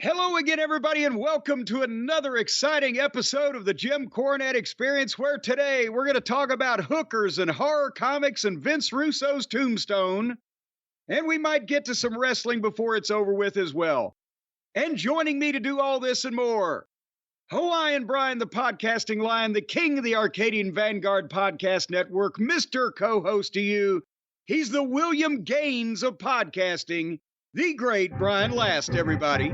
Hello again, everybody, and welcome to another exciting episode of the Jim Cornette Experience, where today we're going to talk about hookers and horror comics and Vince Russo's tombstone. And we might get to some wrestling before it's over with as well. And joining me to do all this and more, Hawaiian Brian, the podcasting lion, the king of the Arcadian Vanguard Podcast Network, Mr. Co-host to you. He's the William Gaines of podcasting, the great Brian Last, everybody.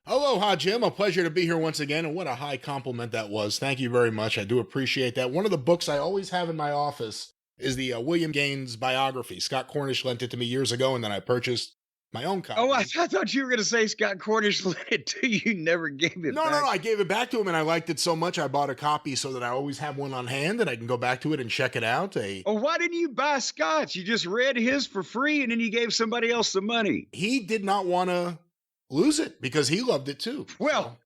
Aloha, Jim. A pleasure to be here once again, and what a high compliment that was. Thank you very much. I do appreciate that. One of the books I always have in my office is the William Gaines biography. Scott Cornish lent it to me years ago, and then I purchased my own copy. Oh, I thought you were going to say Scott Cornish lent it to you. You never gave it back. No. I gave it back to him, and I liked it so much, I bought a copy so that I always have one on hand, and I can go back to it and check it out. Oh, why didn't you buy Scott's? You just read his for free, and then you gave somebody else the money. He did not want to lose it because he loved it too. Well,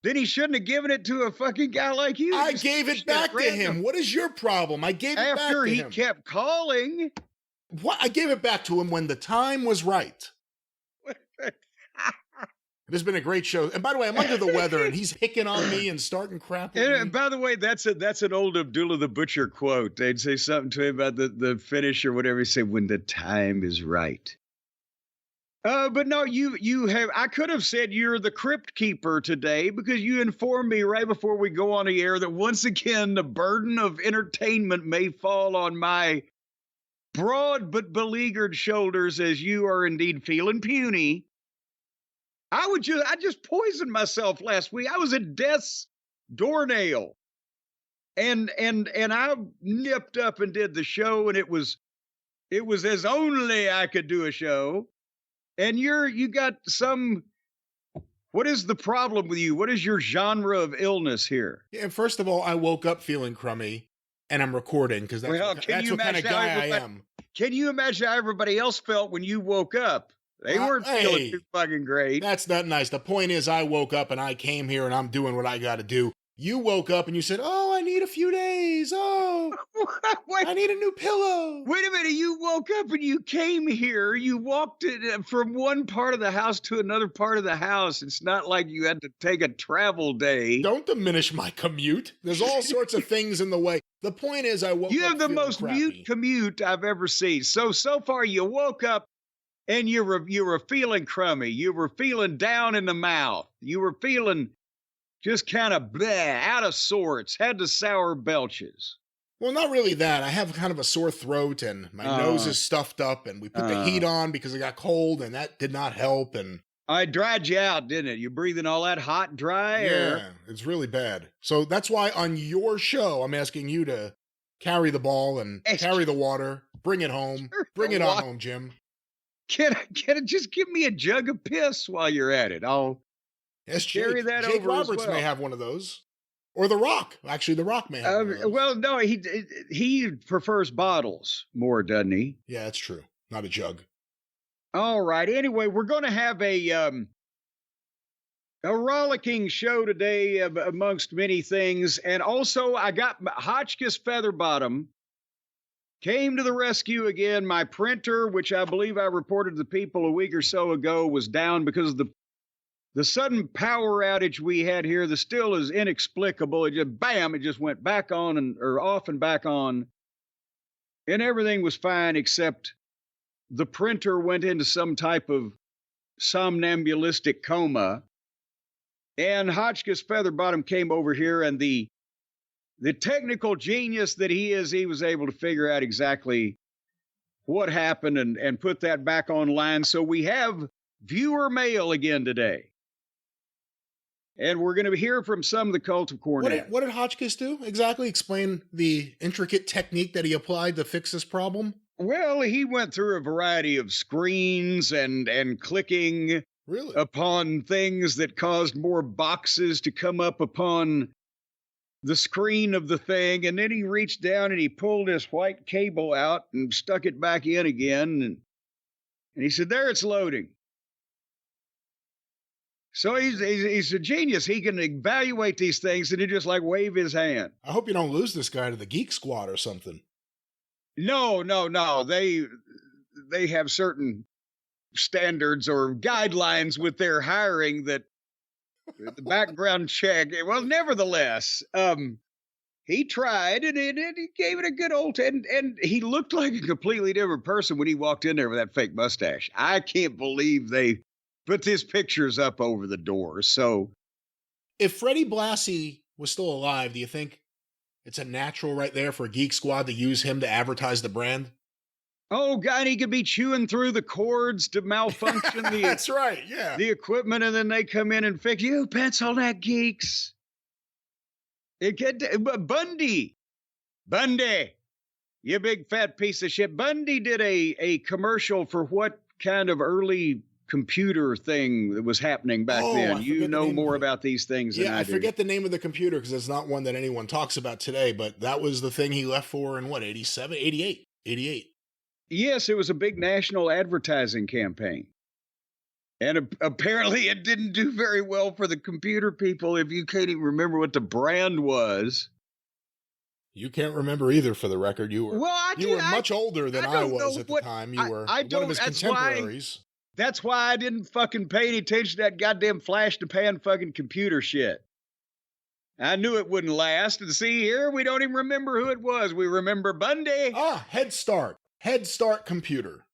then he shouldn't have given it to a fucking guy like you. I gave it back to him. What is your problem? I gave it back to him. After he kept calling. What? I gave it back to him when the time was right. It has been a great show. And by the way, I'm under the weather, and he's picking on me and starting crap with me. And by the way, that's an old Abdullah the Butcher quote. They'd say something to him about the finish or whatever. He'd say, when the time is right. But no, you have, I could have said you're the crypt keeper today because you informed me right before we go on the air that once again, the burden of entertainment may fall on my broad but beleaguered shoulders as you are indeed feeling puny. I just poisoned myself last week. I was at death's doornail and I nipped up and did the show, and it was as only I could do a show. And you got some, what is the problem with you? What is your genre of illness here? Yeah, first of all, I woke up feeling crummy, and I'm recording because that's what kind of guy I am. Can you imagine how everybody else felt when you woke up? They weren't feeling too fucking great. That's not nice. The point is, I woke up and I came here and I'm doing what I got to do. You woke up and you said, oh, I need a few days. Oh, I need a new pillow. Wait a minute. You woke up and you came here. You walked from one part of the house to another part of the house. It's not like you had to take a travel day. Don't diminish my commute. There's all sorts of things in the way. The point is, I woke up. You have the most mute commute I've ever seen. So far you woke up and you were feeling crummy. You were feeling down in the mouth. You were feeling just kind of out of sorts, had the sour belches. Well, not really that. I have kind of a sore throat and my nose is stuffed up, and we put the heat on because it got cold, and that did not help. And I dried you out, didn't it? You're breathing all that hot, dry air. Yeah, it's really bad. So that's why on your show, I'm asking you to carry the ball and carry the water, bring it home, bring it on home, Jim. Can it just give me a jug of piss while you're at it? I'll carry that over. Jake Roberts may have one of those, or The Rock. Actually, The Rock may have one of those. Well, no, he prefers bottles more, doesn't he? Yeah, that's true. Not a jug. All right. Anyway, we're going to have a rollicking show today amongst many things, and also I got Hotchkiss Featherbottom came to the rescue again. My printer, which I believe I reported to the people a week or so ago, was down because of the sudden power outage we had here. The still is inexplicable. It just, bam, it just went back on or off and back on. And everything was fine except the printer went into some type of somnambulistic coma. And Hotchkiss Featherbottom came over here, and the technical genius that he is, he was able to figure out exactly what happened and put that back online. So we have viewer mail again today. And we're going to hear from some of the cult of Cornette. What did Hotchkiss do exactly? Explain the intricate technique that he applied to fix this problem? Well, he went through a variety of screens and clicking upon things that caused more boxes to come up upon the screen of the thing. And then he reached down and he pulled this white cable out and stuck it back in again. And he said, there, it's loading. So he's a genius. He can evaluate these things and he just like wave his hand. I hope you don't lose this guy to the Geek Squad or something. No. They have certain standards or guidelines with their hiring that the background check. Well, nevertheless, he tried and he gave it a good old and he looked like a completely different person when he walked in there with that fake mustache. I can't believe they put his pictures up over the door. So if Freddie Blassie was still alive, do you think it's a natural right there for Geek Squad to use him to advertise the brand? oh God, he could be chewing through the cords to malfunction That's right, yeah. the equipment, and then they come in and fix you pencil neck geeks. It get Bundy, you big fat piece of shit. Bundy did a commercial for what kind of early computer thing that was happening back then. You know more about these things than I do. I forget the name of the computer because it's not one that anyone talks about today, but that was the thing he left for in what, 87, 88, 88. Yes, it was a big national advertising campaign. And apparently it didn't do very well for the computer people if you can't even remember what the brand was. You can't remember either, for the record. You were much older than I was at the time. You were one of his contemporaries. That's why I didn't fucking pay any attention to that goddamn flash to pan fucking computer shit. I knew it wouldn't last. And see here, we don't even remember who it was. We remember Bundy. Head Start computer.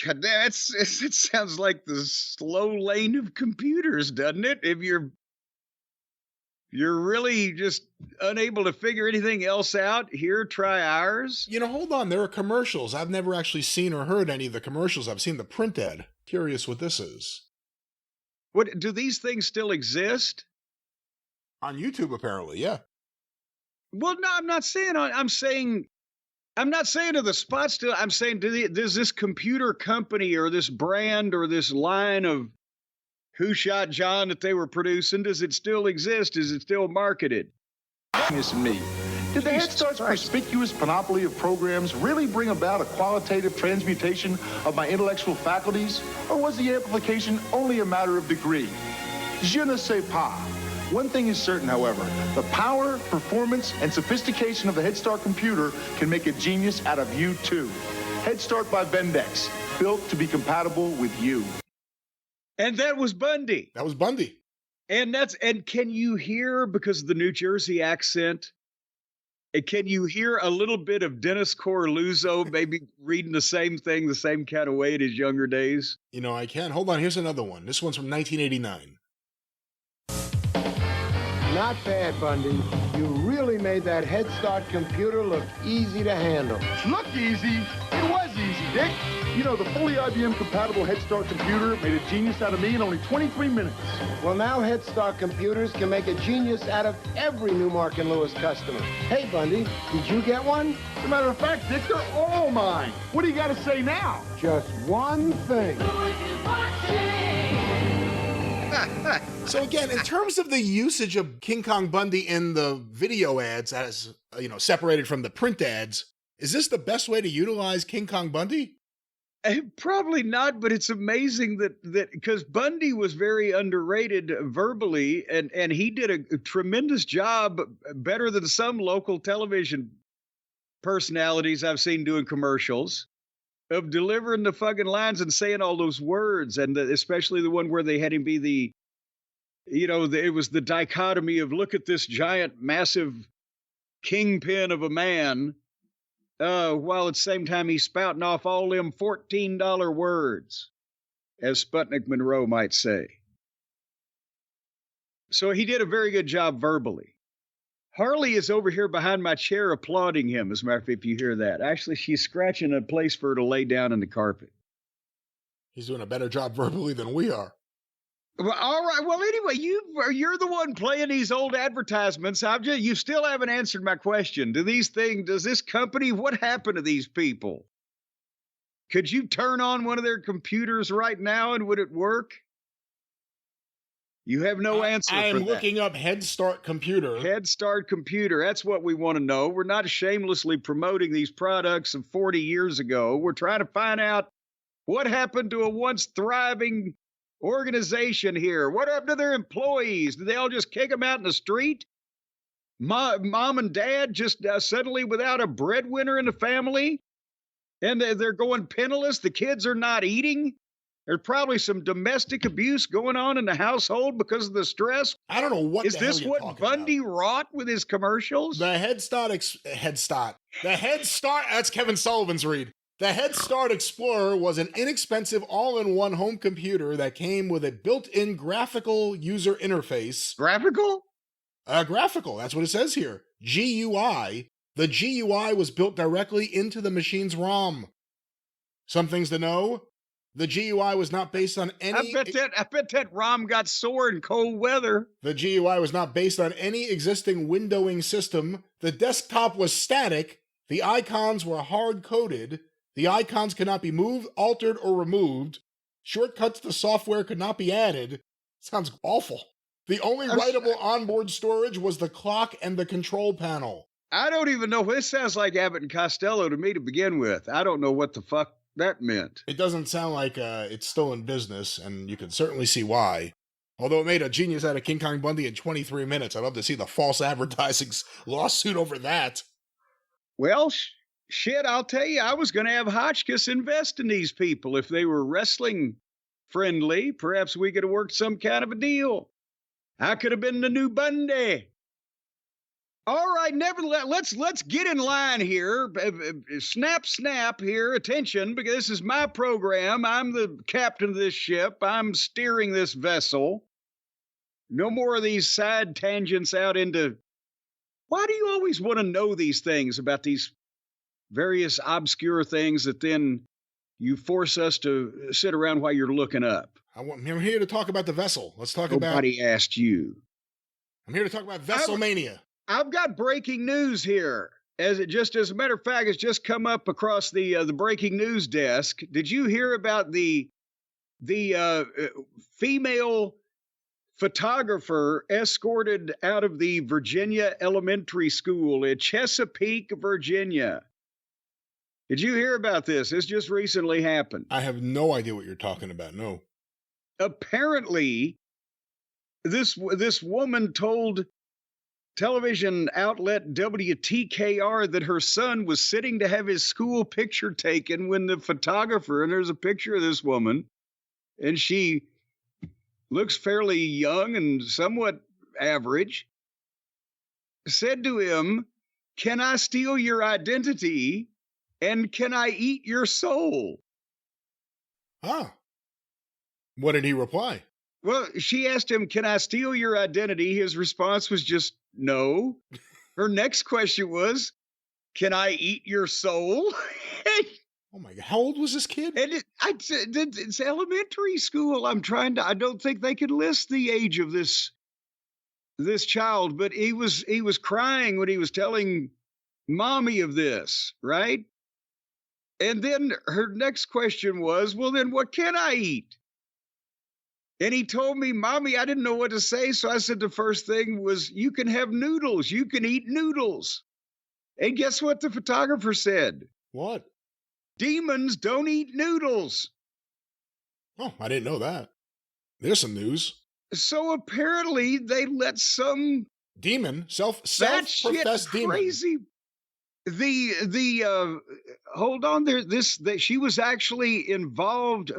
God, it sounds like the slow lane of computers, doesn't it? If you're really just unable to figure anything else out, here, try ours. Hold on. There are commercials. I've never actually seen or heard any of the commercials. I've seen the print ad. Curious what this is. What, do these things still exist? On YouTube, apparently, yeah. Well, no, I'm not saying to the spot still. I'm saying, does this computer company or this brand or this line of Who Shot John that they were producing, does it still exist? Is it still marketed? This and me. Did the Head Start's conspicuous panoply of programs really bring about a qualitative transmutation of my intellectual faculties? Or was the amplification only a matter of degree? Je ne sais pas. One thing is certain, however, the power, performance, and sophistication of the Head Start computer can make a genius out of you, too. Head Start by Bendix, built to be compatible with you. And that was Bundy. And can you hear, because of the New Jersey accent, can you hear a little bit of Dennis Corluzzo maybe reading the same thing the same kind of way in his younger days? I can. Hold on, here's another one. This one's from 1989. Not bad, Bundy. You really made that Head Start computer look easy to handle. Look easy? It was easy, Dick. The fully IBM-compatible Head Start computer made a genius out of me in only 23 minutes. Well, now Head Start computers can make a genius out of every Newmark and Lewis customer. Hey, Bundy, did you get one? As a matter of fact, Dick, they're all mine. What do you got to say now? Just one thing. So again, in terms of the usage of King Kong Bundy in the video ads as, separated from the print ads, is this the best way to utilize King Kong Bundy? Probably not, but it's amazing that because Bundy was very underrated verbally, and he did a tremendous job, better than some local television personalities I've seen doing commercials, of delivering the fucking lines and saying all those words, and especially the one where they had him be it was the dichotomy of, look at this giant, massive kingpin of a man, while at the same time he's spouting off all them $14 words, as Sputnik Monroe might say. So he did a very good job verbally. Harley is over here behind my chair applauding him, as a matter of fact, if you hear that. Actually, she's scratching a place for her to lay down in the carpet. He's doing a better job verbally than we are. Well, all right. Well, anyway, you're the one playing these old advertisements. You still haven't answered my question. Does this company, what happened to these people? Could you turn on one of their computers right now and would it work? You have no answer for that. I am looking up Head Start computer. Head Start computer. That's what we want to know. We're not shamelessly promoting these products of 40 years ago. We're trying to find out what happened to a once thriving organization here. What happened to their employees? Did they all just kick them out in the street? Mom and dad just suddenly without a breadwinner in the family? And they're going penniless? The kids are not eating? There's probably some domestic abuse going on in the household because of the stress. I don't know what Is the hell this you're what talking Bundy about. wrought with his commercials? The Head Start, that's Kevin Sullivan's read. The Head Start Explorer was an inexpensive all-in-one home computer that came with a built-in graphical user interface. Graphical? Graphical, that's what it says here. GUI. The GUI was built directly into the machine's ROM. Some things to know. The GUI was not based on any... I bet that ROM got sore in cold weather. The GUI was not based on any existing windowing system. The desktop was static. The icons were hard-coded. The icons could not be moved, altered, or removed. Shortcuts to software could not be added. Sounds awful. The only writable onboard storage was the clock and the control panel. I don't even know. This sounds like Abbott and Costello to me to begin with. I don't know what the fuck that meant. It doesn't sound like it's still in business, and you can certainly see why. Although it made a genius out of King Kong Bundy in 23 minutes. I'd love to see the false advertising lawsuit over that. Well, shit, I'll tell you, I was going to have Hotchkiss invest in these people. If they were wrestling friendly, perhaps we could have worked some kind of a deal. I could have been the new Bundy. All right, nevertheless, let's get in line here. Snap here. Attention, because this is my program. I'm the captain of this ship. I'm steering this vessel. No more of these side tangents out into... Why do you always want to know these things about these various obscure things that then you force us to sit around while you're looking up? I'm here to talk about the vessel. Let's talk about... Nobody asked you. I'm here to talk about Vesselmania. I've got breaking news here. As a matter of fact, it's just come up across the breaking news desk. Did you hear about the female photographer escorted out of the Virginia Elementary School in Chesapeake, Virginia? Did you hear about this? This just recently happened. I have no idea what you're talking about. No. Apparently, this woman told television outlet WTKR that her son was sitting to have his school picture taken when the photographer, and there's a picture of this woman, and she looks fairly young and somewhat average, said to him, "Can I steal your identity and can I eat your soul?" Ah. What did he reply? Well, she asked him, "Can I steal your identity?" His response was just no. Her next question was, "Can I eat your soul?" Oh my God. How old was this kid? And it's elementary school. I don't think they could list the age of this child, but he was crying when he was telling mommy of this, right? And then her next question was, "Well, then what can I eat?" And he told me, "Mommy, I didn't know what to say." So I said the first thing was, "You can have noodles. You can eat noodles." And guess what the photographer said? What? Demons don't eat noodles. Oh, I didn't know that. There's some news. So apparently they let some demon, self-professed demon. Crazy. Hold on there. She was actually employed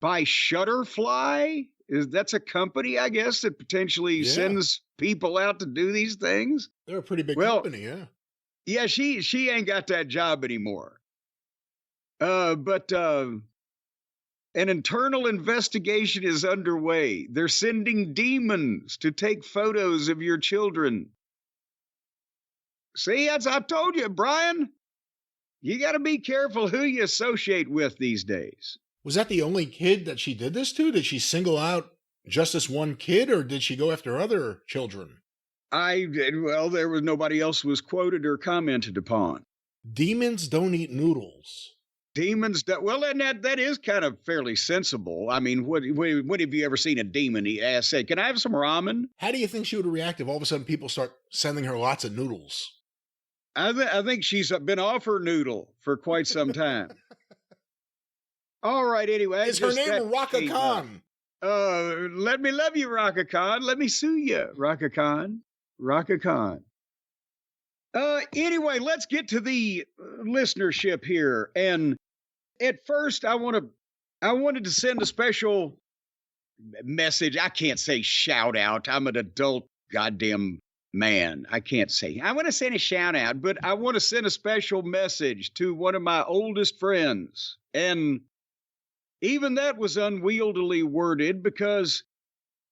by Shutterfly. That's a company, I guess, that potentially sends people out to do these things. They're a pretty big company, yeah. Yeah, she ain't got that job anymore. But an internal investigation is underway. They're sending demons to take photos of your children. See, as I told you, Brian, you got to be careful who you associate with these days. Was that the only kid that she did this to? Did she single out just this one kid, or did she go after other children? There was nobody else was quoted or commented upon. Demons don't eat noodles. Demons don't. Well, and that is kind of fairly sensible. I mean, what have you ever seen a demon say, "Can I have some ramen?" How do you think she would react if all of a sudden people start sending her lots of noodles? I think she's been off her noodle for quite some time. All right, anyway. Is her name Raka Khan? Let me love you, Raka Khan. Let me sue you, Raka Khan. Raka Khan. Anyway, let's get to the listenership here. And At first, I wanted to send a special message. I can't say shout out. I'm an adult goddamn man. I can't say. I want to send a shout out, but I want to send a special message to one of my oldest friends. And even that was unwieldily worded because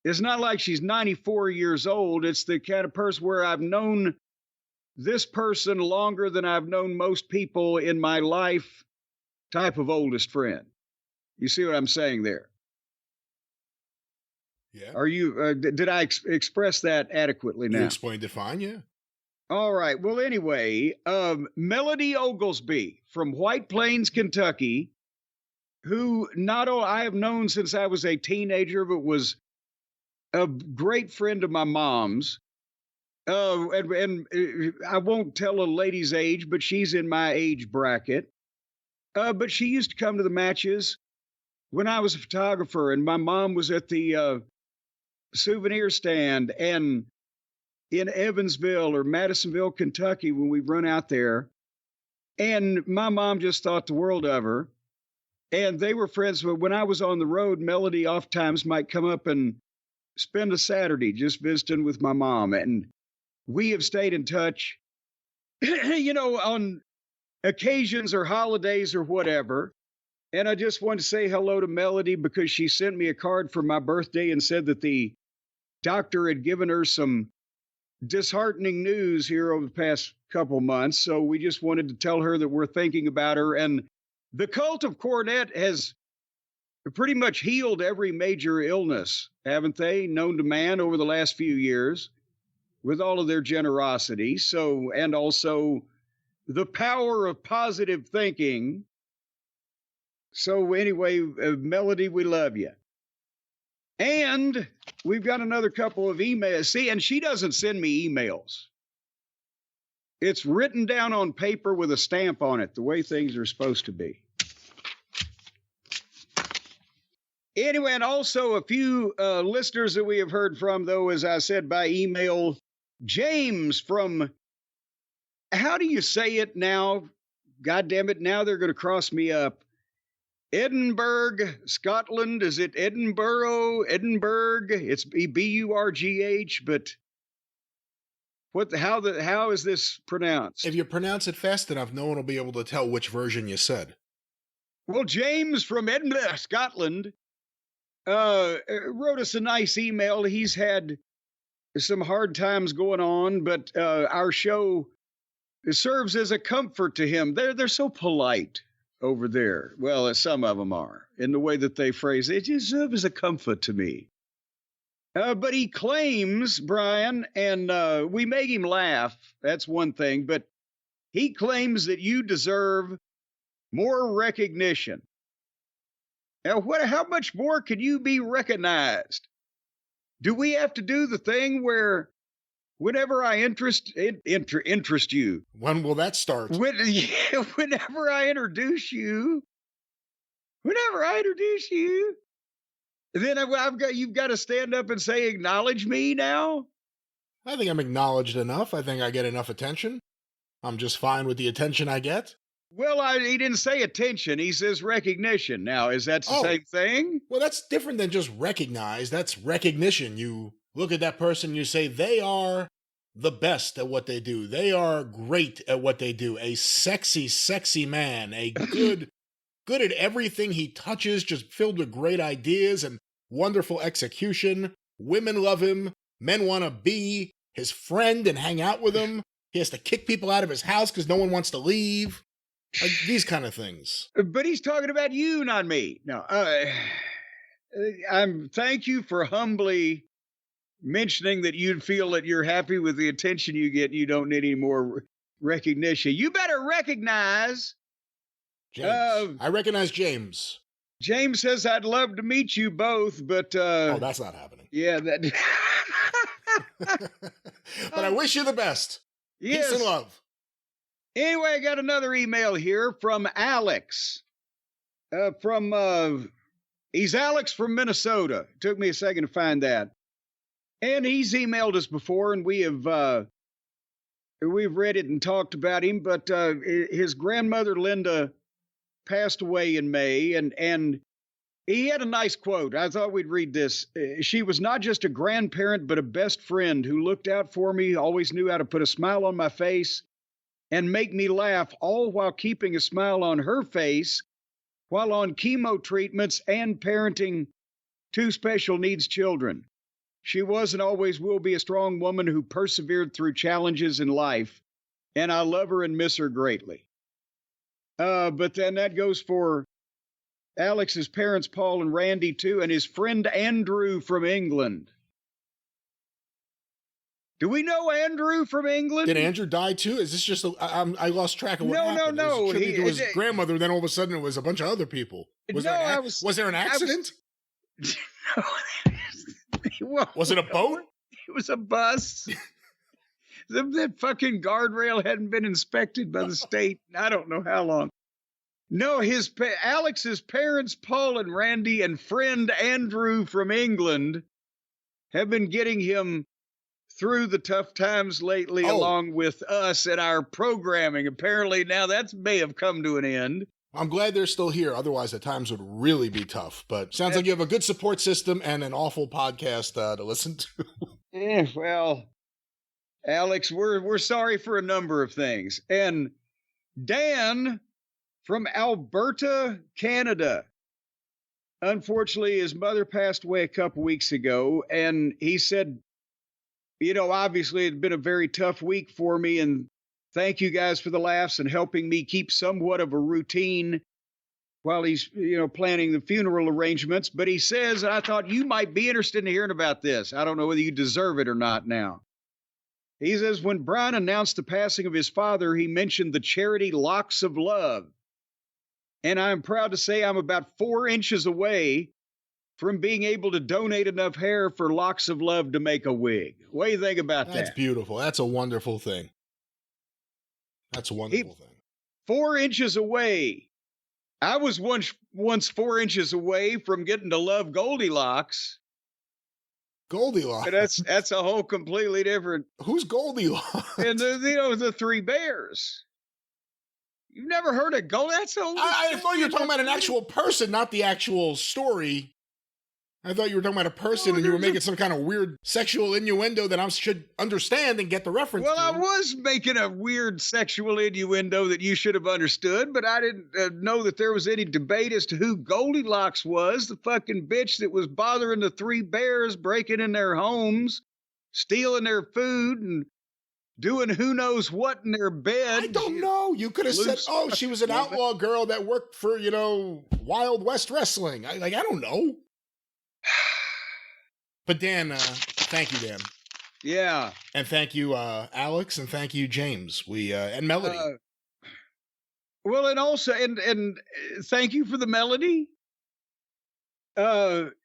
it's not like she's 94 years old. It's the kind of person where I've known this person longer than I've known most people in my life, type of oldest friend. You see what I'm saying there? Yeah. Are you, did I express that adequately now? You explained it fine, yeah. All right. Well, anyway, Melody Oglesby from White Plains, Kentucky, who not only I have known since I was a teenager, but was a great friend of my mom's. And I won't tell a lady's age, but she's in my age bracket. But she used to come to the matches when I was a photographer, and my mom was at the souvenir stand and in Evansville or Madisonville, Kentucky, when we run out there. And my mom just thought the world of her. And they were friends. But when I was on the road, Melody oftentimes might come up and spend a Saturday just visiting with my mom. And we have stayed in touch, you know, on occasions or holidays or whatever. And I just wanted to say hello to Melody because she sent me a card for my birthday and said that the doctor had given her some disheartening news here over the past couple months. So we just wanted to tell her that we're thinking about her. And the cult of Cornette has pretty much healed every major illness, haven't they, known to man over the last few years with all of their generosity. So, and also the power of positive thinking. So anyway, Melody, we love you. And we've got another couple of emails. See, and she doesn't send me emails. It's written down on paper with a stamp on it, the way things are supposed to be. Anyway, and also a few listeners that we have heard from, though, as I said, by email. James from, how do you say it now? God damn it, now they're going to cross me up. Edinburgh, Scotland. Is it Edinburgh? Edinburgh? It's B-U-R-G-H, but how is this pronounced? If you pronounce it fast enough, no one will be able to tell which version you said. Well, James from Edinburgh, Scotland, wrote us a nice email. He's had some hard times going on, but our show serves as a comfort to him. They're so polite over there. Well, some of them are, in the way that they phrase it. It just serves as a comfort to me. But he claims, Brian, and we make him laugh. That's one thing. But he claims that you deserve more recognition. Now, how much more can you be recognized? Do we have to do the thing where whenever I interest you? When will that start? Whenever I introduce you, then you've got to stand up and say, acknowledge me now? I think I'm acknowledged enough. I think I get enough attention. I'm just fine with the attention I get. Well, he didn't say attention. He says recognition. Now, is that the same thing? Well, that's different than just recognize. That's recognition. You look at that person, you say, they are the best at what they do. They are great at what they do. A sexy, sexy man. A good at everything he touches, just filled with great ideas and wonderful execution. Women love him. Men want to be his friend and hang out with him. He has to kick people out of his house because no one wants to leave. Like these kind of things. But he's talking about you, not me. No, thank you for humbly mentioning that you'd feel that you're happy with the attention you get. You don't need any more recognition. You better recognize. James. I recognize James. James says, I'd love to meet you both, but... that's not happening. Yeah, that... But I wish you the best. Yes. Peace and love. Anyway, I got another email here from Alex. He's Alex from Minnesota. It took me a second to find that. And he's emailed us before, and we've read it and talked about him. But his grandmother, Linda, passed away in May, and he had a nice quote. I thought we'd read this. She was not just a grandparent, but a best friend who looked out for me, always knew how to put a smile on my face and make me laugh, all while keeping a smile on her face while on chemo treatments and parenting 2 special needs children. She was and always will be a strong woman who persevered through challenges in life, and I love her and miss her greatly. But then that goes for Alex's parents, Paul and Randy, too, and his friend Andrew from England. Do we know Andrew from England? Did Andrew die too? Is this just I lost track of what happened? No. It was a tribute to his grandmother, then all of a sudden it was a bunch of other people. Was there an accident? No. Was it a boat? It was a bus. That fucking guardrail hadn't been inspected by the state. I don't know how long. No, Alex's parents, Paul and Randy, and friend Andrew from England have been getting him through the tough times lately, along with us and our programming. Apparently now that may have come to an end. I'm glad they're still here. Otherwise, the times would really be tough. But sounds like you have a good support system and an awful podcast to listen to. Well, Alex, we're sorry for a number of things. And Dan from Alberta, Canada. Unfortunately, his mother passed away a couple weeks ago, and he said, obviously it's been a very tough week for me, and thank you guys for the laughs and helping me keep somewhat of a routine while he's, planning the funeral arrangements. But he says, I thought you might be interested in hearing about this. I don't know whether you deserve it or not now. He says, when Brian announced the passing of his father, he mentioned the charity Locks of Love. And I'm proud to say I'm about 4 inches away from being able to donate enough hair for Locks of Love to make a wig. What do you think about that? That's beautiful. That's a wonderful thing. That's a wonderful thing. 4 inches away. I was once 4 inches away from getting to love Goldilocks. Goldilocks. That's a whole completely different. Who's Goldilocks? And the 3 bears. You've never heard of Goldilocks? I thought you were talking about an actual person, not the actual story. I thought you were talking about a person and you were making some kind of weird sexual innuendo that I should understand and get the reference to. I was making a weird sexual innuendo that you should have understood, but I didn't know that there was any debate as to who Goldilocks was, the fucking bitch that was bothering the 3 bears, breaking in their homes, stealing their food, and doing who knows what in their bed. I don't know. You could have said, she was an outlaw girl that worked for, Wild West Wrestling. I don't know. But Dan, thank you, Dan. Yeah. And thank you, Alex, and thank you, James. And Melody. Well, and also, and thank you for the melody.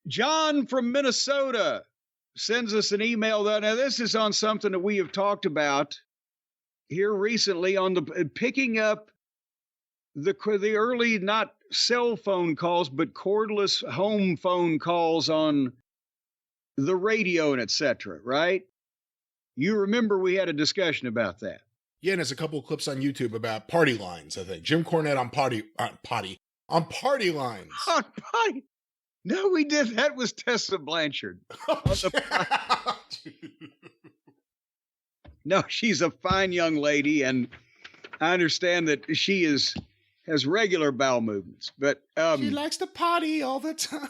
John from Minnesota sends us an email. Now, this is on something that we have talked about here recently on the picking up the early, not cell phone calls, but cordless home phone calls on the radio and etc. Right? You remember we had a discussion about that. Yeah, and there's a couple of clips on YouTube about party lines, I think. Jim Cornette on party lines. On party. No, we did. That was Tessa Blanchard. No, she's a fine young lady, and I understand that she has regular bowel movements. But she likes to party all the time.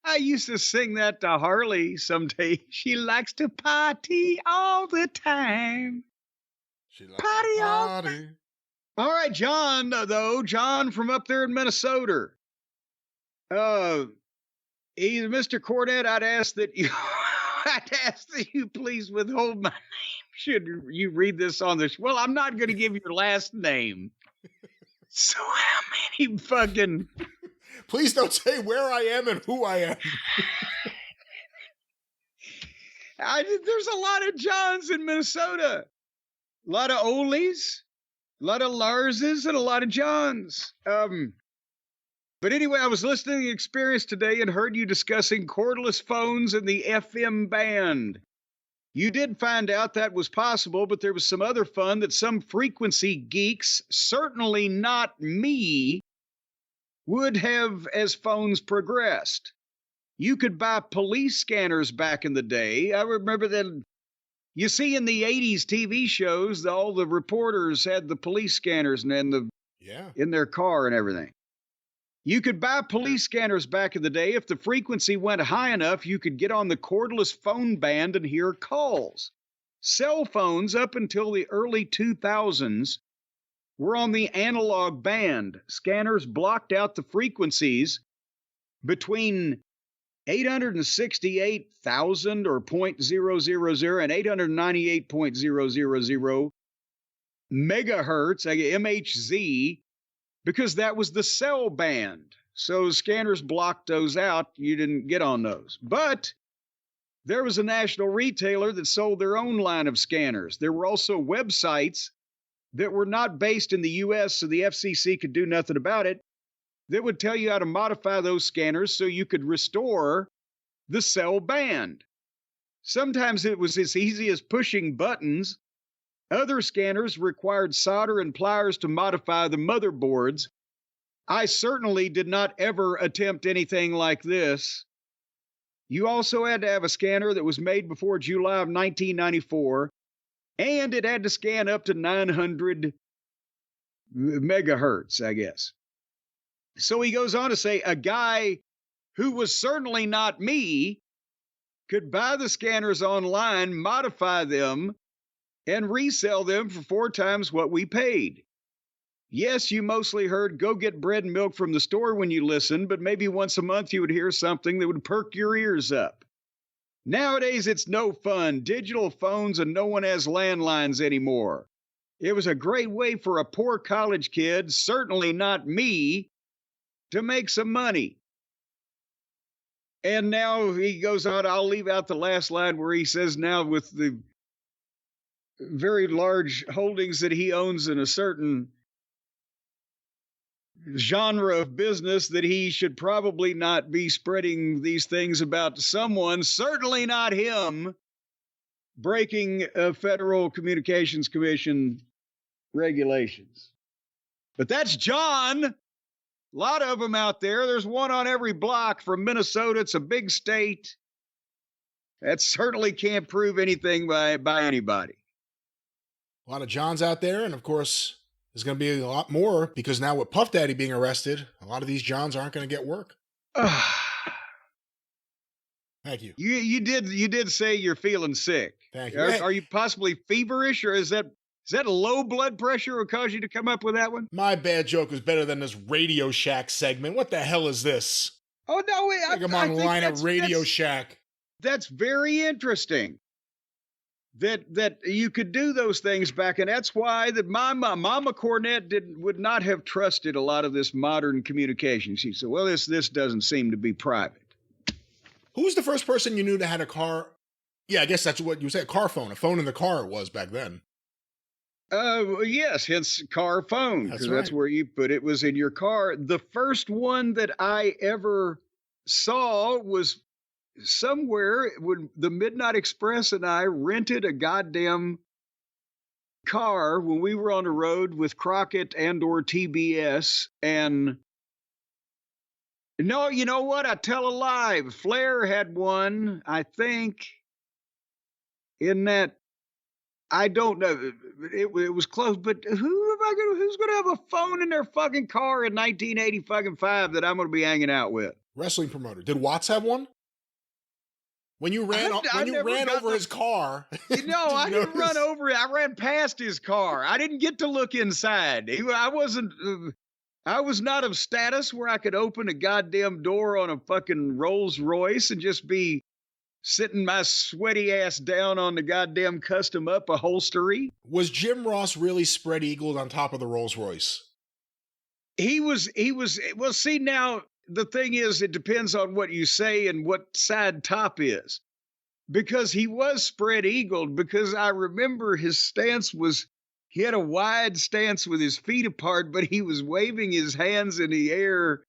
I used to sing that to Harley someday. She likes to party all the time. She likes to party. All right, John from up there in Minnesota. He's Mr. Cornette. I'd ask that you please withhold my name. Should you read this on this? Well, I'm not going to give your last name. So how many fucking... Please don't say where I am and who I am. There's a lot of Johns in Minnesota. A lot of Olies, a lot of Larses, and a lot of Johns. But anyway, I was listening to the Experience today and heard you discussing cordless phones and the FM band. You did find out that was possible, but there was some other fun that some frequency geeks, certainly not me, would have as phones progressed. You could buy police scanners back in the day. I remember that. You see, in the 80s TV shows, all the reporters had the police scanners in their car and everything. You could buy police scanners back in the day. If the frequency went high enough, you could get on the cordless phone band and hear calls. Cell phones, up until the early 2000s, were on the analog band. Scanners blocked out the frequencies between 868,000 or 0.000 and 898.000 megahertz, MHz, because that was the cell band. So scanners blocked those out. You didn't get on those. But there was a national retailer that sold their own line of scanners. There were also websites that were not based in the U.S., so the FCC could do nothing about it, that would tell you how to modify those scanners so you could restore the cell band. Sometimes it was as easy as pushing buttons. Other scanners required solder and pliers to modify the motherboards. I certainly did not ever attempt anything like this. You also had to have a scanner that was made before July of 1994, and it had to scan up to 900 megahertz, I guess. So he goes on to say, a guy who was certainly not me could buy the scanners online, modify them, and resell them for 4 times what we paid. Yes, you mostly heard go get bread and milk from the store when you listened, but maybe once a month you would hear something that would perk your ears up. Nowadays, it's no fun. Digital phones and no one has landlines anymore. It was a great way for a poor college kid, certainly not me, to make some money. And now he goes on, I'll leave out the last line where he says now with the very large holdings that he owns in a certain genre of business that he should probably not be spreading these things about someone, certainly not him, breaking Federal Communications Commission regulations. But that's John. A lot of them out there. There's one on every block from Minnesota. It's a big state. That certainly can't prove anything by anybody. A lot of Johns out there, and of course, there's going to be a lot more because now with Puff Daddy being arrested, a lot of these Johns aren't going to get work. Thank you. You did say you're feeling sick. Thank you. Are you possibly feverish, or is that a low blood pressure will cause you to come up with that one? My bad joke was better than this Radio Shack segment. What the hell is this? Oh no, I'm on line at Radio Shack. That's very interesting. That you could do those things back, and that's why that Mama Cornette would not have trusted a lot of this modern communication. She said, "Well, this doesn't seem to be private." Who was the first person you knew that had a car? Yeah, I guess that's what you said. A phone in the car it was back then. Yes, hence car phone, because that's where you put it, was in your car. The first one that I ever saw was somewhere when the Midnight Express and I rented a goddamn car when we were on the road with Crockett and or TBS. And no, you know what? I tell a lie. Flair had one, I think, in that. I don't know. It was close, but who's going to have a phone in their fucking car in 1985 that I'm going to be hanging out with? Wrestling promoter. Did Watts have one? When you ran over his car. No, I didn't run over it. I ran past his car. I didn't get to look inside. I was not of status where I could open a goddamn door on a fucking Rolls Royce and just be sitting my sweaty ass down on the goddamn custom upholstery. Was Jim Ross really spread-eagled on top of the Rolls Royce? He was, well, see, now, the thing is, it depends on what you say and what side top is. Because he was spread-eagled, because I remember his stance was, he had a wide stance with his feet apart, but he was waving his hands in the air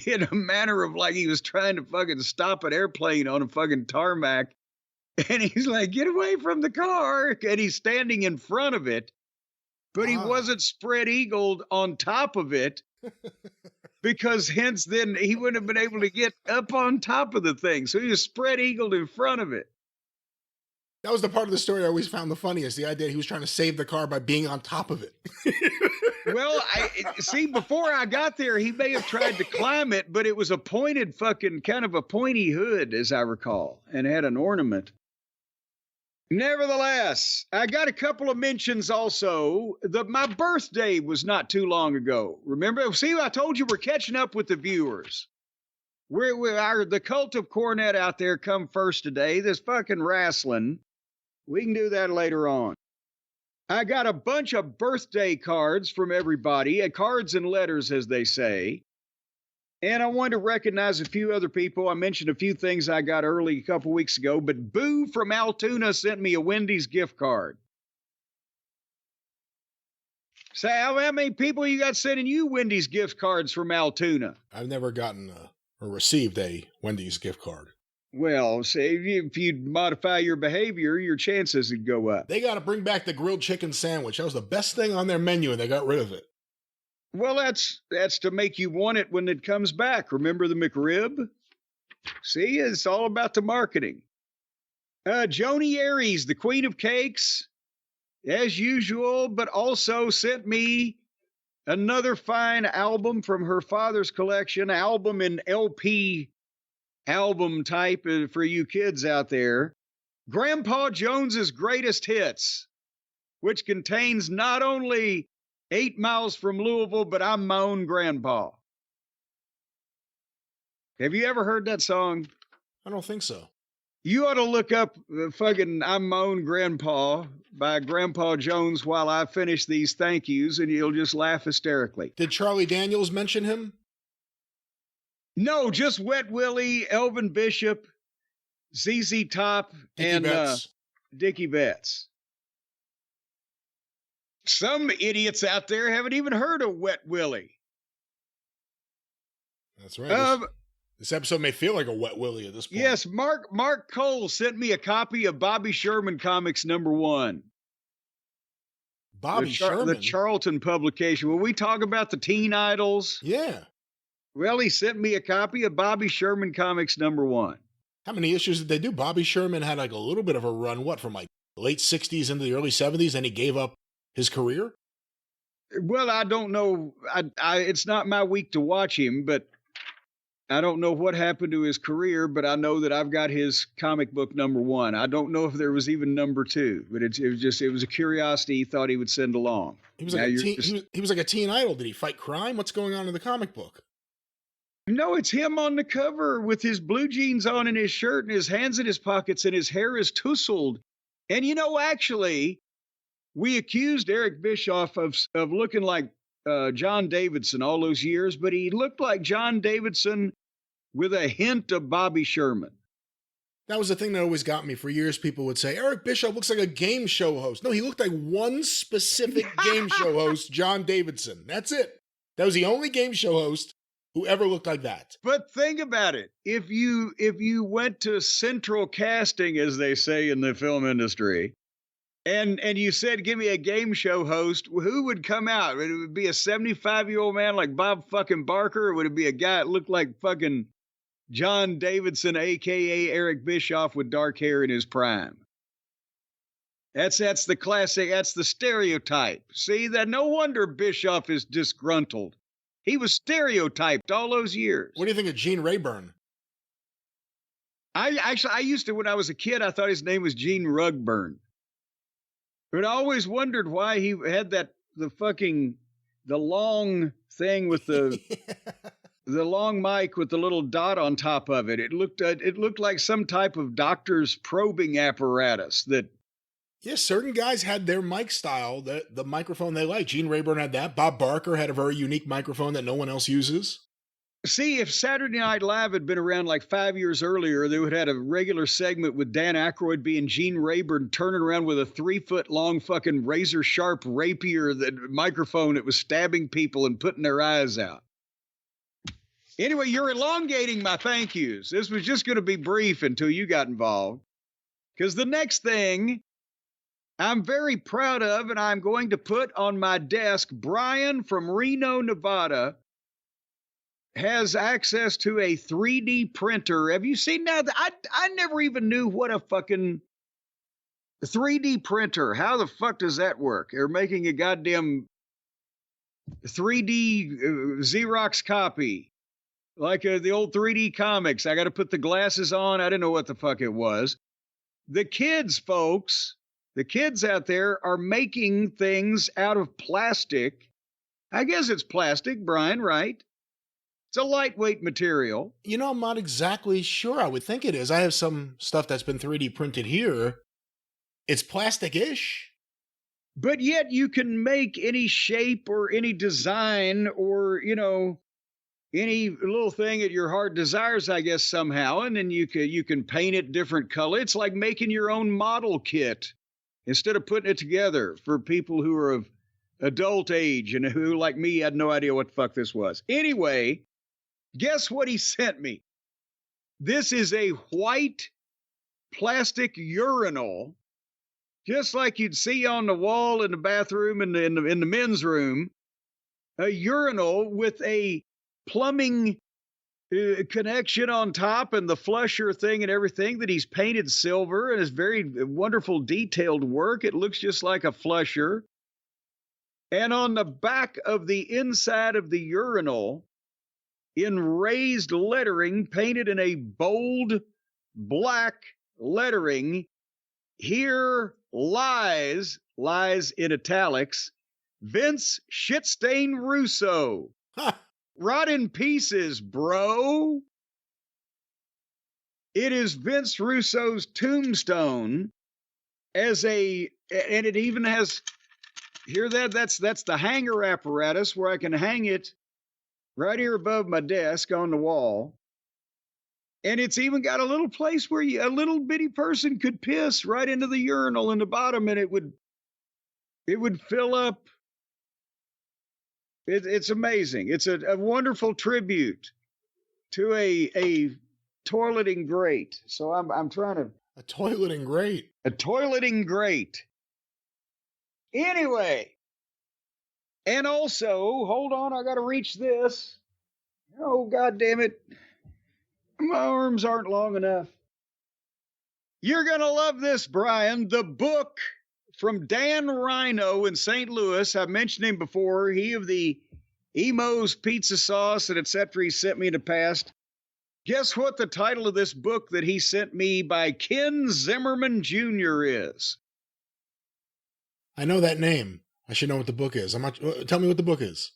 in a manner of like he was trying to fucking stop an airplane on a fucking tarmac. And he's like, get away from the car. And he's standing in front of it, but he wasn't spread eagled on top of it because hence then he wouldn't have been able to get up on top of the thing. So he was spread eagled in front of it. That was the part of the story I always found the funniest. The idea he was trying to save the car by being on top of it. Well, see, before I got there, he may have tried to climb it, but it was a pointed kind of a pointy hood, as I recall, and had an ornament. Nevertheless, I got a couple of mentions also. My birthday was not too long ago. Remember? See, I told you we're catching up with the viewers. The cult of Cornette out there come first today. This fucking wrestling. We can do that later on. I got a bunch of birthday cards from everybody, cards and letters, as they say. And I wanted to recognize a few other people. I mentioned a few things I got early a couple weeks ago, but Boo from Altoona sent me a Wendy's gift card. Say, how many people you got sending you Wendy's gift cards from Altoona? I've never gotten or received a Wendy's gift card. Well, say if you'd modify your behavior, your chances would go up. They got to bring back the grilled chicken sandwich. That was the best thing on their menu, and they got rid of it. Well, that's to make you want it when it comes back. Remember the McRib? See, it's all about the marketing. Joni Aries, the Queen of Cakes, as usual, but also sent me another fine album from her father's collection, album in LP album type for you kids out there. Grandpa Jones's Greatest Hits, which contains not only 8 Miles from Louisville, but I'm my own grandpa. Have you ever heard that song? I don't think so. You ought to look up fucking I'm my own grandpa by Grandpa Jones while I finish these thank yous, and you'll just laugh hysterically. Did Charlie Daniels mention him? No, just Wet Willie, Elvin Bishop, ZZ Top, and Dickie Betts. Some idiots out there haven't even heard of Wet Willie. That's right. This episode may feel like a Wet Willie at this point. Yes, Mark Cole sent me a copy of Bobby Sherman Comics #1. Bobby Sherman? The Charlton publication. When we talk about the teen idols. Yeah. Well, he sent me a copy of Bobby Sherman Comics #1. How many issues did they do? Bobby Sherman had like a little bit of a run, from like the late 60s into the early 70s, and he gave up his career? Well, I don't know. It's not my week to watch him, but I don't know what happened to his career, but I know that I've got his comic book #1. I don't know if there was even #2, but it was a curiosity he thought he would send along. He was like a teen idol. Did he fight crime? What's going on in the comic book? No, it's him on the cover with his blue jeans on and his shirt and his hands in his pockets and his hair is tousled. And actually, we accused Eric Bischoff of looking like John Davidson all those years, but he looked like John Davidson with a hint of Bobby Sherman. That was the thing that always got me. For years, people would say, Eric Bischoff looks like a game show host. No, he looked like one specific game show host, John Davidson. That's it. That was the only game show host who ever looked like that. But think about it. If you went to central casting, as they say in the film industry, and you said, give me a game show host, who would come out? Would it be a 75-year-old man like Bob fucking Barker, or would it be a guy that looked like fucking John Davidson, a.k.a. Eric Bischoff, with dark hair in his prime? That's the classic. That's the stereotype. See, that no wonder Bischoff is disgruntled. He was stereotyped all those years. What do you think of Gene Rayburn? I used to, when I was a kid, I thought his name was Gene Rugburn. But I always wondered why he had the long thing with the the long mic with the little dot on top of it. It looked like some type of doctor's probing apparatus that. Yes, certain guys had their mic style, the microphone they like. Gene Rayburn had that. Bob Barker had a very unique microphone that no one else uses. See, if Saturday Night Live had been around like 5 years earlier, they would have had a regular segment with Dan Aykroyd being Gene Rayburn turning around with a 3-foot-long fucking razor-sharp rapier, microphone that was stabbing people and putting their eyes out. Anyway, you're elongating my thank yous. This was just going to be brief until you got involved. Because the next thing I'm very proud of, and I'm going to put on my desk, Brian from Reno, Nevada, has access to a 3D printer. Have you seen that? I never even knew what a fucking 3D printer. How the fuck does that work? They're making a goddamn 3D Xerox copy, like the old 3D comics. I got to put the glasses on. I didn't know what the fuck it was. The kids, folks, the kids out there are making things out of plastic. I guess it's plastic, Brian, right? It's a lightweight material. You know, I'm not exactly sure. I would think it is. I have some stuff that's been 3D printed here. It's plastic-ish. But yet you can make any shape or any design or, you know, any little thing that your heart desires, I guess, somehow. And then you can paint it different color. It's like making your own model kit instead of putting it together for people who are of adult age and who, like me, had no idea what the fuck this was. Anyway, guess what he sent me? This is a white plastic urinal, just like you'd see on the wall in the bathroom in the men's room. A urinal with a plumbing connection on top and the flusher thing and everything that he's painted silver, and is very wonderful detailed work. It looks just like a flusher. And on the back of the inside of the urinal, in raised lettering, painted in a bold black lettering, here lies in italics, Vince Shitstain Russo. Huh. Rot in pieces, bro. It is Vince Russo's tombstone and it even has, that's the hanger apparatus where I can hang it right here above my desk on the wall. And it's even got a little place where a little bitty person could piss right into the urinal in the bottom, and it would fill up. It's amazing. It's a wonderful tribute to a toileting grate. So I'm trying to a toileting grate. A toileting grate. Anyway, and also, hold on, I got to reach this. Oh, God damn it. My arms aren't long enough. You're going to love this, Brian. The book from Dan Rhino in St. Louis. I've mentioned him before. He of the Emo's Pizza Sauce and etc. he sent me in the past. Guess what the title of this book that he sent me by Ken Zimmerman Jr. is? I know that name. I should know what the book is. Tell me what the book is.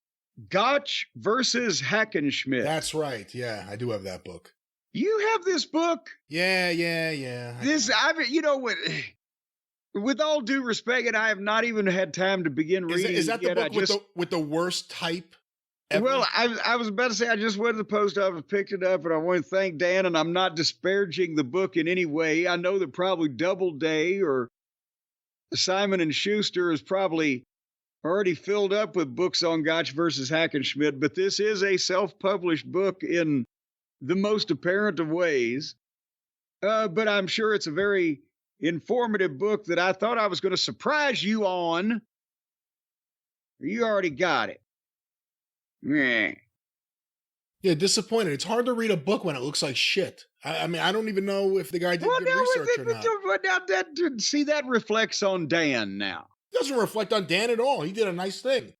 Gotch versus Hackenschmidt. That's right. Yeah, I do have that book. You have this book? Yeah. With all due respect, and I have not even had time to begin reading. Is that the book with the worst type ever? Well, I was about to say, I just went to the post office, picked it up, and I want to thank Dan, and I'm not disparaging the book in any way. I know that probably Doubleday or Simon & Schuster is probably already filled up with books on Gotch versus Hackenschmidt, but this is a self-published book in the most apparent of ways. But I'm sure it's a very informative book that I thought I was going to surprise you on. You already got it. Meh. Yeah, disappointed. It's hard to read a book when it looks like shit. I mean, I don't even know if the guy did good research or not. See, that reflects on Dan now. It doesn't reflect on Dan at all. He did a nice thing.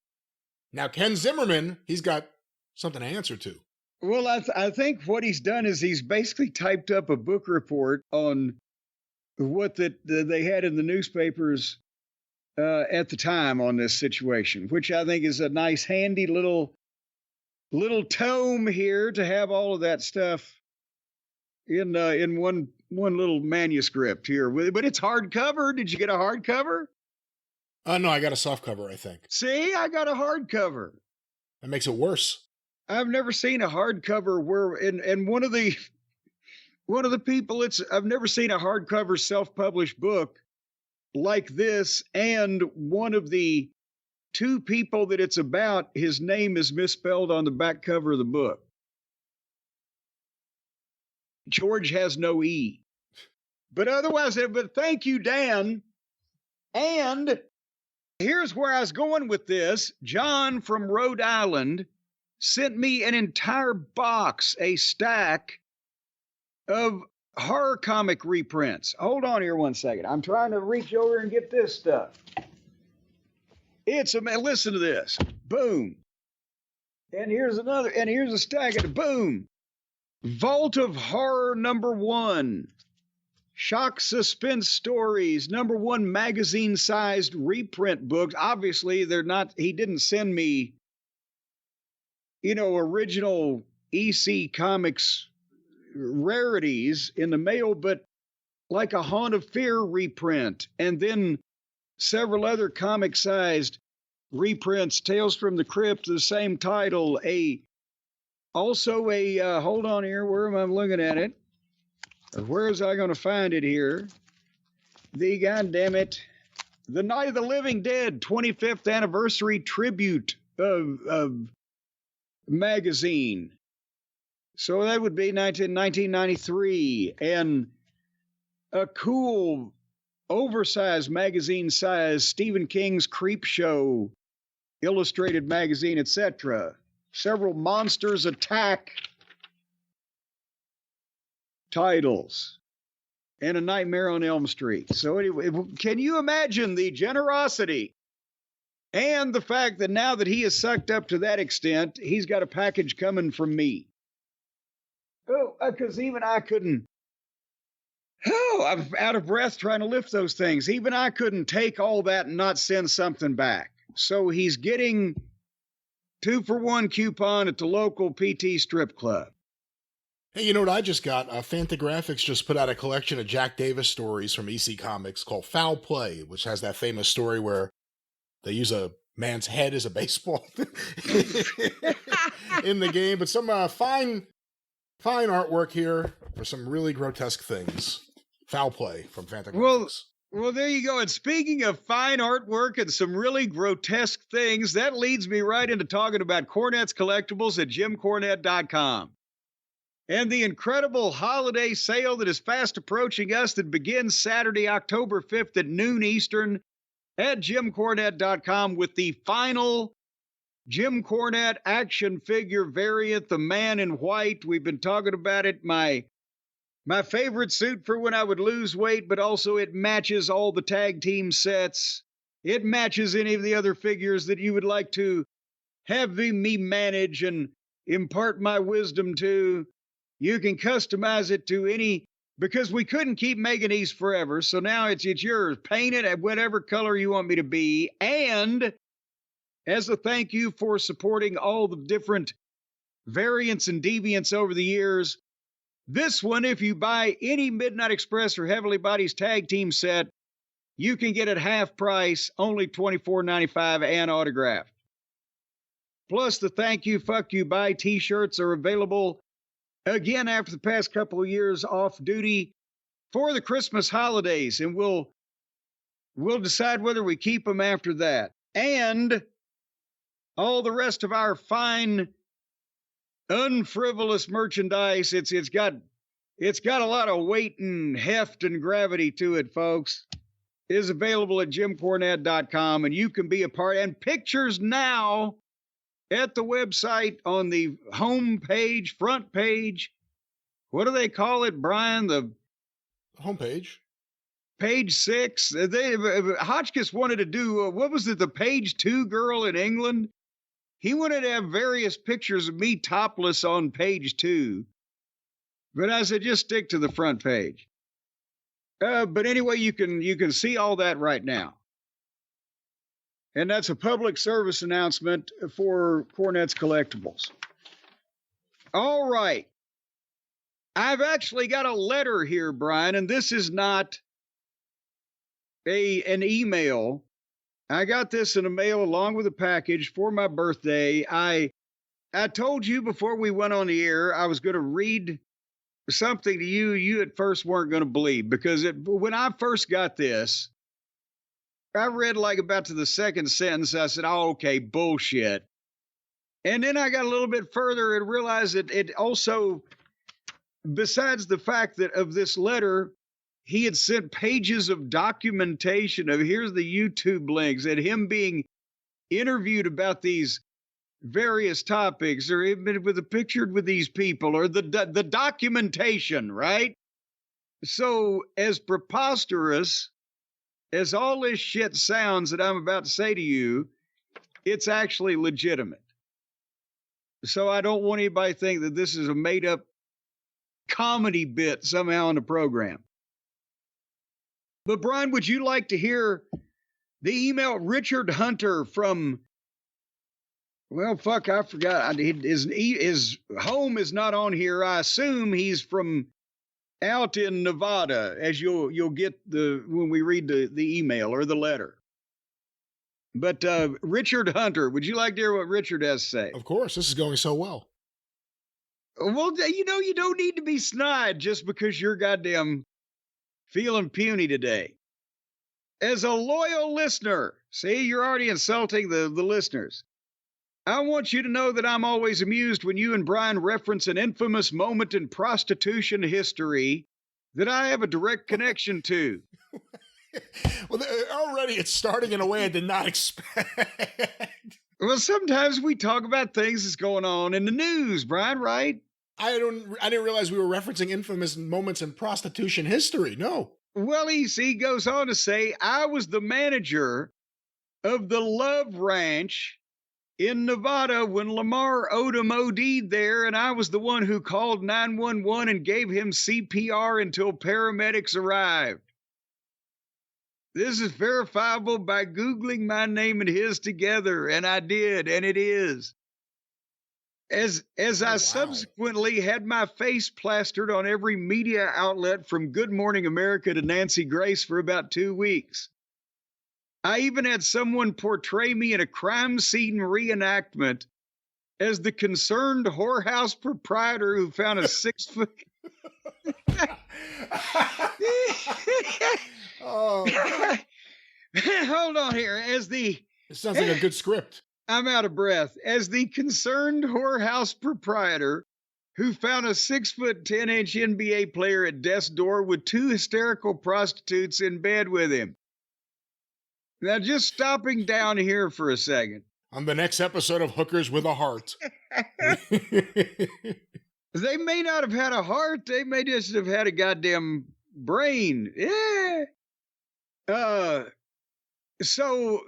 Now, Ken Zimmerman, he's got something to answer to. Well, I think what he's done is he's basically typed up a book report on what they had in the newspapers at the time on this situation, which I think is a nice, handy little tome here to have all of that stuff in one little manuscript here. But it's hardcover. Did you get a hardcover? No, I got a soft cover, I think. See, I got a hardcover. That makes it worse. I've never seen a hardcover where, and one of the people, I've never seen a hardcover self-published book like this, and one of the two people that it's about, his name is misspelled on the back cover of the book. George has no E. But otherwise, but thank you, Dan. And here's where I was going with this. John from Rhode Island sent me an entire box, a stack of horror comic reprints. Hold on here one second. I'm trying to reach over and get this stuff. Listen to this. Boom. And here's another, and here's a stack of boom. Vault of Horror #1. Shock Suspense Stories, #1 magazine-sized reprint books. Obviously, they're not, he didn't send me, original EC Comics rarities in the mail, but like a Haunt of Fear reprint, and then several other comic-sized reprints, Tales from the Crypt, the same title, hold on here, where am I looking at it? Where is I going to find it here? The Night of the Living Dead 25th Anniversary Tribute of magazine. So that would be 1993. And a cool, oversized magazine size Stephen King's Creep Show illustrated magazine, etc. Several Monsters Attack titles, and A Nightmare on Elm Street. So anyway, can you imagine the generosity and the fact that now that he is sucked up to that extent, he's got a package coming from me? Oh, because even I couldn't. Oh, I'm out of breath trying to lift those things. Even I couldn't take all that and not send something back. So he's getting 2-for-1 coupon at the local PT strip club. Hey, you know what I just got? Fantagraphics just put out a collection of Jack Davis stories from EC Comics called Foul Play, which has that famous story where they use a man's head as a baseball in the game. But some fine artwork here for some really grotesque things. Foul Play from Fantagraphics. Well, there you go. And speaking of fine artwork and some really grotesque things, that leads me right into talking about Cornette's Collectibles at JimCornette.com. And the incredible holiday sale that is fast approaching us that begins Saturday, October 5th at noon Eastern at JimCornette.com with the final Jim Cornette action figure variant, the Man in White. We've been talking about it. My favorite suit for when I would lose weight, but also it matches all the tag team sets. It matches any of the other figures that you would like to have me manage and impart my wisdom to. You can customize it to any, because we couldn't keep making these forever. So now it's yours. Paint it at whatever color you want me to be. And as a thank you for supporting all the different variants and deviants over the years, this one, if you buy any Midnight Express or Heavenly Bodies tag team set, you can get it half price, only $24.95 and autographed. Plus the thank you, fuck you, buy t-shirts are available again after the past couple of years off duty for the Christmas holidays, and we'll decide whether we keep them after that. And all the rest of our fine, unfrivolous merchandise, it's got a lot of weight and heft and gravity to it, folks, is available at JimCornette.com, and you can be a part. And pictures now at the website on the home page, front page. What do they call it, Brian? The homepage. Page 6. Hotchkiss wanted to do, what was it, the page 2 girl in England? He wanted to have various pictures of me topless on page 2. But I said, just stick to the front page. But anyway, you can see all that right now. And that's a public service announcement for Cornette's Collectibles. All right. I've actually got a letter here, Brian, and this is not an email. I got this in the mail along with a package for my birthday. I told you before we went on the air I was going to read something to you. You at first weren't going to believe, because when I first got this, I read like about to the second sentence. I said, oh, okay, bullshit. And then I got a little bit further and realized that it also, besides the fact that of this letter, he had sent pages of documentation of here's the YouTube links and him being interviewed about these various topics, or even with a pictured with these people, or the documentation, right? So as preposterous as all this shit sounds that I'm about to say to you, it's actually legitimate. So I don't want anybody to think that this is a made up comedy bit somehow on the program. But Brian, would you like to hear the email? Richard Hunter from, well, fuck, I forgot. His home is not on here. I assume he's from out in Nevada, as you'll get when we read the email or the letter. But Richard Hunter, would you like to hear what Richard has to say? Of course, this is going so well. Well, you know, you don't need to be snide just because you're goddamn feeling puny today. As a loyal listener, see, you're already insulting the listeners. I want you to know that I'm always amused when you and Brian reference an infamous moment in prostitution history that I have a direct connection to. Well, already it's starting in a way I did not expect. Well, sometimes we talk about things that's going on in the news, Brian, right? I didn't realize we were referencing infamous moments in prostitution history. No. Well, he goes on to say, I was the manager of the Love Ranch in Nevada when Lamar Odom OD'd there, and I was the one who called 911 and gave him CPR until paramedics arrived. This is verifiable by Googling my name and his together, and I did, and it is. As I subsequently had my face plastered on every media outlet from Good Morning America to Nancy Grace for about 2 weeks. I even had someone portray me in a crime scene reenactment as the concerned whorehouse proprietor who found a 6 foot... Oh. Hold on here. It sounds like a good script. I'm out of breath. As the concerned whorehouse proprietor who found a 6'10" NBA player at death's door with 2 hysterical prostitutes in bed with him. Now, just stopping down here for a second. On the next episode of Hookers with a Heart. They may not have had a heart. They may just have had a goddamn brain. Yeah. So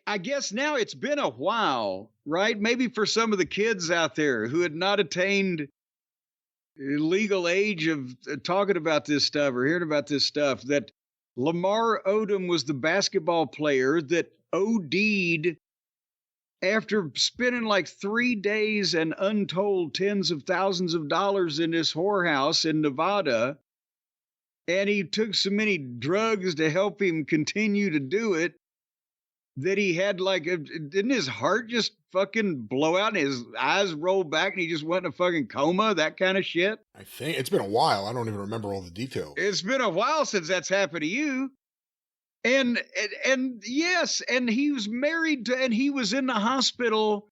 I guess now it's been a while, right? Maybe for some of the kids out there who had not attained legal age of talking about this stuff or hearing about this stuff, that Lamar Odom was the basketball player that OD'd after spending like 3 days and untold tens of thousands of dollars in this whorehouse in Nevada. And he took so many drugs to help him continue to do it that he had didn't his heart just fucking blow out and his eyes roll back and he just went in a fucking coma, that kind of shit? I think it's been a while. I don't even remember all the details. It's been a while since that's happened to you. And yes, and he was married to, and he was in the hospital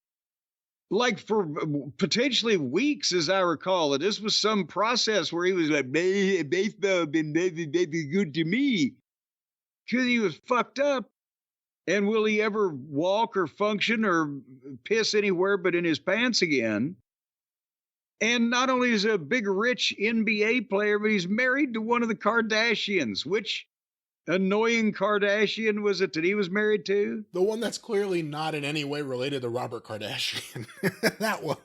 like for potentially weeks, as I recall. That this was some process where he was like, baseball been very good to me, because he was fucked up. And will he ever walk or function or piss anywhere but in his pants again? And not only is he a big, rich NBA player, but he's married to one of the Kardashians. Which annoying Kardashian was it that he was married to? The one that's clearly not in any way related to Robert Kardashian. That one.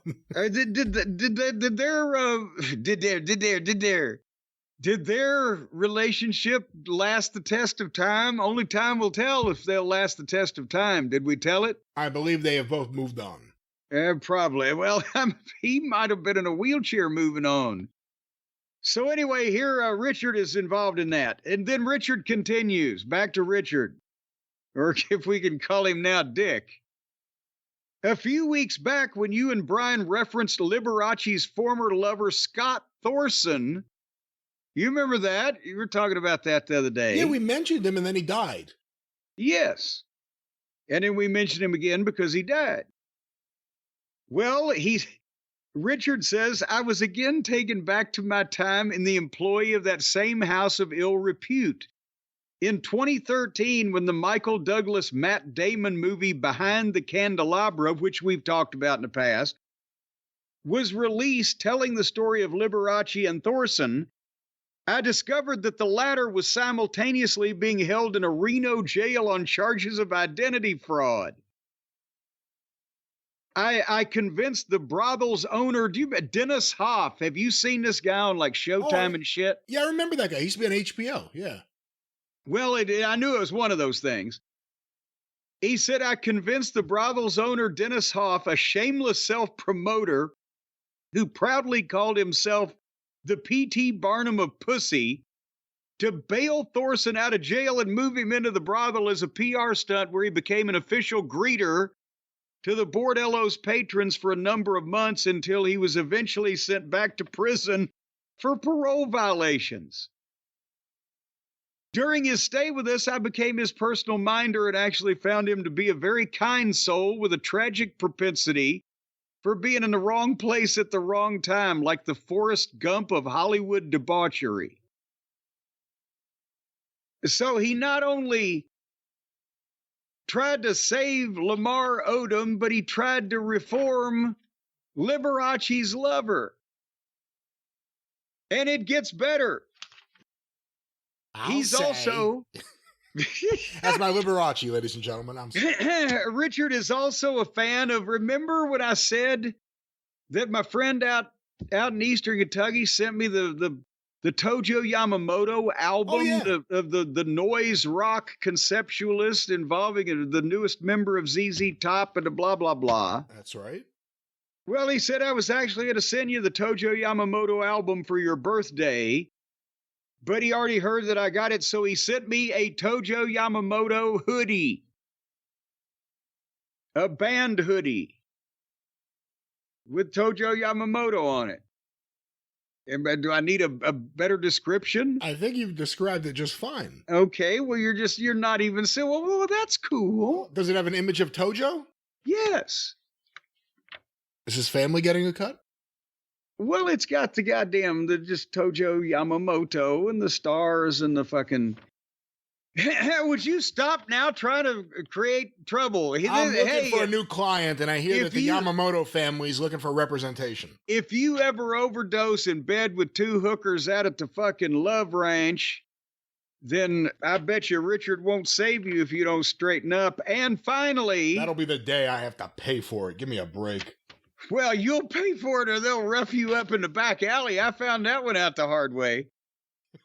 Did their relationship last the test of time? Only time will tell if they'll last the test of time. Did we tell it? I believe they have both moved on. Probably. Well, he might have been in a wheelchair moving on. So anyway, here Richard is involved in that. And then Richard continues. Back to Richard. Or if we can call him now, Dick. A few weeks back, when you and Brian referenced Liberace's former lover, Scott Thorson, you remember that? You were talking about that the other day. Yeah, we mentioned him and then he died. Yes. And then we mentioned him again because he died. Well, Richard says, I was again taken back to my time in the employ of that same house of ill repute. In 2013, when the Michael Douglas Matt Damon movie Behind the Candelabra, which we've talked about in the past, was released telling the story of Liberace and Thorson, I discovered that the latter was simultaneously being held in a Reno jail on charges of identity fraud. I convinced the brothel's owner, Dennis Hoff. Have you seen this guy on like Showtime and shit? Yeah, I remember that guy. He used to be on HBO. Yeah. Well, I knew it was one of those things. He said, I convinced the brothel's owner, Dennis Hoff, a shameless self-promoter who proudly called himself the P.T. Barnum of Pussy, to bail Thorson out of jail and move him into the brothel as a PR stunt where he became an official greeter to the bordello's patrons for a number of months until he was eventually sent back to prison for parole violations. During his stay with us, I became his personal minder and actually found him to be a very kind soul with a tragic propensity for being in the wrong place at the wrong time, like the Forrest Gump of Hollywood debauchery. So he not only tried to save Lamar Odom, but he tried to reform Liberace's lover. And it gets better. He's also... That's my Liberace, ladies and gentlemen. Richard is also a fan of, remember when I said that my friend out in Eastern Kentucky sent me the Tojo Yamamoto album of the noise rock conceptualist involving the newest member of ZZ Top and the blah, blah, blah. That's right. Well, he said, I was actually going to send you the Tojo Yamamoto album for your birthday, but he already heard that I got it, so he sent me a Tojo Yamamoto hoodie. A band hoodie with Tojo Yamamoto on it. And do I need a better description? I think you've described it just fine. Okay, well, you're not even saying, well, that's cool. Does it have an image of Tojo? Yes. Is his family getting a cut? Well, it's got the just Tojo Yamamoto and the stars and the fucking... Would you stop now trying to create trouble? I'm looking for a new client, and I hear that the Yamamoto family is looking for representation. If you ever overdose in bed with two hookers out at the fucking Love Ranch, then I bet you Richard won't save you if you don't straighten up. And finally... That'll be the day I have to pay for it. Give me a break. Well, you'll pay for it or they'll rough you up in the back alley. I found that one out the hard way.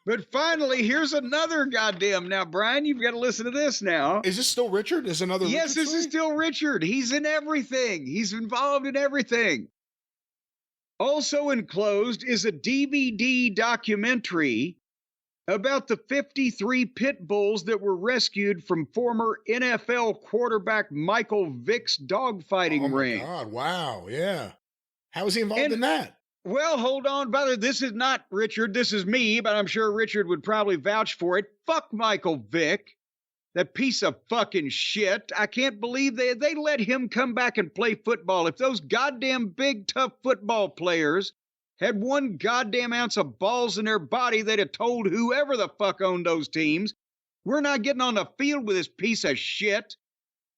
But finally, here's another goddamn... Now, Brian, you've got to listen to this now. Is this still Richard? Is another Yes, Richard this is still Richard. He's in everything. He's involved in everything. Also enclosed is a DVD documentary about the 53 pit bulls that were rescued from former NFL quarterback Michael Vick's dogfighting ring. Oh, my God. Wow. Yeah. How was he involved in that? Well, hold on, brother. This is not Richard. This is me, but I'm sure Richard would probably vouch for it. Fuck Michael Vick. That piece of fucking shit. I can't believe they let him come back and play football. If those goddamn big, tough football players had one goddamn ounce of balls in their body, they'd have told whoever the fuck owned those teams, we're not getting on the field with this piece of shit.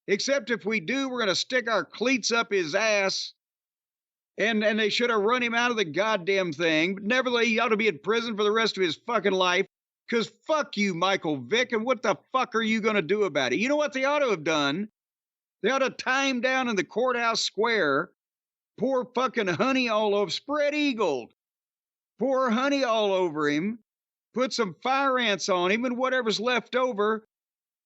Except if we do, we're going to stick our cleats up his ass. And they should have run him out of the goddamn thing. But nevertheless, he ought to be in prison for the rest of his fucking life. Because fuck you, Michael Vick, and what the fuck are you going to do about it? You know what they ought to have done? They ought to tie him down in the courthouse square, pour fucking honey all over, spread eagled, pour honey all over him, put some fire ants on him, and whatever's left over,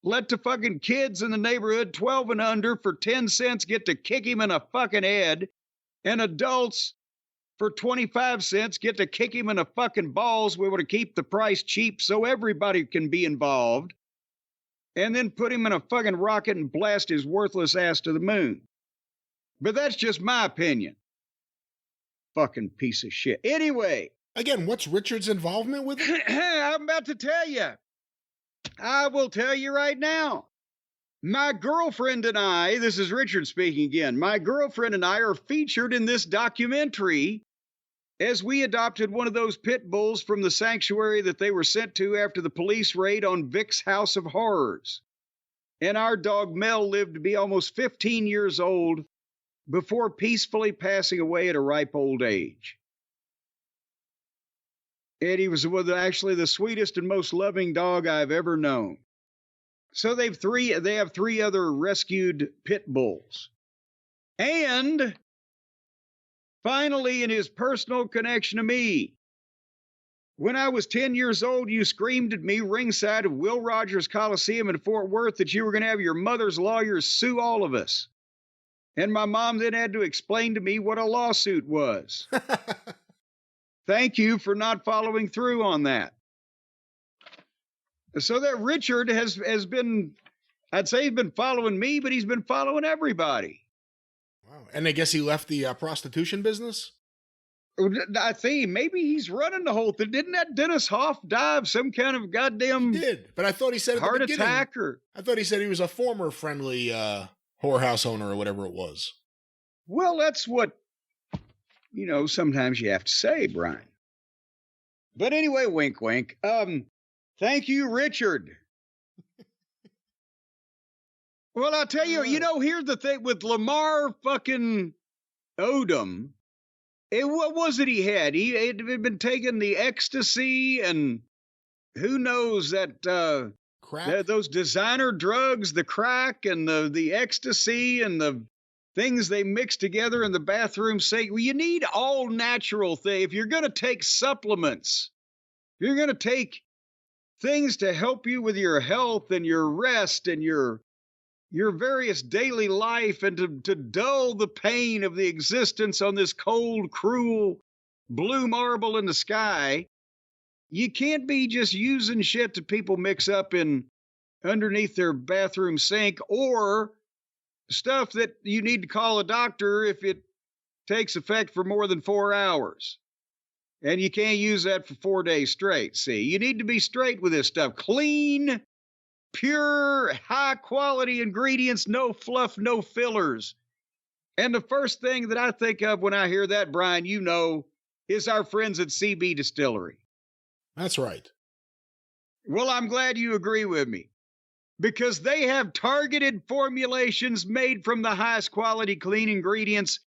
let the fucking kids in the neighborhood, 12 and under, for 10 cents get to kick him in the fucking head, and adults for 25 cents get to kick him in the fucking balls. We want to keep the price cheap so everybody can be involved. And then put him in a fucking rocket and blast his worthless ass to the moon. But that's just my opinion. Fucking piece of shit. Anyway. Again, what's Richard's involvement with it? I'm about to tell you. I will tell you right now. My girlfriend and I, this is Richard speaking again, my girlfriend and I are featured in this documentary as we adopted one of those pit bulls from the sanctuary that they were sent to after the police raid on Vic's House of Horrors. And our dog Mel lived to be almost 15 years old before peacefully passing away at a ripe old age. And he was actually the sweetest and most loving dog I've ever known. So they have three other rescued pit bulls. And finally, in his personal connection to me, when I was 10 years old, you screamed at me ringside of Will Rogers Coliseum in Fort Worth that you were going to have your mother's lawyers sue all of us. And my mom then had to explain to me what a lawsuit was. Thank you for not following through on that. So that Richard has been, I'd say he's been following me, but he's been following everybody. Wow. And I guess he left the prostitution business? I think maybe he's running the whole thing. Didn't that Dennis Hoff die of some kind of goddamn He did, but I thought he said at heart the beginning, attack? Or I thought he said he was a former friendly whorehouse owner or whatever it was. well, that's what, sometimes you have to say, Brian. But anyway, wink, wink. Thank you, Richard. Well, I'll tell you, here's the thing with Lamar fucking Odom. What was it he had? He had been taking the ecstasy and who knows that Crack? those designer drugs, the crack and the ecstasy and the things they mix together in the bathroom sink. Well, you need all natural things. If you're going to take supplements, if you're going to take things to help you with your health and your rest and your various daily life and to dull the pain of the existence on this cold, cruel blue marble in the sky, you can't be just using shit that people mix up in underneath their bathroom sink or stuff that you need to call a doctor if it takes effect for more than 4 hours. And you can't use that for 4 days straight. See, you need to be straight with this stuff. Clean, pure, high-quality ingredients, no fluff, no fillers. And the first thing that I think of when I hear that, Brian, is our friends at CB Distillery. That's right. Well, I'm glad you agree with me. Because they have targeted formulations made from the highest quality clean ingredients,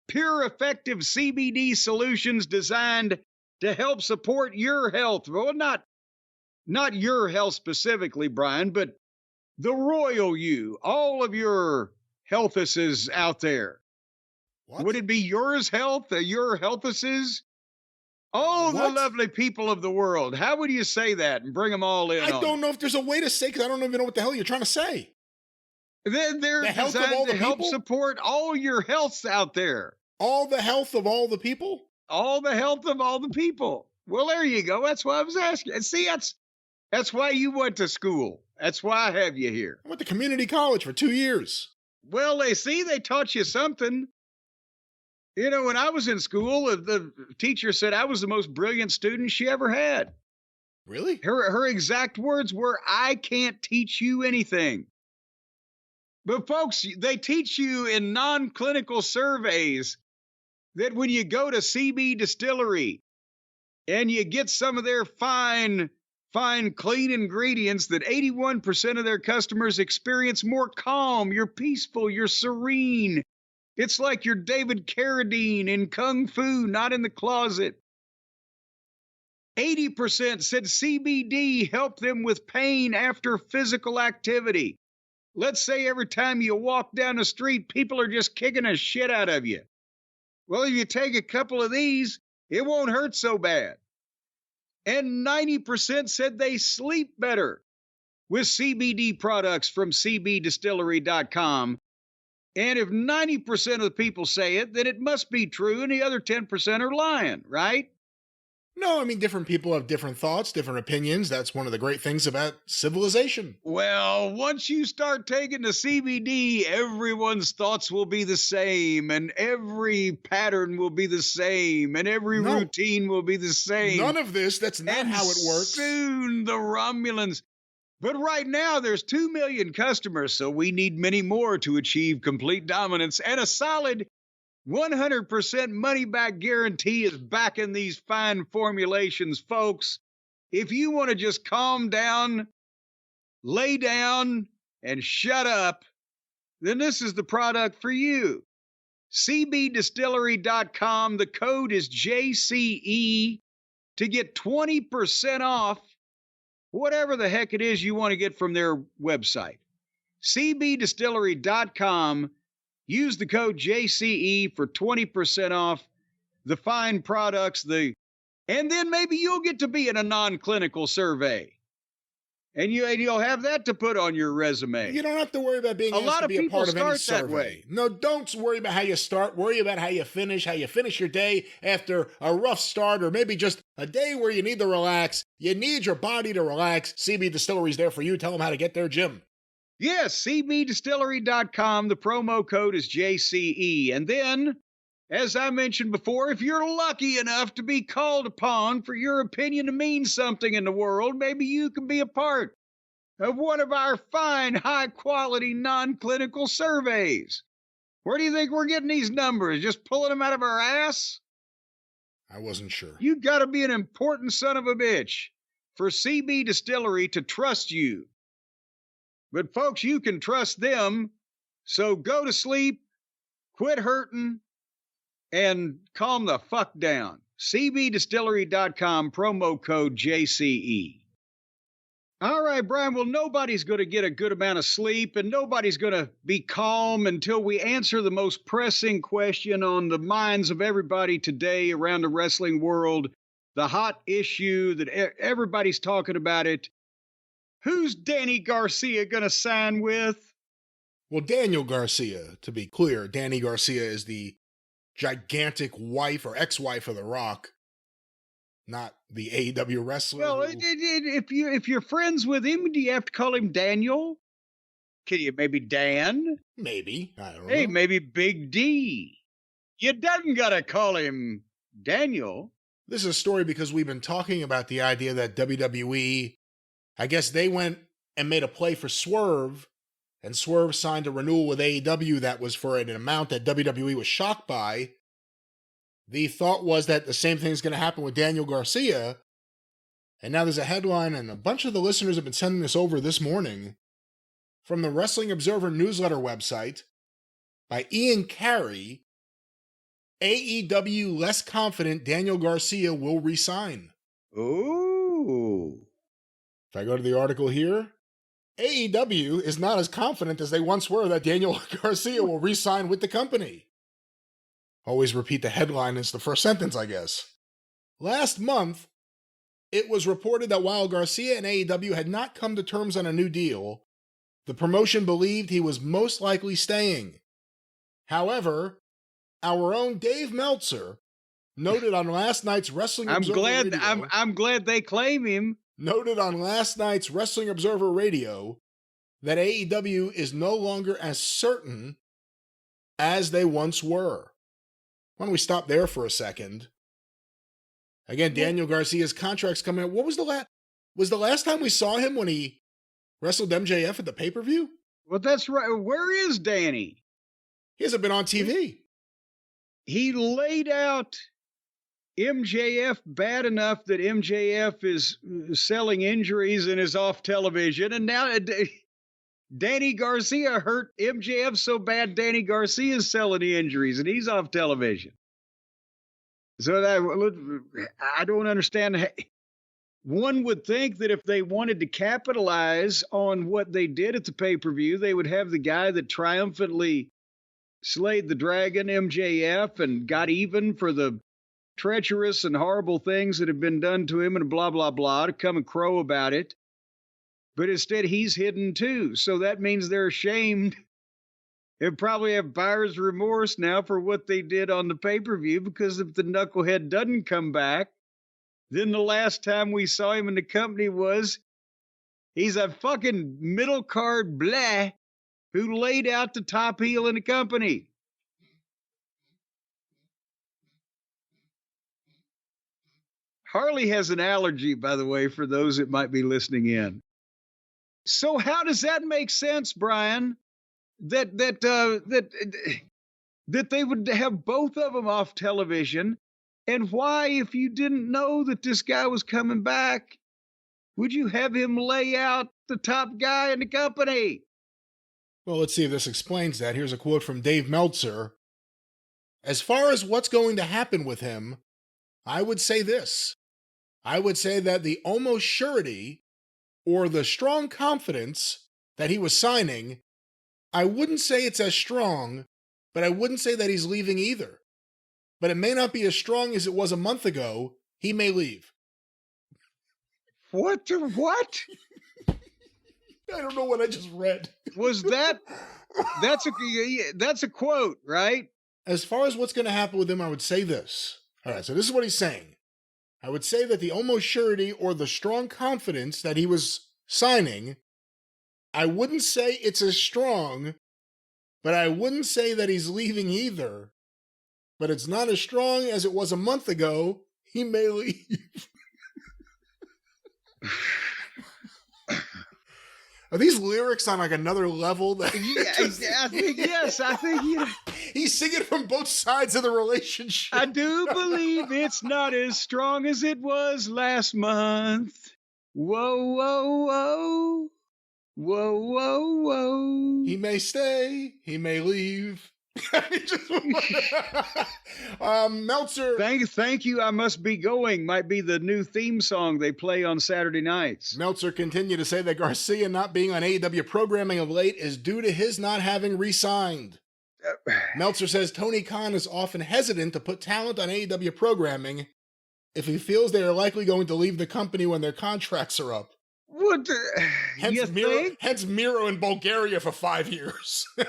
pure, effective CBD solutions designed to help support your health. Well, not your health specifically, Brian, but the royal you, all of your healthuses out there. What? Would it be yours health, your healthuses? All the lovely people of the world. How would you say that and bring them all in? I don't know if there's a way to say, because I don't even know what the hell you're trying to say. They're the health of all designed the to help people? support all your healths out there. All the health of all the people? All the health of all the people. Well, there you go. That's why I was asking. And see, that's why you went to school. That's why I have you here. I went to community college for 2 years. Well, they taught you something. When I was in school, the teacher said I was the most brilliant student she ever had. Really? Her exact words were, "I can't teach you anything." But folks, they teach you in non-clinical surveys that when you go to CB Distillery and you get some of their fine, clean ingredients, that 81% of their customers experience more calm, you're peaceful, you're serene. It's like you're David Carradine in Kung Fu, not in the closet. 80% said CBD helped them with pain after physical activity. Let's say every time you walk down the street, people are just kicking the shit out of you. Well, if you take a couple of these, it won't hurt so bad. And 90% said they sleep better with CBD products from cbdistillery.com. And if 90% of the people say it, then it must be true, and the other 10% are lying, right? No, I mean, different people have different thoughts, different opinions. That's one of the great things about civilization. Well, once you start taking the CBD, everyone's thoughts will be the same, and every pattern will be the same, and every routine will be the same. None of this, that's not how it works. Soon the Romulans. But right now, there's 2 million customers, so we need many more to achieve complete dominance. And a solid 100% money-back guarantee is backing these fine formulations, folks. If you want to just calm down, lay down, and shut up, then this is the product for you. CBDistillery.com. The code is JCE to get 20% off whatever the heck it is you want to get from their website. CBDistillery.com. Use the code JCE for 20% off the fine products. And then maybe you'll get to be in a non-clinical survey. And you'll have that to put on your resume. You don't have to worry about being asked to be a part of any survey. That way. No, don't worry about how you start. Worry about how you finish your day after a rough start, or maybe just a day where you need to relax. You need your body to relax. CB Distillery's there for you. Tell them how to get there, Jim. Yes, CBDistillery.com. The promo code is JCE. And then, as I mentioned before, if you're lucky enough to be called upon for your opinion to mean something in the world, maybe you can be a part of one of our fine, high-quality, non-clinical surveys. Where do you think we're getting these numbers? Just pulling them out of our ass? I wasn't sure. You got to be an important son of a bitch for CB Distillery to trust you. But, folks, you can trust them, so go to sleep, quit hurting, and calm the fuck down. CBDistillery.com, promo code JCE. All right, Brian, well, nobody's going to get a good amount of sleep, and nobody's going to be calm until we answer the most pressing question on the minds of everybody today around the wrestling world, the hot issue that everybody's talking about it. Who's Danny Garcia going to sign with? Well, Daniel Garcia, to be clear, Danny Garcia is the gigantic wife or ex-wife of The Rock, not the AEW wrestler. Well, if you're friends with him, do you have to call him Daniel? Can you maybe Dan? Maybe. I don't know. Hey, maybe Big D. You doesn't got to call him Daniel. This is a story because we've been talking about the idea that WWE, I guess they went and made a play for Swerve, and Swerve signed a renewal with AEW that was for an amount that WWE was shocked by. The thought was that the same thing is going to happen with Daniel Garcia. And now there's a headline, and a bunch of the listeners have been sending this over this morning from the Wrestling Observer newsletter website by Ian Carey. AEW less confident Daniel Garcia will resign. Ooh. If I go to the article here, AEW is not as confident as they once were that Daniel Garcia will re-sign with the company. Always repeat the headline as the first sentence, I guess. Last month, it was reported that while Garcia and AEW had not come to terms on a new deal, the promotion believed he was most likely staying. However, our own Dave Meltzer noted on last night's Wrestling Observer Radio, I'm glad they claim him. Noted on last night's Wrestling Observer Radio that AEW is no longer as certain as they once were. Why don't we stop there for a second? Again, Daniel Garcia's contract's coming out. What was the last time we saw him when he wrestled MJF at the pay-per-view? Well, that's right. Where is Danny? He hasn't been on TV. He laid out MJF bad enough that MJF is selling injuries and is off television. And now Danny Garcia hurt MJF so bad Danny Garcia is selling the injuries and he's off television. So I don't understand. One would think that if they wanted to capitalize on what they did at the pay-per-view, they would have the guy that triumphantly slayed the dragon, MJF, and got even for the treacherous and horrible things that have been done to him and blah, blah, blah, to come and crow about it. But instead, he's hidden too. So that means they're ashamed and probably have buyer's remorse now for what they did on the pay-per-view, because if the knucklehead doesn't come back, then the last time we saw him in the company was he's a fucking middle card blah who laid out the top heel in the company. Harley has an allergy, by the way, for those that might be listening in. So how does that make sense, Brian? That they would have both of them off television, and why, if you didn't know that this guy was coming back, would you have him lay out the top guy in the company? Well, let's see if this explains that. Here's a quote from Dave Meltzer. As far as what's going to happen with him, I would say this. I would say that the almost surety or the strong confidence that he was signing, I wouldn't say it's as strong, but I wouldn't say that he's leaving either. But it may not be as strong as it was a month ago. He may leave. What? I don't know what I just read. Was that? That's a quote, right? As far as what's going to happen with him, I would say this. All right, so this is what he's saying. I would say that the almost surety or the strong confidence that he was signing, I wouldn't say it's as strong, but I wouldn't say that he's leaving either. But it's not as strong as it was a month ago. He may leave. Are these lyrics on like another level? That I think yes. I think he's singing from both sides of the relationship. I do believe it's not as strong as it was last month. Whoa, whoa, whoa. Whoa, whoa, whoa. He may stay. He may leave. Meltzer. Thank you. I must be going. Might be the new theme song they play on Saturday nights. Meltzer continued to say that Garcia not being on AEW programming of late is due to his not having re-signed. Meltzer says Tony Khan is often hesitant to put talent on AEW programming if he feels they are likely going to leave the company when their contracts are up. What? Hence Miro in Bulgaria for 5 years. They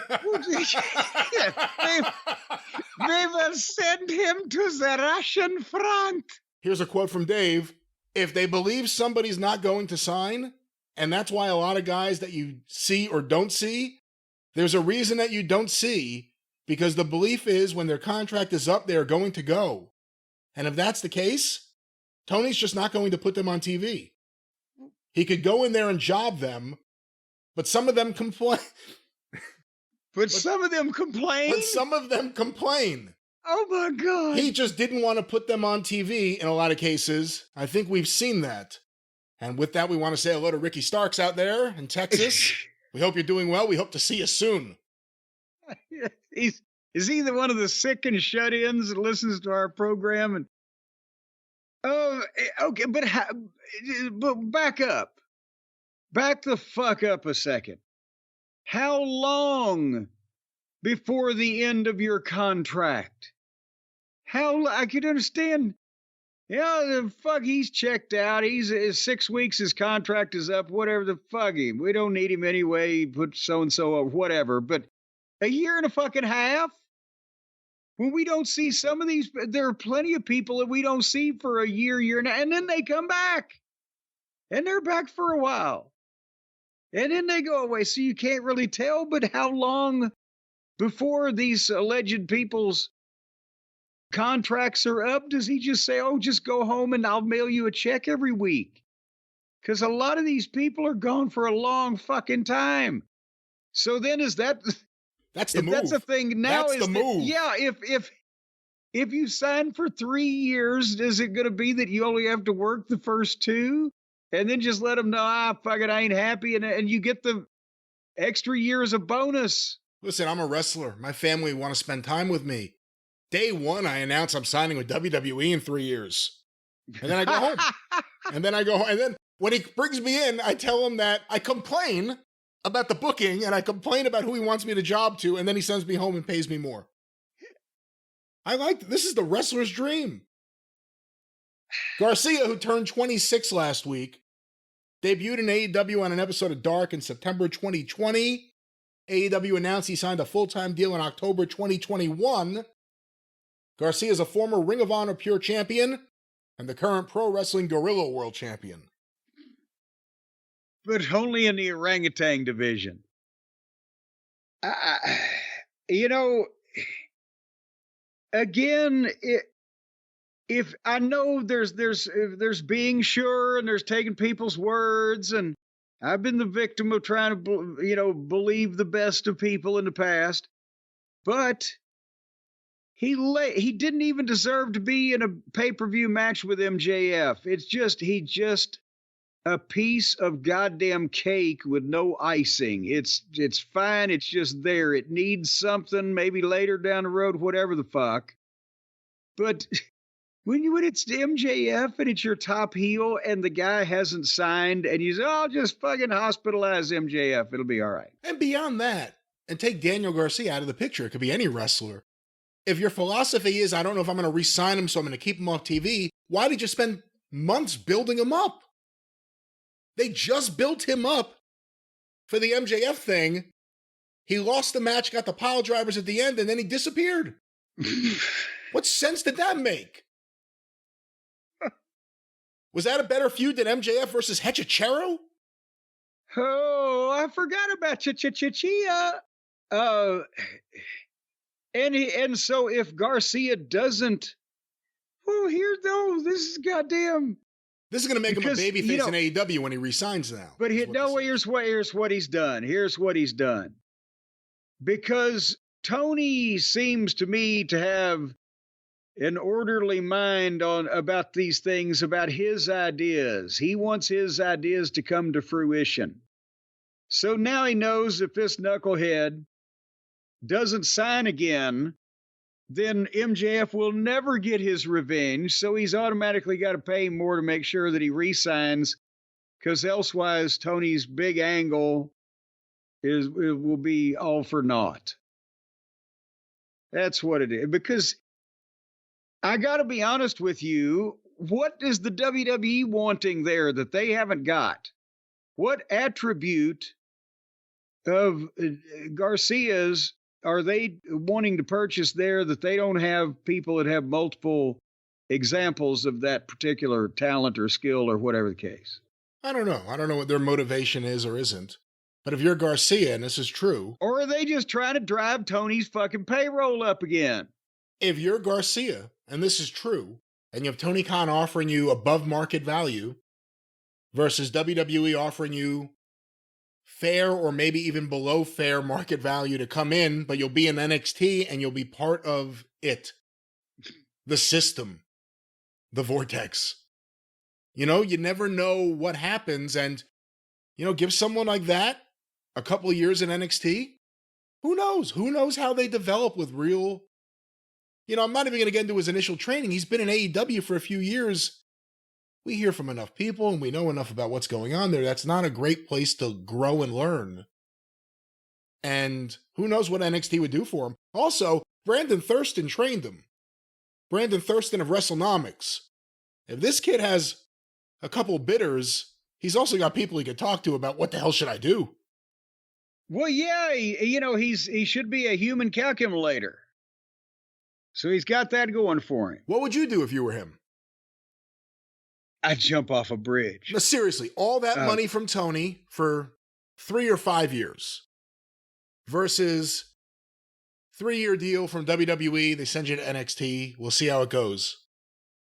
will send him to the Russian front. Here's a quote from Dave. If they believe somebody's not going to sign, and that's why a lot of guys that you see or don't see, there's a reason that you don't see, because the belief is when their contract is up, they're going to go. And if that's the case, Tony's just not going to put them on TV. He could go in there and job them, but some of them complain. But some of them complain? But some of them complain. Oh, my God. He just didn't want to put them on TV in a lot of cases. I think we've seen that. And with that, we want to say hello to Ricky Starks out there in Texas. We hope you're doing well. We hope to see you soon. Is he the one of the sick and shut-ins that listens to our program? And oh, okay, but back up. Back the fuck up a second. How long before the end of your contract? I could understand. Yeah, the fuck, he's checked out. He's 6 weeks, his contract is up, whatever the fuck him. We don't need him anyway, put so-and-so or whatever. But a year and a fucking half? When we don't see some of these, there are plenty of people that we don't see for a year and a half, and then they come back. And they're back for a while. And then they go away. So you can't really tell, but how long before these alleged people's contracts are up does he just say, oh, just go home and I'll mail you a check every week? Because a lot of these people are gone for a long fucking time. So then is that... That's the move. That's the thing now. That's the move. Yeah, if you sign for 3 years, is it going to be that you only have to work the first 2? And then just let them know, fuck it, I ain't happy. And you get the extra year as a bonus. Listen, I'm a wrestler. My family want to spend time with me. Day 1, I announce I'm signing with WWE in 3 years. And then I go home. And then when he brings me in, I tell him that I complain about the booking and I complain about who he wants me to job to. And then he sends me home and pays me more. This is the wrestler's dream. Garcia, who turned 26 last week, debuted in AEW on an episode of Dark in September 2020. AEW announced he signed a full-time deal in October 2021. Garcia is a former Ring of Honor Pure Champion and the current Pro Wrestling Guerrilla World Champion. But only in the orangutan division. Again, if I know there's being sure and there's taking people's words, and I've been the victim of trying to, believe the best of people in the past. But he didn't even deserve to be in a pay-per-view match with MJF. He's just a piece of goddamn cake with no icing. It's fine. It's just there. It needs something maybe later down the road, whatever the fuck. But when it's MJF and it's your top heel and the guy hasn't signed and you say, "Oh, just fucking hospitalize MJF. It'll be all right." And beyond that, and take Daniel Garcia out of the picture. It could be any wrestler. If your philosophy is, I don't know if I'm going to re-sign him, so I'm going to keep him off TV, why did you spend months building him up? They just built him up for the MJF thing. He lost the match, got the pile drivers at the end, and then he disappeared. What sense did that make? Was that a better feud than MJF versus Hechicero? Oh, I forgot about Chia. And so if Garcia doesn't, this is goddamn. This is going to make him a babyface in AEW when he resigns now. But here's what he's done. Here's what he's done. Because Tony seems to me to have an orderly mind about these things, about his ideas. He wants his ideas to come to fruition. So now he knows if this knucklehead doesn't sign again, then MJF will never get his revenge. So he's automatically got to pay him more to make sure that he re-signs, because elsewise Tony's big angle will be all for naught. That's what it is. Because I got to be honest with you, what is the WWE wanting there that they haven't got? What attribute of Garcia's are they wanting to purchase there that they don't have people that have multiple examples of that particular talent or skill or whatever the case? I don't know. I don't know what their motivation is or isn't. But if you're Garcia, and this is true... Or are they just trying to drive Tony's fucking payroll up again? If you're Garcia, and this is true, and you have Tony Khan offering you above market value versus WWE offering you fair or maybe even below fair market value to come in, but you'll be in NXT and you'll be part of it. The system. The vortex. You never know what happens, and, give someone like that a couple of years in NXT. Who knows? Who knows how they develop with real... I'm not even going to get into his initial training. He's been in AEW for a few years. We hear from enough people and we know enough about what's going on there. That's not a great place to grow and learn. And who knows what NXT would do for him. Also, Brandon Thurston trained him. Brandon Thurston of WrestleNomics. If this kid has a couple bidders, he's also got people he could talk to about what the hell should I do? Well, yeah, he should be a human calculator. So he's got that going for him. What would you do if you were him? I'd jump off a bridge. No, seriously, all that money from Tony for 3 or 5 years versus 3-year deal from WWE. They send you to NXT. We'll see how it goes.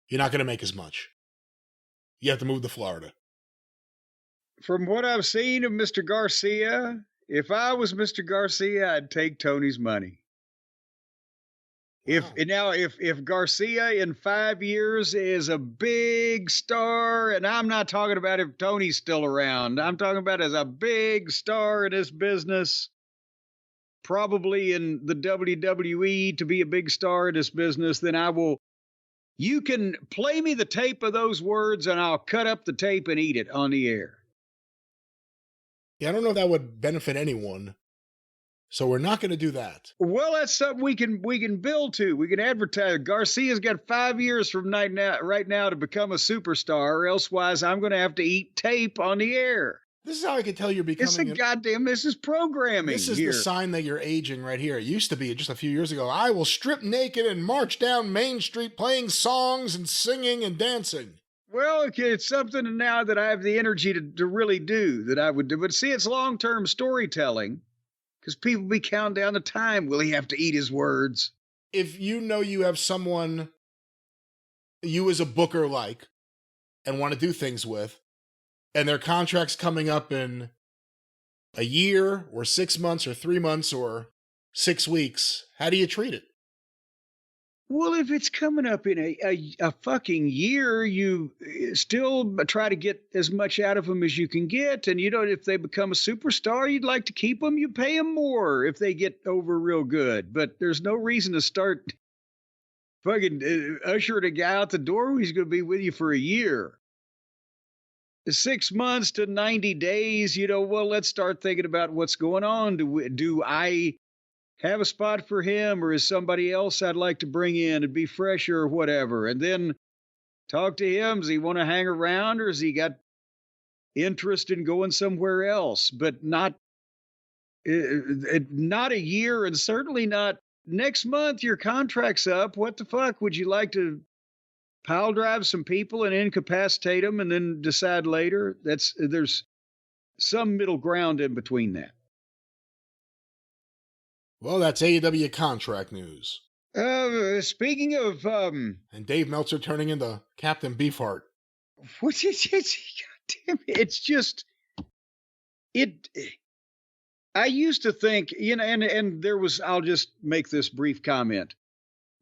You're not going to make as much. You have to move to Florida. From what I've seen of Mr. Garcia, if I was Mr. Garcia, I'd take Tony's money. If Garcia in 5 years is a big star, and I'm not talking about if Tony's still around, I'm talking about as a big star in this business, probably in the WWE to be a big star in this business, then you can play me the tape of those words and I'll cut up the tape and eat it on the air. Yeah, I don't know if that would benefit anyone. So we're not going to do that. Well, that's something we can build to. We can advertise. Garcia's got 5 years from right now to become a superstar, or elsewise I'm going to have to eat tape on the air. This is how I can tell you're becoming... This is programming. This is the sign that you're aging right here. It used to be just a few years ago, I will strip naked and march down Main Street playing songs and singing and dancing. Well, okay, it's something now that I have the energy to really do that I would do. But see, it's long-term storytelling. Because people be counting down the time. Will he have to eat his words? If you have someone you as a booker like and want to do things with, and their contract's coming up in a year or 6 months or 3 months or 6 weeks, how do you treat it? Well, if it's coming up in a fucking year, you still try to get as much out of them as you can get. And, if they become a superstar, you'd like to keep them, you pay them more if they get over real good. But there's no reason to start fucking ushering a guy out the door who's going to be with you for a year. 6 months to 90 days, well, let's start thinking about what's going on. Do I have a spot for him, or is somebody else I'd like to bring in and be fresher or whatever? And then talk to him. Does he want to hang around, or has he got interest in going somewhere else? But not a year, and certainly not next month. Your contract's up. What the fuck? Would you like to pile drive some people and incapacitate them and then decide later? There's some middle ground in between that. Well, that's AEW contract news. Speaking of, and Dave Meltzer turning into Captain Beefheart. What is it? God damn it. It's just, I used to think, and there was, I'll just make this brief comment.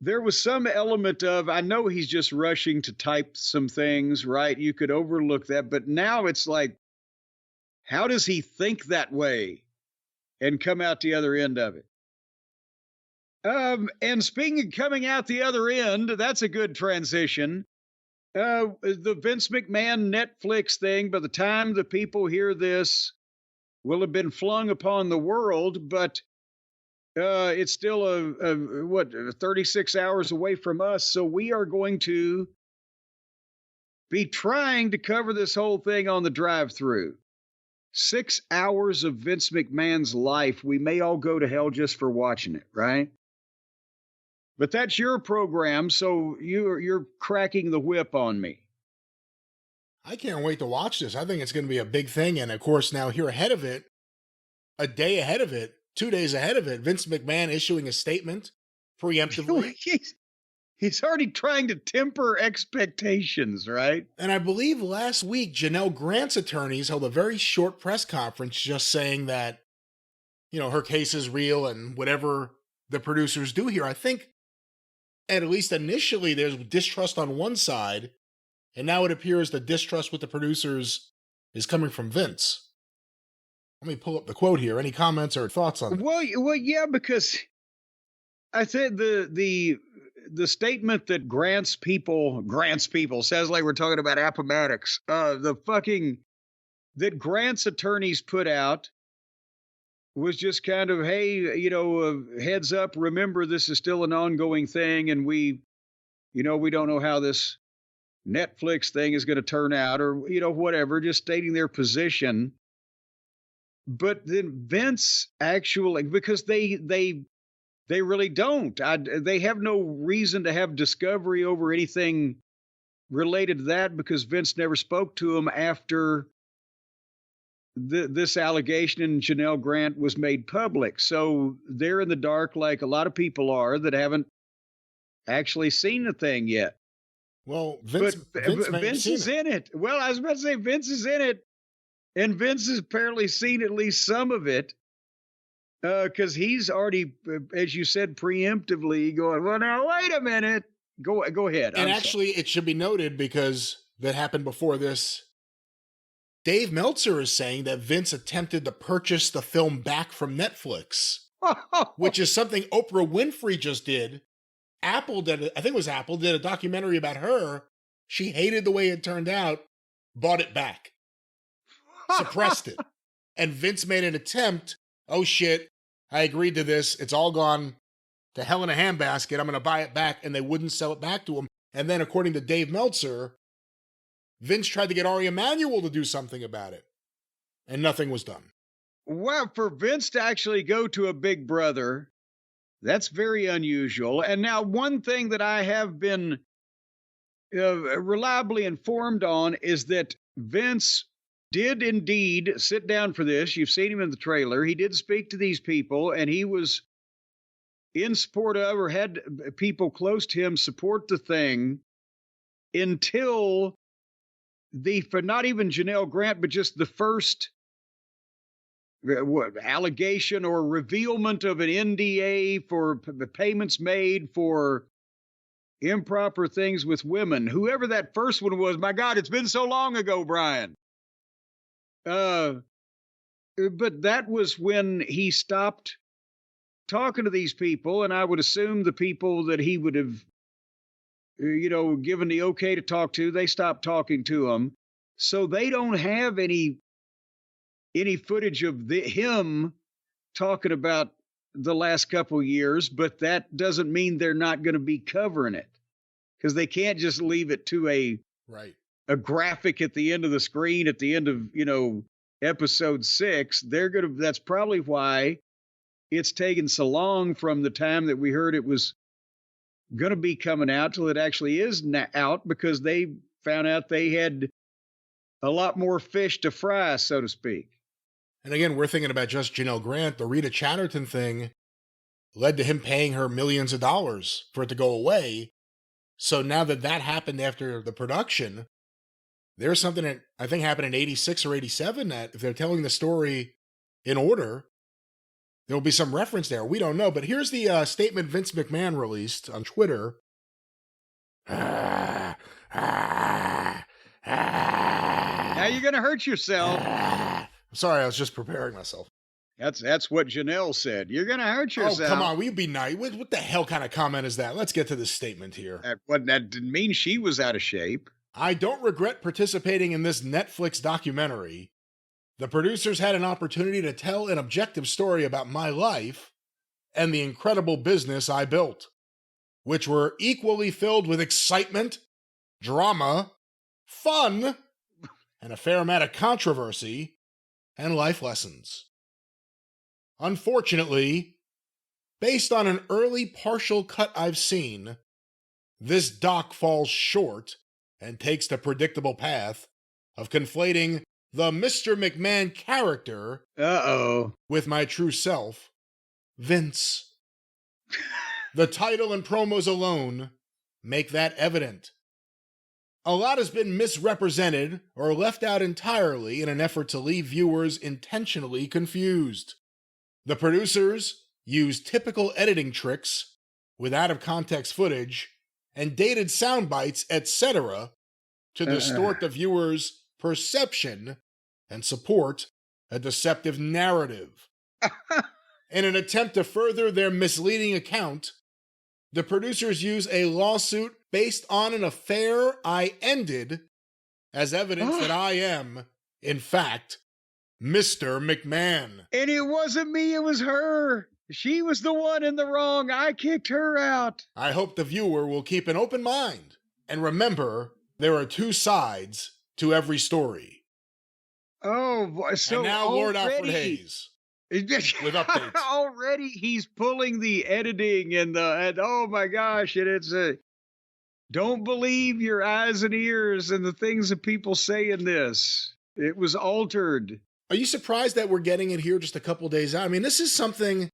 There was some element of, I know he's just rushing to type some things, right? You could overlook that, but now it's like, how does he think that way and come out the other end of it? And speaking of coming out the other end, that's a good transition. The Vince McMahon Netflix thing, by the time the people hear this, will have been flung upon the world, but it's still 36 hours away from us. So we are going to be trying to cover this whole thing on the drive-through. 6 hours of Vince McMahon's life. We may all go to hell just for watching it, right? But that's your program, so you're cracking the whip on me. I can't wait to watch this. I think it's going to be a big thing. And of course, now here ahead of it, a day ahead of it, 2 days ahead of it, Vince McMahon issuing a statement preemptively. He's already trying to temper expectations, right? And I believe last week, Janelle Grant's attorneys held a very short press conference just saying that, her case is real and whatever the producers do here. I think, at least initially, there's distrust on one side, and now it appears the distrust with the producers is coming from Vince. Let me pull up the quote here. Any comments or thoughts on that? Well, yeah, because I said the statement that Grant's people sounds like we're talking about Appomattox. That Grant's attorneys put out was just kind of, hey, heads up, remember this is still an ongoing thing, and we don't know how this Netflix thing is going to turn out, or, whatever, just stating their position. But then Vince actually, because they really don't. They have no reason to have discovery over anything related to that, because Vince never spoke to him after this allegation in Janelle Grant was made public. So they're in the dark, like a lot of people are that haven't actually seen the thing yet. Well, Vince is in it. Well, I was about to say Vince is in it, and Vince has apparently seen at least some of it, because he's already, as you said, preemptively going, well, now, wait a minute. Go ahead. And actually, it should be noted, because that happened before this, Dave Meltzer is saying that Vince attempted to purchase the film back from Netflix, which is something Oprah Winfrey just did. I think it was Apple, did a documentary about her. She hated the way it turned out, bought it back, suppressed it. And Vince made an attempt. Oh shit, I agreed to this. It's all gone to hell in a handbasket. I'm going to buy it back. And they wouldn't sell it back to him. And then according to Dave Meltzer, Vince tried to get Ari Emanuel to do something about it, and nothing was done. Well, for Vince to actually go to a big brother, that's very unusual. And now one thing that I have been reliably informed on is that Vince did indeed sit down for this. You've seen him in the trailer. He did speak to these people, and he was in support of, or had people close to him support the thing until for not even Janelle Grant, but just the first allegation or revealment of an NDA for the payments made for improper things with women. Whoever that first one was, my God, it's been so long ago, Brian. But that was when he stopped talking to these people, and I would assume the people that he would have, given the okay to talk to, they stopped talking to him. So they don't have any footage of him talking about the last couple of years, but that doesn't mean they're not going to be covering it, because they can't just leave it to a graphic at the end of the screen at the end of, episode 6. That's probably why it's taken so long from the time that we heard it was going to be coming out till it actually is out, because they found out they had a lot more fish to fry, so to speak. And again, we're thinking about just Janelle Grant. The Rita Chatterton thing led to him paying her millions of dollars for it to go away. So now that happened after the production, there's something that I think happened in 86 or 87 that if they're telling the story in order, there'll be some reference there. We don't know. But here's the statement Vince McMahon released on Twitter. Now you're going to hurt yourself. I'm sorry, I was just preparing myself. That's what Janelle said. You're going to hurt yourself. Oh, come on. Will you be nice? What the hell kind of comment is that? Let's get to this statement here. That didn't mean she was out of shape. I don't regret participating in this Netflix documentary. The producers had an opportunity to tell an objective story about my life and the incredible business I built, which were equally filled with excitement, drama, fun, and a fair amount of controversy and life lessons. Unfortunately, based on an early partial cut I've seen, this doc falls short and takes the predictable path of conflating the Mr. McMahon character with my true self, Vince. The title and promos alone make that evident. A lot has been misrepresented or left out entirely in an effort to leave viewers intentionally confused. The producers used typical editing tricks with out-of-context footage and dated sound bites, etc., to distort the viewer's perception and support a deceptive narrative. In an attempt to further their misleading account, the producers use a lawsuit based on an affair I ended as evidence that I am, in fact, Mr. McMahon. And it wasn't me, it was her. She was the one in the wrong. I kicked her out. I hope the viewer will keep an open mind and remember there are two sides to every story. Oh, so and now Lord Alfred Hayes with updates. Already he's pulling the editing and oh my gosh, and it's don't believe your eyes and ears and the things that people say in this. It was altered. Are you surprised that we're getting it here just a couple days out? I mean, this is something,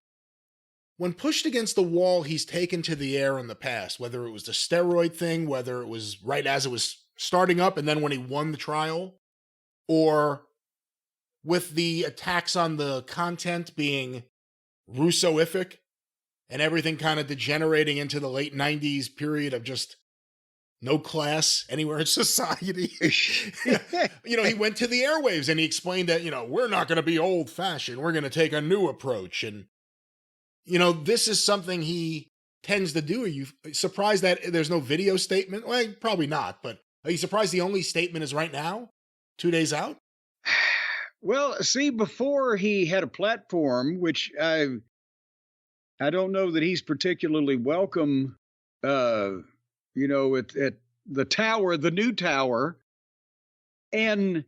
when pushed against the wall, he's taken to the air in the past, whether it was the steroid thing, whether it was right as it was starting up and then when he won the trial, or with the attacks on the content being Russoific and everything kind of degenerating into the late 90s period of just no class anywhere in society. He went to the airwaves and he explained that, we're not going to be old fashioned. We're going to take a new approach. And, this is something he tends to do. Are you surprised that there's no video statement? Well, probably not. But are you surprised the only statement is right now, 2 days out? Well, see, before he had a platform, which I don't know that he's particularly welcome, at the tower, the new tower. And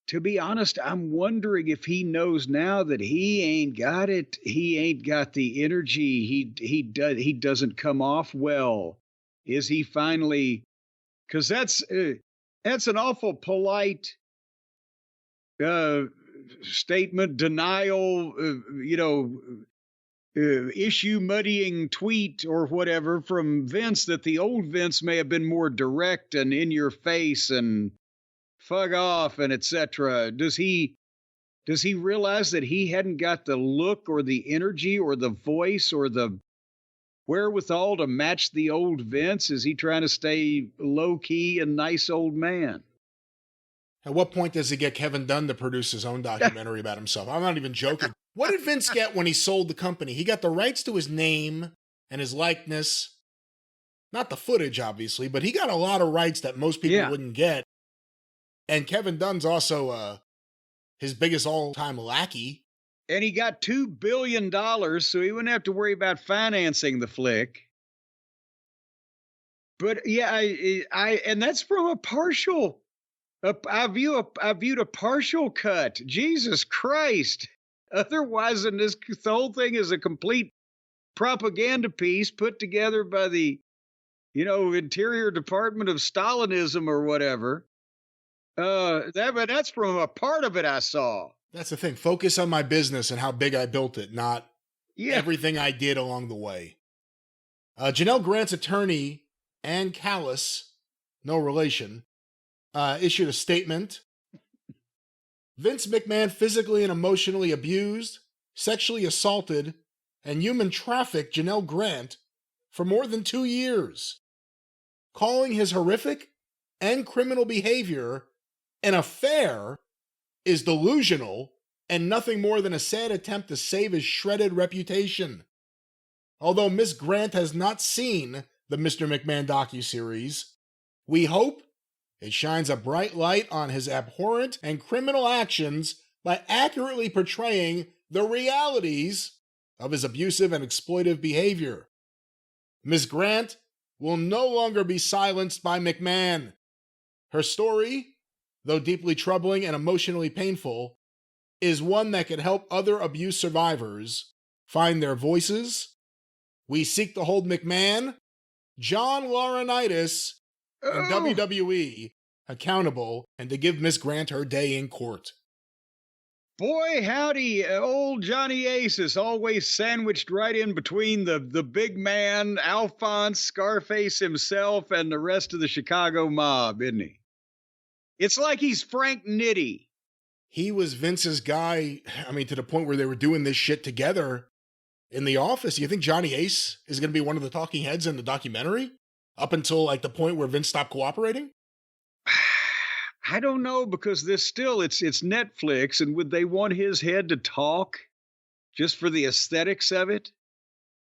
to be honest, I'm wondering if he knows now that he ain't got it. He ain't got the energy. He doesn't come off well. Is he finally? Because that's an awful polite statement, denial, issue muddying tweet or whatever from Vince, that the old Vince may have been more direct and in your face and fuck off and etc. Does he realize that he hadn't got the look or the energy or the voice or the wherewithal to match the old Vince? Is he trying to stay low key and nice old man? At what point does he get Kevin Dunn to produce his own documentary about himself? I'm not even joking. What did Vince get when he sold the company? He got the rights to his name and his likeness. Not the footage, obviously, but he got a lot of rights that most people wouldn't get. And Kevin Dunn's also his biggest all-time lackey. And he got $2 billion, so he wouldn't have to worry about financing the flick. But yeah, I and that's from a partial. I viewed a partial cut. Jesus Christ! Otherwise, the whole thing is a complete propaganda piece put together by the, Interior Department of Stalinism or whatever. That's from a part of it I saw. That's the thing. Focus on my business and how big I built it, not everything I did along the way. Janelle Grant's attorney, Ann Callis, no relation, issued a statement. Vince McMahon physically and emotionally abused, sexually assaulted, and human trafficked Janelle Grant for more than 2 years, calling his horrific and criminal behavior an affair is delusional and nothing more than a sad attempt to save his shredded reputation. Although Miss Grant has not seen the Mr. McMahon docuseries, we hope it shines a bright light on his abhorrent and criminal actions by accurately portraying the realities of his abusive and exploitive behavior. Miss Grant will no longer be silenced by McMahon. Her story, though deeply troubling and emotionally painful, is one that can help other abuse survivors find their voices. We seek to hold McMahon, John Laurinaitis, and WWE accountable and to give Miss Grant her day in court. Boy, howdy, old Johnny Ace is always sandwiched right in between the big man, Alphonse, Scarface himself, and the rest of the Chicago mob, isn't he? It's like he's Frank Nitti. He was Vince's guy, to the point where they were doing this shit together in the office. You think Johnny Ace is going to be one of the talking heads in the documentary? Up until the point where Vince stopped cooperating? I don't know, because it's Netflix, and would they want his head to talk just for the aesthetics of it?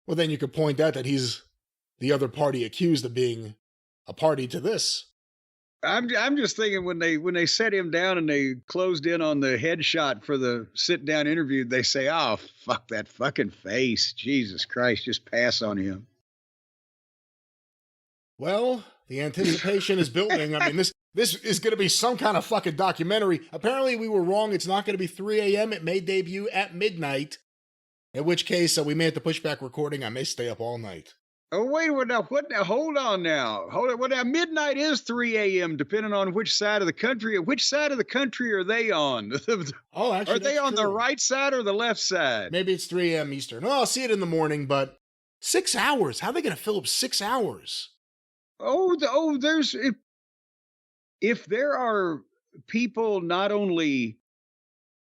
Well, then you could point out that he's the other party accused of being a party to this. I'm just thinking when they set him down and they closed in on the headshot for the sit-down interview, they say, "Oh, fuck that fucking face. Jesus Christ, just pass on him." Well, the anticipation is building. This is going to be some kind of fucking documentary. Apparently, we were wrong. It's not going to be 3 a.m. It may debut at midnight, in which case we may have to push back recording. I may stay up all night. Oh, wait, what now? Hold on now. Well, now, midnight is 3 a.m., depending on which side of the country. Which side of the country are they on? Actually, are they on the right side or the left side? Maybe it's 3 a.m. Eastern. Oh, I'll see it in the morning, but 6 hours. How are they going to fill up 6 hours? If there are people not only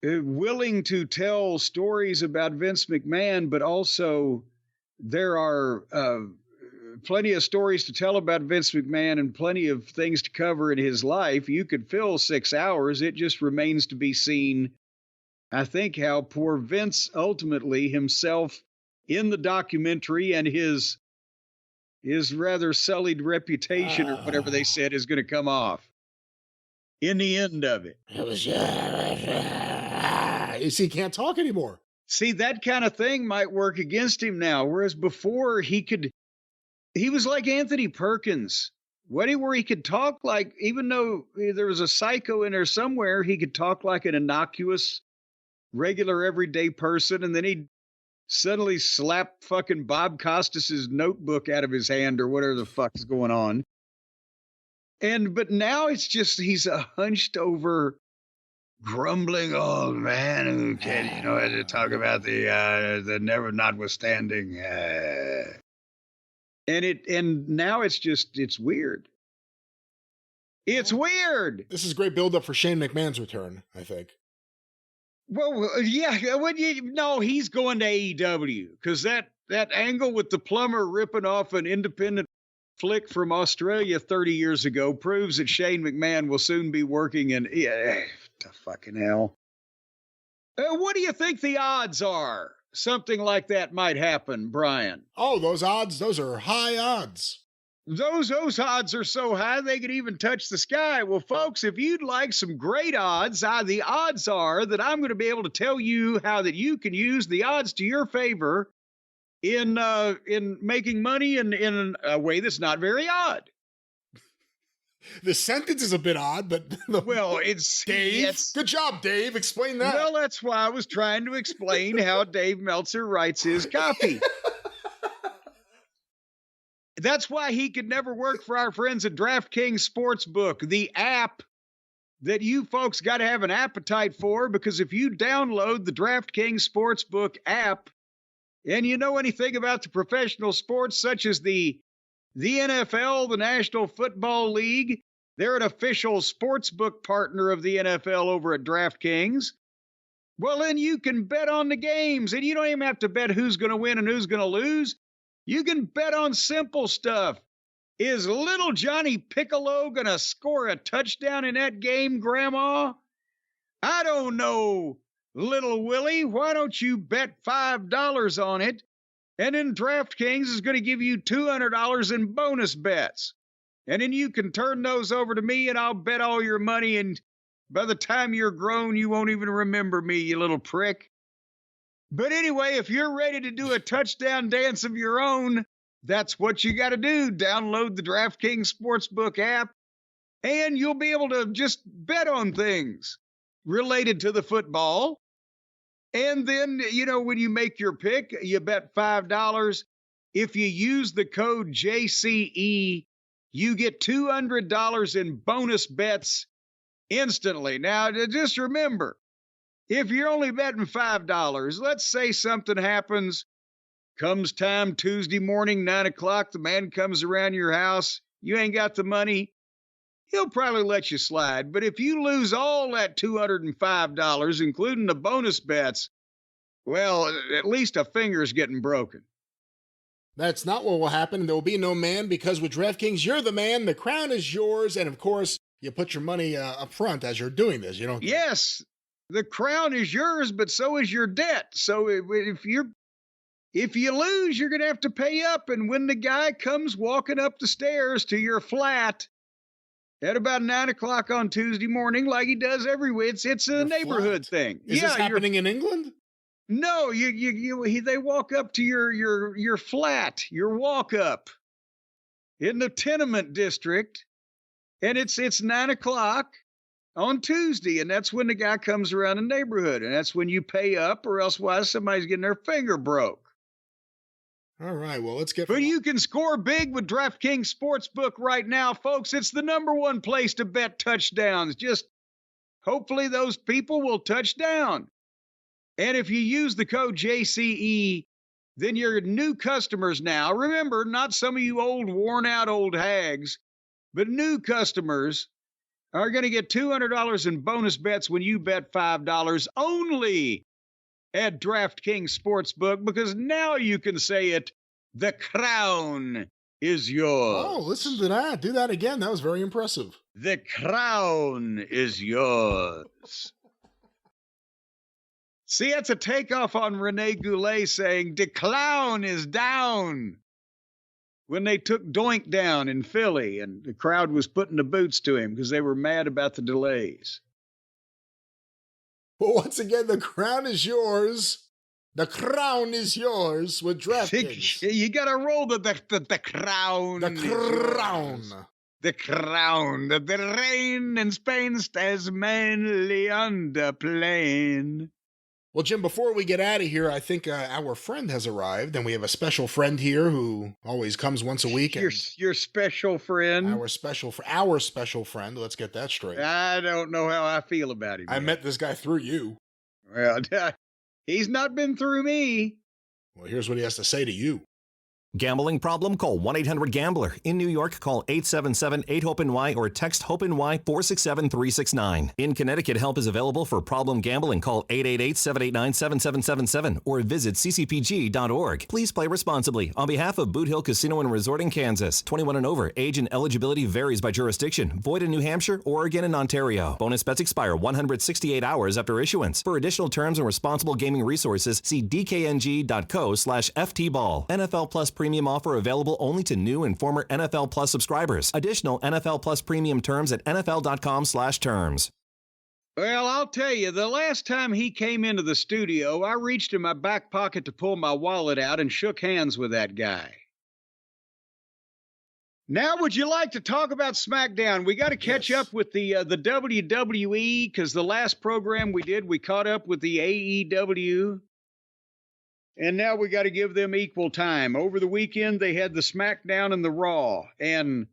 willing to tell stories about Vince McMahon, but also there are plenty of stories to tell about Vince McMahon and plenty of things to cover in his life, you could fill 6 hours. It just remains to be seen, I think, how poor Vince ultimately himself in the documentary and his rather sullied reputation or whatever they said is going to come off in the end of it. You see, he can't talk anymore. See, that kind of thing might work against him now, whereas before he was like Anthony Perkins, where he could talk like, even though there was a psycho in there somewhere, he could talk like an innocuous, regular, everyday person, and then he'd suddenly slap fucking Bob Costas's notebook out of his hand or whatever the fuck's going on. But now it's just he's a hunched over, grumbling old man who can, talk about the never notwithstanding. And now it's weird. It's weird. This is great build-up for Shane McMahon's return, I think. Well, yeah. No, he's going to AEW because that angle with the plumber ripping off an independent flick from Australia 30 years ago proves that Shane McMahon will soon be working in. Yeah, the fucking hell. What do you think the odds are? Something like that might happen, Brian. Oh, those are high odds. Those odds are so high they could even touch the sky. Well, folks, if you'd like some great odds, the odds are that I'm going to be able to tell you how that you can use the odds to your favor in making money in a way that's not very odd. The sentence is a bit odd, but well, it's Dave. Good job, Dave. Explain that. Well, that's why I was trying to explain how Dave Meltzer writes his copy. That's why he could never work for our friends at DraftKings Sportsbook, the app that you folks got to have an appetite for, because if you download the DraftKings Sportsbook app and you know anything about the professional sports such as the NFL, the National Football League, they're an official sportsbook partner of the NFL over at DraftKings. Well, then you can bet on the games, and you don't even have to bet who's going to win and who's going to lose. You can bet on simple stuff. Is little Johnny Piccolo going to score a touchdown in that game, Grandma? I don't know, little Willie. Why don't you bet $5 on it? And then DraftKings is going to give you $200 in bonus bets. And then you can turn those over to me, and I'll bet all your money. And by the time you're grown, you won't even remember me, you little prick. But anyway, if you're ready to do a touchdown dance of your own, that's what you got to do. Download the DraftKings Sportsbook app, and you'll be able to just bet on things related to the football. And then, when you make your pick, you bet $5. If you use the code JCE, you get $200 in bonus bets instantly. Now, just remember, if you're only betting $5, let's say something happens, comes time Tuesday morning, 9 o'clock, the man comes around your house, you ain't got the money, he'll probably let you slide. But if you lose all that $205, including the bonus bets, well, at least a finger's getting broken. That's not what will happen. There will be no man, because with DraftKings, you're the man, the crown is yours, and of course, you put your money up front as you're doing this. You don't. Yes. The crown is yours, but so is your debt. So if you lose, you're going to have to pay up. And when the guy comes walking up the stairs to your flat at about 9 o'clock on Tuesday morning, like he does every week, it's a neighborhood thing. Is this happening in England? No, they walk up to your flat, your walk up in the tenement district, and it's 9 o'clock. On Tuesday, and that's when the guy comes around the neighborhood, and that's when you pay up, or else why somebody's getting their finger broke. All right, well, let's get... But you can score big with DraftKings Sportsbook right now, folks. It's the #1 place to bet touchdowns. Just hopefully those people will touch down. And if you use the code JCE, then you're new customers now. Remember, not some of you old, worn-out old hags, but new customers are going to get $200 in bonus bets when you bet $5 only at DraftKings Sportsbook, because now you can say it, the crown is yours. Oh, listen to that. Do that again. That was very impressive. The crown is yours. See, that's a takeoff on Rene Goulet saying, the clown is down. When they took Doink down in Philly, and the crowd was putting the boots to him because they were mad about the delays. Well, once again, the crown is yours. The crown is yours with DraftKings. You got to roll the crown. The crown. The crown. The rain in Spain stays mainly under plain. Well, Jim, before we get out of here, I think our friend has arrived, and we have a special friend here who always comes once a week. Your special friend? Our special friend. Let's get that straight. I don't know how I feel about him. I met this guy through you. Well, he's not been through me. Well, here's what he has to say to you. Gambling problem? Call 1-800-GAMBLER. In New York, call 877-8-HOPE-NY or text HOPE-NY 467-369. In Connecticut, help is available for problem gambling. Call 888-789-7777 or visit ccpg.org. Please play responsibly. On behalf of Boot Hill Casino and Resort in Kansas, 21 and over, age and eligibility varies by jurisdiction. Void in New Hampshire, Oregon, and Ontario. Bonus bets expire 168 hours after issuance. For additional terms and responsible gaming resources, see dkng.co/ftball. NFL Plus Premium offer available only to new and former NFL Plus subscribers. Additional NFL Plus Premium terms at nfl.com/terms. Well, I'll tell you, the last time he came into the studio, I reached in my back pocket to pull my wallet out and shook hands with that guy. Now, would you like to talk about SmackDown? We got to catch up with the WWE, because the last program we did, we caught up with the AEW. And now we got to give them equal time. Over the weekend, they had the SmackDown and the Raw. And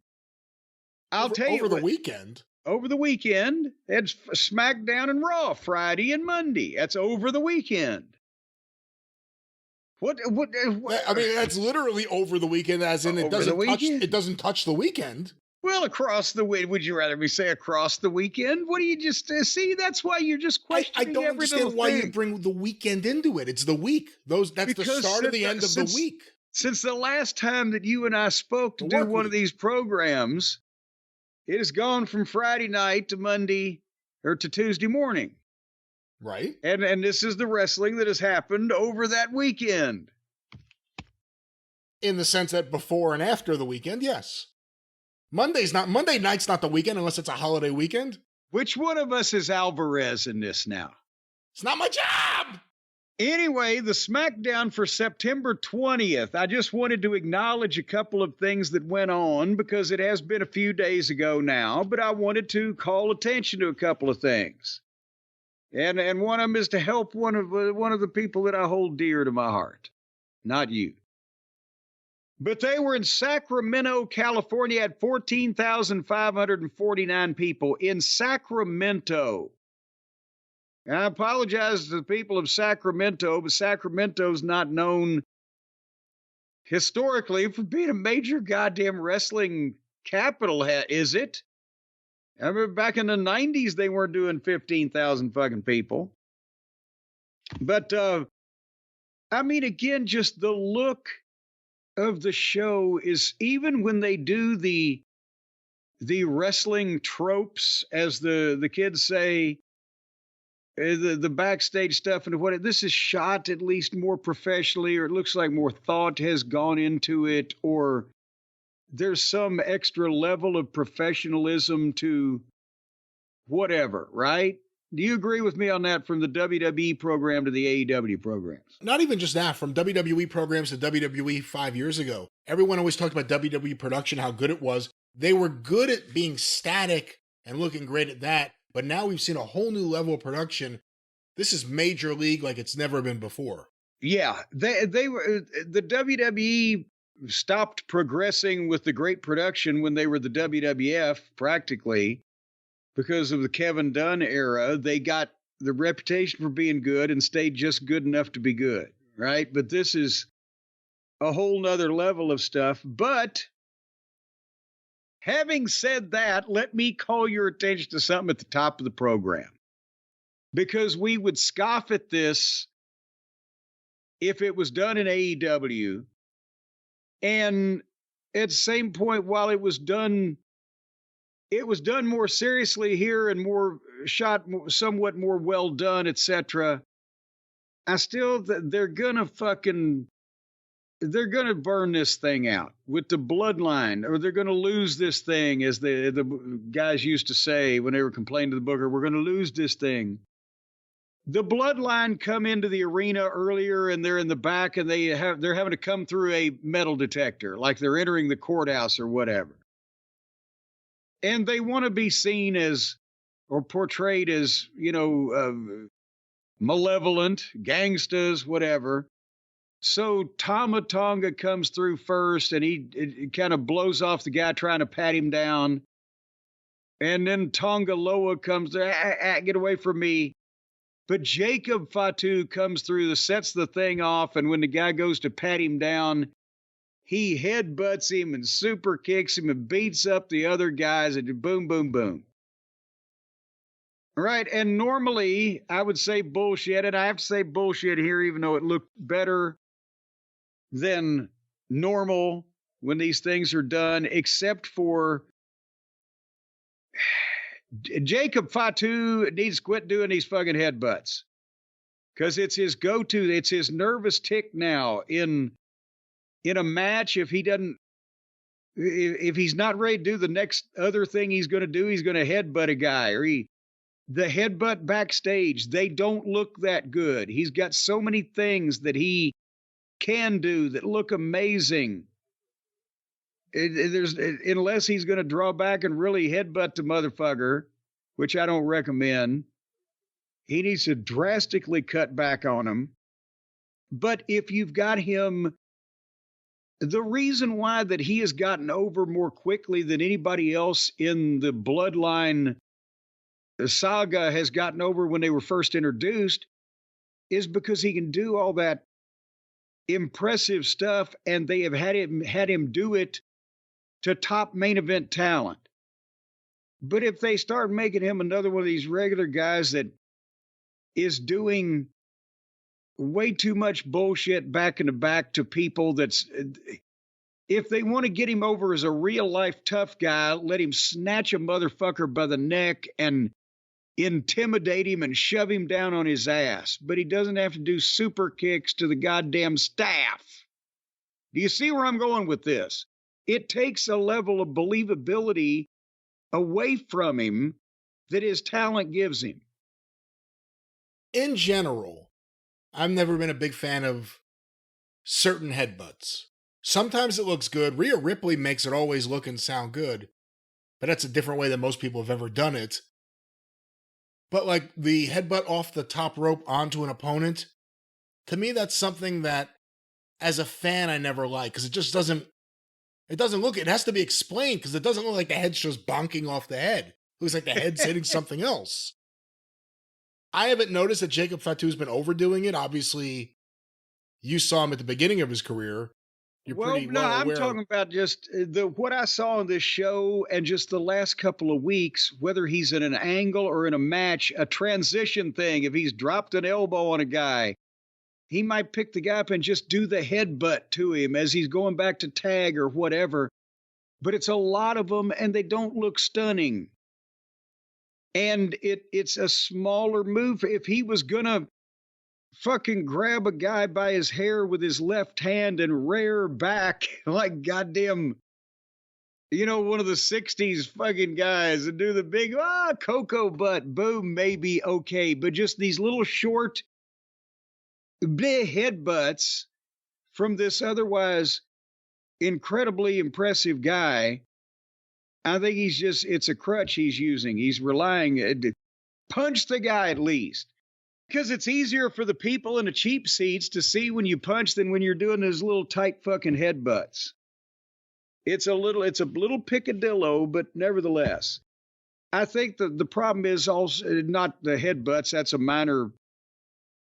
I'll tell you. Over the weekend? Over the weekend, they had SmackDown and Raw Friday and Monday. That's over the weekend. What? I mean, that's literally over the weekend, as in it doesn't touch the weekend. Well, across the weekend. Would you rather me say across the weekend? What do you just see? That's why you're just questioning. I don't understand why you bring the weekend into it. It's the week. That's the start of the end of the week. Since the last time that you and I spoke to do one of these programs, it has gone from Friday night to Monday or to Tuesday morning. Right. And this is the wrestling that has happened over that weekend. In the sense that before and after the weekend, yes. Monday night's not the weekend unless it's a holiday weekend. Which one of us is Alvarez in this now? It's not my job! Anyway, the SmackDown for September 20th. I just wanted to acknowledge a couple of things that went on because it has been a few days ago now, but I wanted to call attention to a couple of things. And one of them is to help one of the people that I hold dear to my heart. Not you. But they were in Sacramento, California, at 14,549 people in Sacramento. And I apologize to the people of Sacramento, but Sacramento's not known historically for being a major goddamn wrestling capital, is it? I remember back in the 90s, they weren't doing 15,000 fucking people. But, I mean, again, just the look of the show is, even when they do the wrestling tropes, as the kids say, the backstage stuff and what this is shot at least more professionally, or it looks like more thought has gone into it, or there's some extra level of professionalism to whatever, right? Do you agree with me on that, from the WWE program to the AEW programs? Not even just that, from WWE programs to WWE 5 years ago. Everyone always talked about WWE production, how good it was. They were good at being static and looking great at that, but now we've seen a whole new level of production. This is major league like it's never been before. Yeah, they were, the WWE stopped progressing with the great production when they were the WWF, practically, because of the Kevin Dunn era. They got the reputation for being good and stayed just good enough to be good, right? But this is a whole nother level of stuff. But having said that, let me call your attention to something at the top of the program, because we would scoff at this if it was done in AEW. And at the same point, while it was done more seriously here and more shot, somewhat more well done, etc. I still, they're gonna burn this thing out with the bloodline, or they're gonna lose this thing, as the guys used to say when they were complaining to the booker, we're gonna lose this thing. The bloodline come into the arena earlier, and they're in the back, and they're having to come through a metal detector, like they're entering the courthouse or whatever. And they want to be seen as, or portrayed as, malevolent, gangstas, whatever. So Tama Tonga comes through first, and he kind of blows off the guy trying to pat him down. And then Tonga Loa comes there, get away from me. But Jacob Fatu comes through, sets the thing off, and when the guy goes to pat him down, he headbutts him and super kicks him and beats up the other guys and boom, boom, boom. Right. And normally I would say bullshit, and I have to say bullshit here, even though it looked better than normal when these things are done, except for Jacob Fatu needs to quit doing these fucking headbutts. Because it's his go-to, it's his nervous tick now in a match. If he's not ready to do the next other thing he's going to do, he's going to headbutt a guy, or the headbutt backstage. They don't look that good. He's got so many things that he can do that look amazing. Unless he's going to draw back and really headbutt the motherfucker, which I don't recommend, he needs to drastically cut back on him. But if you've got him, the reason why that he has gotten over more quickly than anybody else in the Bloodline saga has gotten over when they were first introduced is because he can do all that impressive stuff, and they have had him do it to top main event talent. But if they start making him another one of these regular guys that is doing way too much bullshit back in the back to people, if they want to get him over as a real life tough guy, let him snatch a motherfucker by the neck and intimidate him and shove him down on his ass. But he doesn't have to do super kicks to the goddamn staff. Do you see where I'm going with this? It takes a level of believability away from him that his talent gives him. In general, I've never been a big fan of certain headbutts. Sometimes it looks good. Rhea Ripley makes it always look and sound good, but that's a different way than most people have ever done it. But like the headbutt off the top rope onto an opponent, to me that's something that as a fan I never like, because it just doesn't look, it has to be explained, because it doesn't look like the head's just bonking off the head. It looks like the head's hitting something else. I haven't noticed that Jacob Fatu's been overdoing it. Obviously, you saw him at the beginning of his career. You're pretty well aware. I'm talking about just what I saw in this show and just the last couple of weeks, whether he's in an angle or in a match, a transition thing. If he's dropped an elbow on a guy, he might pick the guy up and just do the headbutt to him as he's going back to tag or whatever. But it's a lot of them, and they don't look stunning. And it's a smaller move. If he was going to fucking grab a guy by his hair with his left hand and rear back like goddamn, one of the 60s fucking guys and do the big, cocoa butt, boom, maybe okay. But just these little short headbutts from this otherwise incredibly impressive guy, I think it's a crutch he's using. He's relying, punch the guy at least. Because it's easier for the people in the cheap seats to see when you punch than when you're doing those little tight fucking headbutts. It's a little picadillo, but nevertheless, I think the problem is also not the headbutts. That's a minor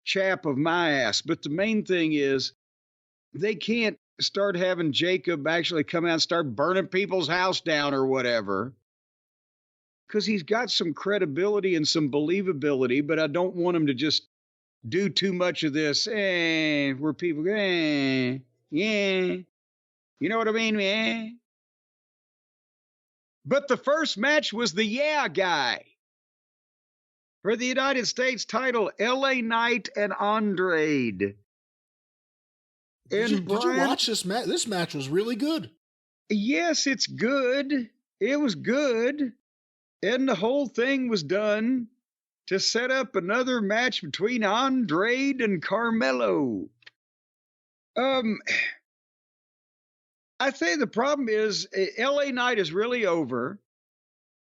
chap of my ass. But the main thing is they can't start having Jacob actually come out and start burning people's house down or whatever. Because he's got some credibility and some believability, but I don't want him to just do too much of this, where people go, yeah. You know what I mean, man? But the first match was the yeah guy for the United States title, LA Knight and Andrade. Did you watch this match? This match was really good. Yes, it's good. It was good. And the whole thing was done to set up another match between Andrade and Carmelo. I think the problem is LA Knight is really over.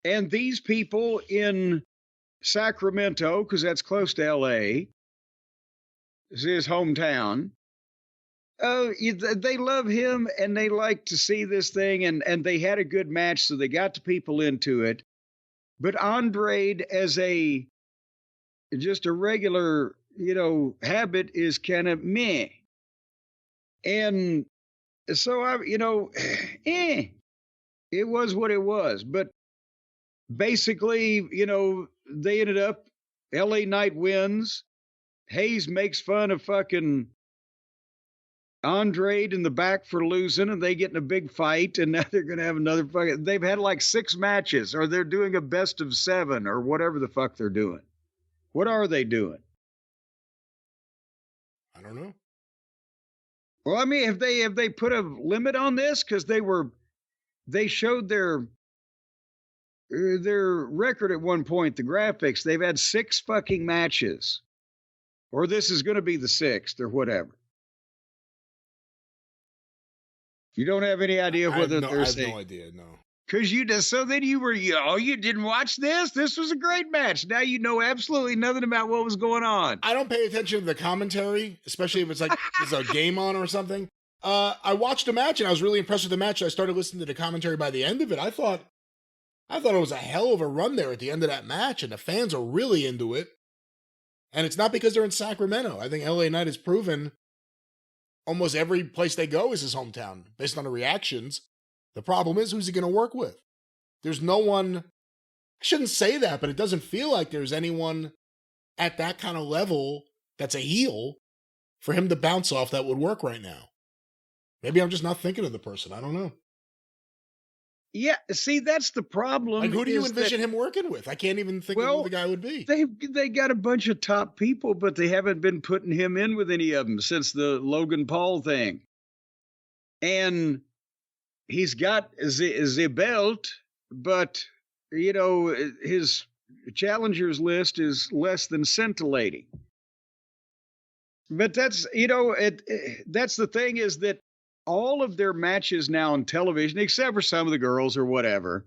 And these people in Sacramento, because that's close to LA, this is his hometown. They love him and they like to see this thing, and they had a good match, so they got the people into it. But Andrade, as just a regular, habit, is kind of meh. And So it was what it was. But basically, they ended up, LA Knight wins. Hayes makes fun of fucking Andre in the back for losing, and they get in a big fight, and now they're going to have another fucking. They've had like 6 matches, or they're doing a best of 7, or whatever the fuck they're doing. What are they doing? I don't know. Well, I mean, have they put a limit on this? Because they showed their record at one point, the graphics. They've had 6 fucking matches, or this is going to be the 6th, or whatever. You don't have any idea whether they're saying. I have no idea, no. Because so then you didn't watch this? This was a great match. Now you know absolutely nothing about what was going on. I don't pay attention to the commentary, especially if it's like there's a game on or something. I watched the match and I was really impressed with the match. I started listening to the commentary by the end of it. I thought it was a hell of a run there at the end of that match, and the fans are really into it. And it's not because they're in Sacramento. I think LA Knight has proven almost every place they go is his hometown, based on the reactions. The problem is, who's he going to work with? There's no one, I shouldn't say that, but it doesn't feel like there's anyone at that kind of level that's a heel for him to bounce off that would work right now. Maybe I'm just not thinking of the person. I don't know. Yeah, see, that's the problem. Like, who do you envision him working with? I can't even think of who the guy would be. They got a bunch of top people, but they haven't been putting him in with any of them since the Logan Paul thing. And he's got the belt, but, his challengers list is less than scintillating. But that's, that's the thing, is that all of their matches now on television, except for some of the girls or whatever,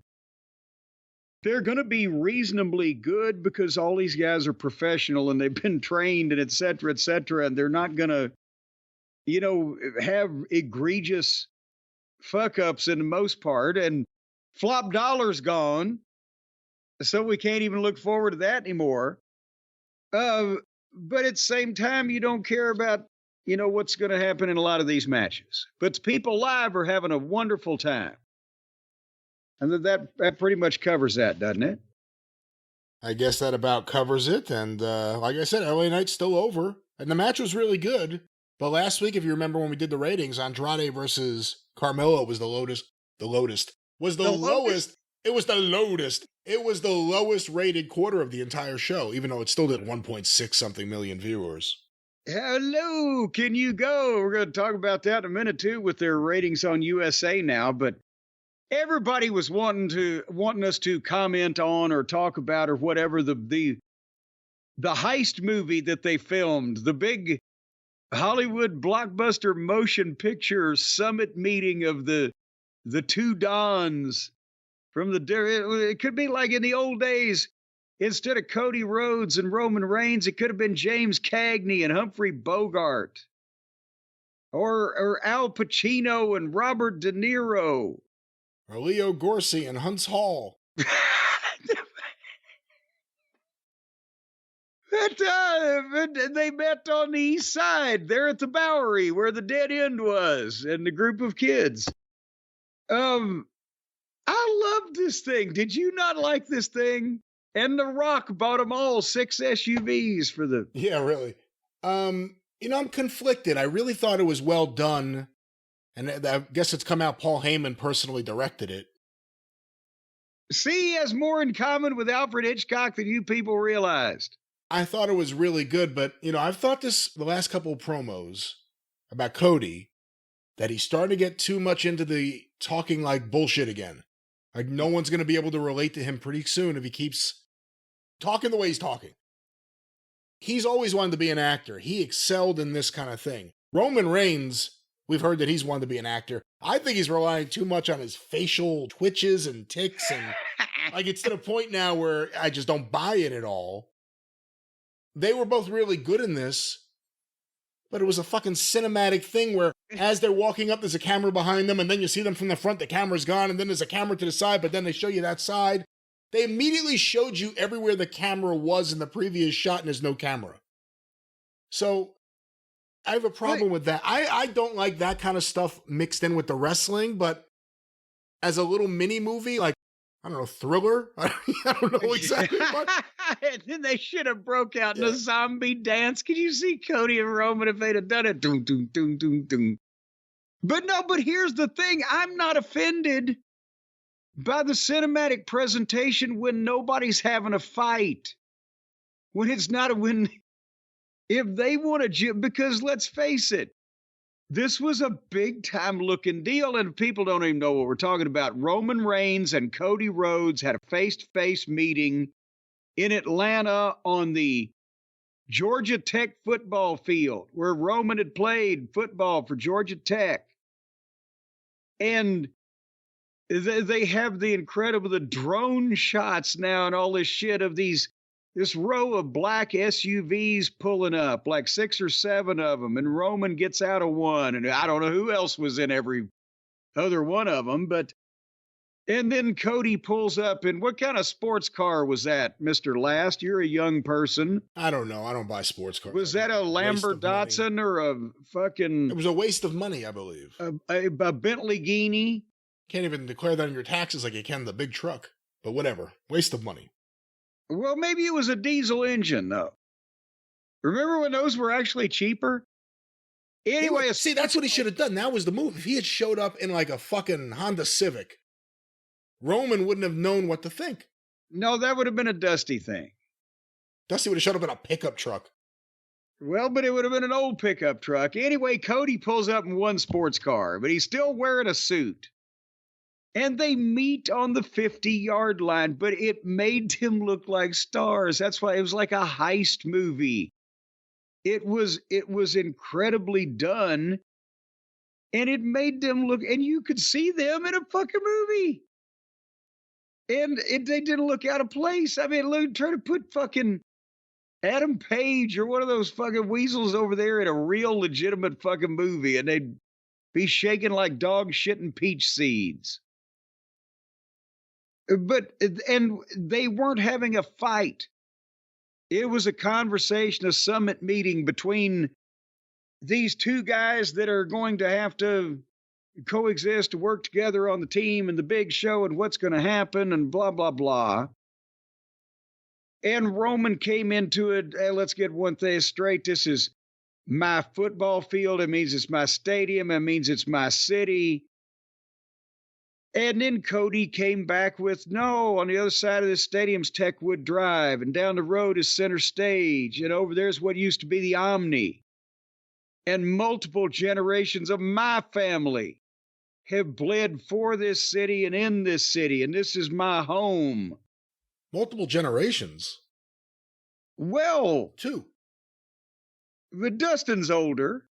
they're going to be reasonably good because all these guys are professional and they've been trained and et cetera, and they're not going to, have egregious fuck ups in the most part, and Flop Dollar's gone, so we can't even look forward to that anymore. But at the same time, you don't care about what's going to happen in a lot of these matches. But the people live are having a wonderful time. And that pretty much covers that, doesn't it? I guess that about covers it. And like I said, LA Knight's still over. And the match was really good. But last week, if you remember when we did the ratings, Andrade versus Carmelo was the lowest rated quarter of the entire show, even though it still did 1.6 something million viewers. Hello, can you go? We're going to talk about that in a minute too, with their ratings on USA now. But everybody was wanting us to comment on or talk about or whatever the heist movie that they filmed, the big Hollywood blockbuster motion picture summit meeting of the two Dons from it could be like in the old days. Instead of Cody Rhodes and Roman Reigns, it could have been James Cagney and Humphrey Bogart. Or Al Pacino and Robert De Niro. Or Leo Garcia and Hunts Hall. They met on the east side, there at the Bowery, where the dead end was, and the group of kids. I love this thing. Did you not like this thing? And The Rock bought them all 6 SUVs for the... Yeah, really. I'm conflicted. I really thought it was well done. And I guess it's come out Paul Heyman personally directed it. See, he has more in common with Alfred Hitchcock than you people realized. I thought it was really good, but, I've thought this the last couple of promos about Cody, that he's starting to get too much into the talking like bullshit again. Like, no one's going to be able to relate to him pretty soon if he keeps talking the way he's talking. He's always wanted to be an actor. He excelled in this kind of thing. Roman Reigns, we've heard that he's wanted to be an actor. I think he's relying too much on his facial twitches and tics, and like, it's to the point now where I just don't buy it at all. They were both really good in this, but it was a fucking cinematic thing where as they're walking up, there's a camera behind them, and then you see them from the front, the camera's gone, and then there's a camera to the side, but then they show you that side. They immediately showed you everywhere the camera was in the previous shot, and there's no camera. So I have a problem with that. I don't like that kind of stuff mixed in with the wrestling, but as a little mini movie, like, I don't know, Thriller? I don't know exactly what. And then they should have broke out in a zombie dance. Could you see Cody and Roman if they'd have done it? Doom, doom, doom, doom, doom. But no, but here's the thing. I'm not offended by the cinematic presentation when nobody's having a fight. When it's not a win. If they want to, because let's face it, this was a big time looking deal, and people don't even know what we're talking about. Roman Reigns and Cody Rhodes had a face-to-face meeting in Atlanta on the Georgia Tech football field where Roman had played football for Georgia Tech. And they have the drone shots now and all this shit of this row of black SUVs pulling up, like 6 or 7 of them, and Roman gets out of one, and I don't know who else was in every other one of them, and then Cody pulls up, and what kind of sports car was that, Mr. Last? You're a young person. I don't know. I don't buy sports cars. Was that a Lambert Datsun or a fucking... It was a waste of money, I believe. A Bentley Guinea? Can't even declare that on your taxes like you can the big truck, but whatever. Waste of money. Well, maybe it was a diesel engine, though. Remember when those were actually cheaper? Anyway, see, that's what he should have done. That was the move. If he had showed up in like a fucking Honda Civic, Roman wouldn't have known what to think. No, that would have been a Dusty thing. Dusty would have showed up in a pickup truck. Well, but it would have been an old pickup truck. Anyway, Cody pulls up in one sports car, but he's still wearing a suit. And they meet on the 50-yard line, but it made him look like stars. That's why it was like a heist movie. It was incredibly done, and it made them look, and you could see them in a fucking movie. And they didn't look out of place. I mean, try to put fucking Adam Page or one of those fucking weasels over there in a real legitimate fucking movie, and they'd be shaking like dog shit and peach seeds. And they weren't having a fight. It was a conversation, a summit meeting between these two guys that are going to have to coexist to work together on the team and the big show and what's going to happen and blah, blah, blah. And Roman came into it. Hey, let's get one thing straight. This is my football field. It means it's my stadium. It means it's my city. And then Cody came back with, no, on the other side of the stadium's Techwood Drive, and down the road is Center Stage, and over there's what used to be the Omni. And multiple generations of my family have bled for this city and in this city, and this is my home. Multiple generations? Well, 2. But Dustin's older.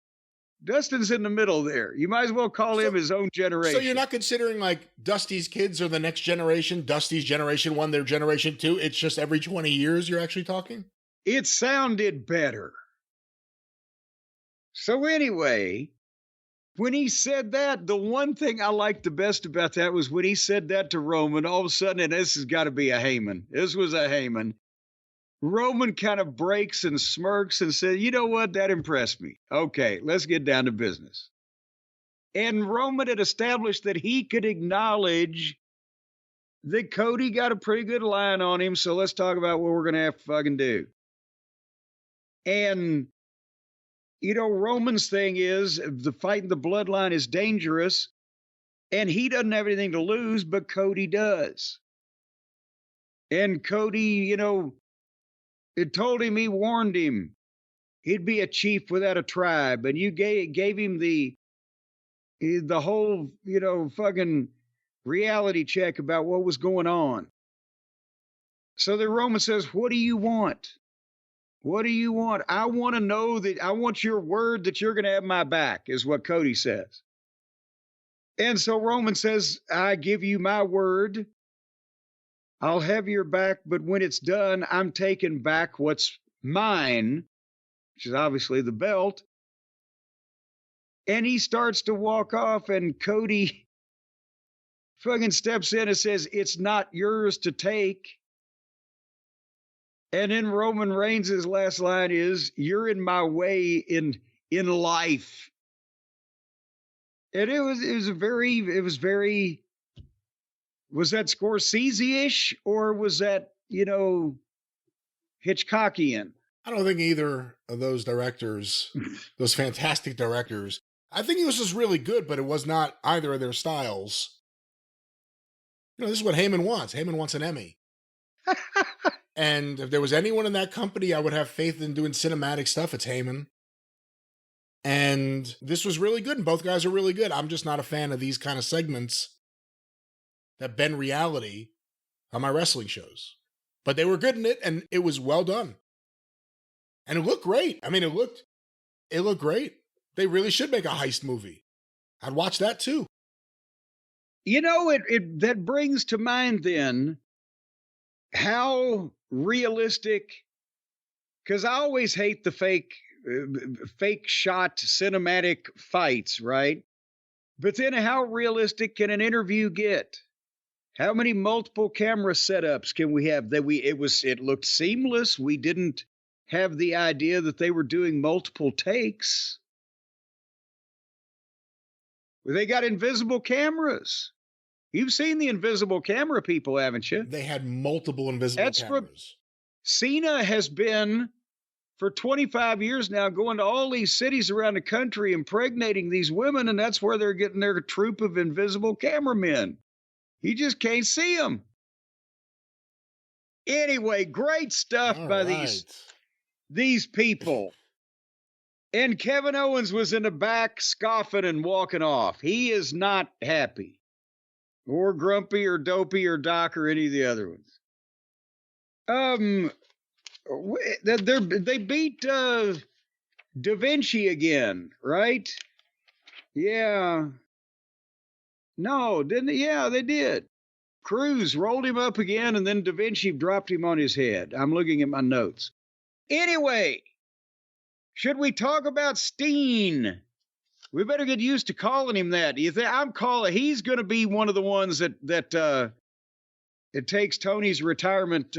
Dustin's in the middle there. You might as well call him his own generation. So you're not considering like Dusty's kids are the next generation, Dusty's generation 1, their generation 2. It's just every 20 years you're actually talking? It sounded better. So anyway, when he said that, the one thing I liked the best about that was when he said that to Roman, all of a sudden, and this has got to be a Heyman. This was a Heyman. Roman kind of breaks and smirks and says, you know what? That impressed me. Okay, let's get down to business. And Roman had established that he could acknowledge that Cody got a pretty good line on him, so let's talk about what we're going to have to fucking do. And, you know, Roman's thing is the fight in the bloodline is dangerous, and he doesn't have anything to lose, but Cody does. And Cody, you know, it told him, he warned him, he'd be a chief without a tribe. And you gave him the whole, you know, fucking reality check about what was going on. So the Roman says, what do you want? What do you want? I want to know that I want your word that you're going to have my back, is what Cody says. And so Roman says, I give you my word. I'll have your back, but when it's done, I'm taking back what's mine, which is obviously the belt. And he starts to walk off, and Cody fucking steps in and says, it's not yours to take. And then Roman Reigns' last line is, you're in my way in in life. And it was very, was that Scorsese-ish or was that, Hitchcockian? I don't think either of those directors, those fantastic directors, I think it was just really good, but it was not either of their styles. This is what Heyman wants. Heyman wants an Emmy. And if there was anyone in that company I would have faith in doing cinematic stuff, it's Heyman. And this was really good, and both guys are really good. I'm just not a fan of these kind of segments that bend reality on my wrestling shows. But they were good in it, and it was well done. And it looked great. I mean, it looked great. They really should make a heist movie. I'd watch that too. That brings to mind then how realistic, because I always hate the fake shot cinematic fights, right? But then how realistic can an interview get? How many multiple camera setups can we have that it looked seamless? We didn't have the idea that they were doing multiple takes. They got invisible cameras. You've seen the invisible camera people, haven't you? They had multiple invisible cameras. Cena has been, for 25 years now, going to all these cities around the country, impregnating these women, and that's where they're getting their troop of invisible cameramen. You just can't see them. Anyway, great stuff by these people. And Kevin Owens was in the back scoffing and walking off. He is not happy. Or grumpy or dopey or Doc or any of the other ones. They beat Da Vinci again, right? Yeah. No, didn't they? Yeah, they did. Cruz rolled him up again, and then Da Vinci dropped him on his head. I'm looking at my notes. Anyway, should we talk about Steen? We better get used to calling him that. Do you think he's going to be one of the ones that it takes Tony's retirement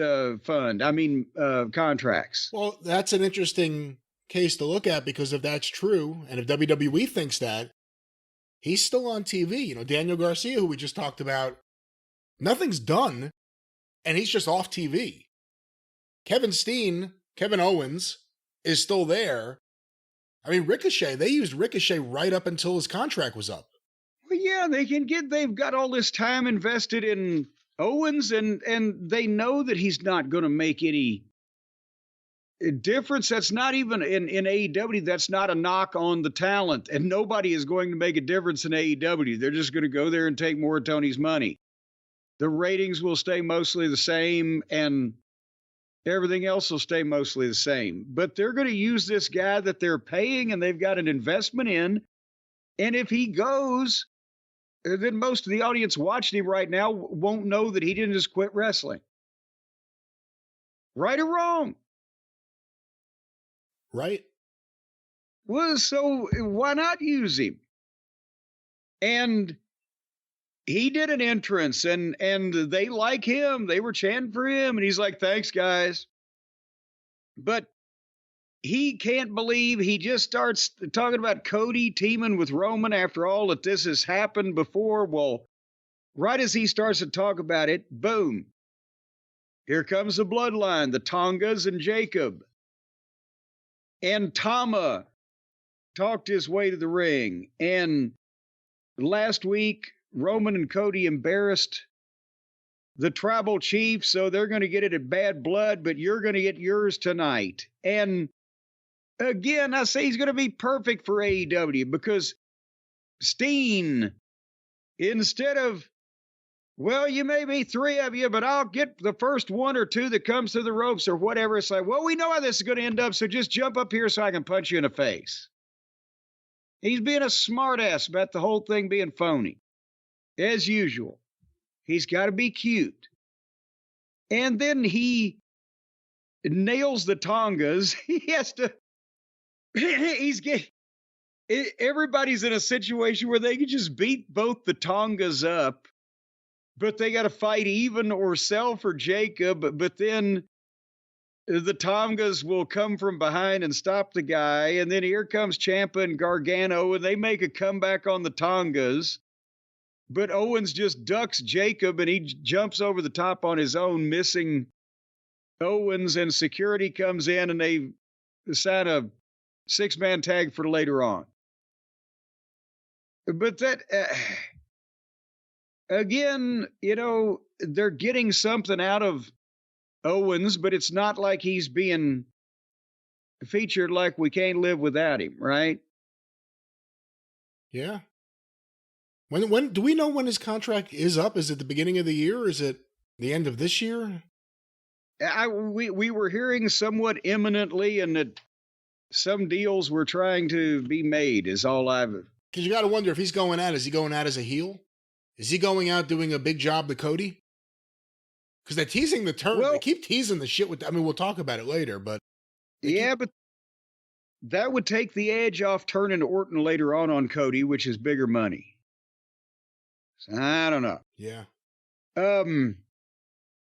contracts? Well, that's an interesting case to look at, because if that's true, and if WWE thinks that, he's still on TV. Daniel Garcia, who we just talked about, nothing's done, and he's just off TV. Kevin Owens, is still there. I mean, Ricochet, they used Ricochet right up until his contract was up. Well, yeah, they've got all this time invested in Owens, and they know that he's not going to make any difference. That's not even in AEW. That's not a knock on the talent, and nobody is going to make a difference in AEW. They're just going to go there and take more of Tony's money. The ratings will stay mostly the same, and everything else will stay mostly the same. But they're going to use this guy that they're paying and they've got an investment in. And if he goes, then most of the audience watching him right now won't know that he didn't just quit wrestling. Right or wrong? Right. Well, so why not use him? And he did an entrance, and they like him. They were chanting for him, and he's like, thanks, guys. But he can't believe he just starts talking about Cody teaming with Roman after all that this has happened before. Well, right as he starts to talk about it, boom. Here comes the bloodline, the Tongas and Jacob. And Tama talked his way to the ring. And last week, Roman and Cody embarrassed the tribal chief, so they're going to get it at Bad Blood, but you're going to get yours tonight. And again, I say he's going to be perfect for AEW, because Steen, instead of, well, you may be three of you, but I'll get the first one or two that comes through the ropes or whatever. It's like, well, we know how this is going to end up, so just jump up here so I can punch you in the face. He's being a smartass about the whole thing being phony. As usual. He's got to be cute. And then he nails the Tongas. He has to, everybody's in a situation where they can just beat both the Tongas up, but they got to fight even or sell for Jacob. But then the Tongas will come from behind and stop the guy. And then here comes Ciampa and Gargano, and they make a comeback on the Tongas. But Owens just ducks Jacob, and he jumps over the top on his own, missing Owens, and security comes in, and they sign a 6-man tag for later on. But that, again, they're getting something out of Owens, but it's not like he's being featured like we can't live without him, right? Yeah. When do we know when his contract is up? Is it the beginning of the year? Or is it the end of this year? We were hearing somewhat imminently, and that some deals were trying to be made. Is all I've. Because you got to wonder if he's going out. Is he going out as a heel? Is he going out doing a big job to Cody? Because they're teasing the turn. They keep teasing the shit with. I mean, we'll talk about it later, but but that would take the edge off turning Orton later on Cody, which is bigger money. So, I don't know. Yeah.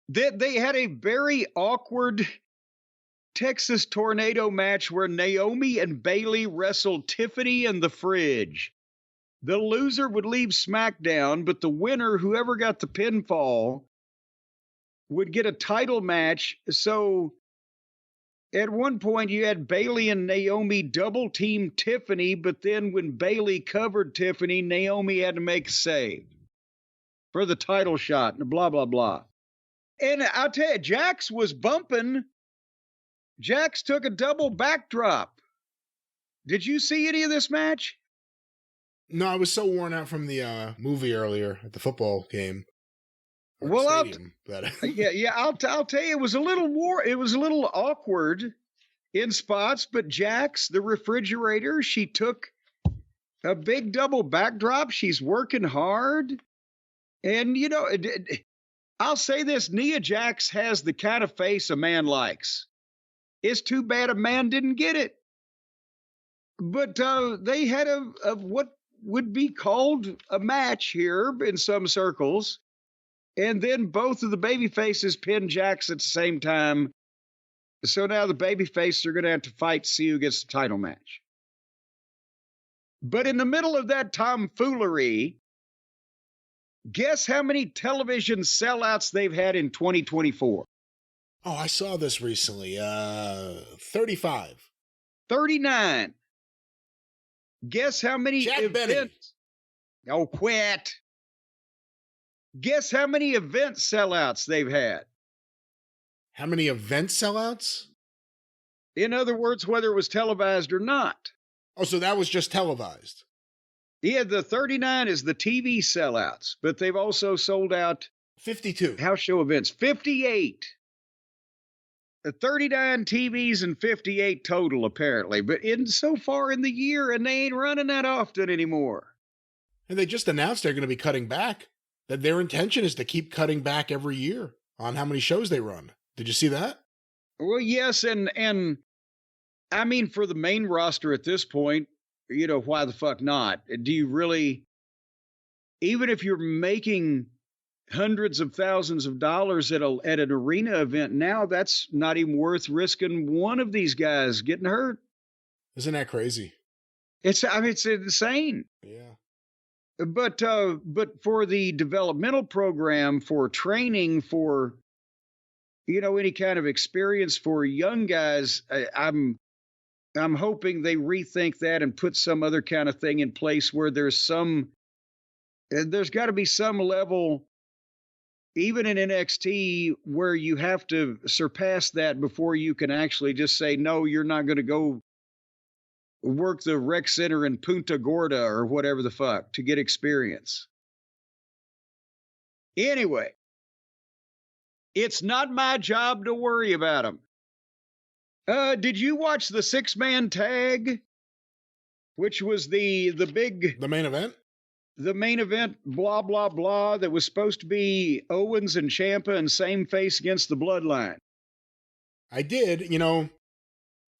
They had a very awkward Texas Tornado match where Naomi and Bayley wrestled Tiffany and the Fridge. The loser would leave SmackDown, but the winner, whoever got the pinfall, would get a title match. So at one point you had Bayley and Naomi double team Tiffany, but then when Bayley covered Tiffany, Naomi had to make a save for the title shot and blah, blah, blah. And I'll tell you, Jax was bumping. Jax took a double backdrop. Did you see any of this match? No, I was so worn out from the movie earlier at the football game. Well, I'll tell you, it was a little awkward in spots, but Jax, the refrigerator, she took a big double backdrop. She's working hard. And, I'll say this, Nia Jax has the kind of face a man likes. It's too bad a man didn't get it. But they had a what would be called a match here in some circles. And then both of the baby faces pinned Jax at the same time. So now the baby faces are going to have to fight to see who gets the title match. But in the middle of that tomfoolery, guess how many television sellouts they've had in 2024? Oh, I saw this recently. 35. 39. Guess how many Jack events? Benny. Oh, quit. Guess how many event sellouts they've had? How many event sellouts? In other words, whether it was televised or not. Oh, so that was just televised. Yeah, the 39 is the TV sellouts, but they've also sold out 52 house show events. 58. 39 TVs and 58 total, apparently. But so far in the year, and they ain't running that often anymore. And they just announced they're going to be cutting back. That their intention is to keep cutting back every year on how many shows they run. Did you see that? Well, yes, and I mean, for the main roster at this point, why the fuck not? Do you really, even if you're making hundreds of thousands of dollars at an arena event now, that's not even worth risking one of these guys getting hurt. Isn't that crazy? It's insane. Yeah. But for the developmental program, for training, for, any kind of experience for young guys, I'm hoping they rethink that and put some other kind of thing in place where there's got to be some level, even in NXT, where you have to surpass that before you can actually just say, no, you're not going to go work the rec center in Punta Gorda or whatever the fuck to get experience. Anyway, it's not my job to worry about them. Did you watch the 6-man tag, which was the main event? The main event, blah, blah, blah, that was supposed to be Owens and Ciampa and same face against the Bloodline? I did,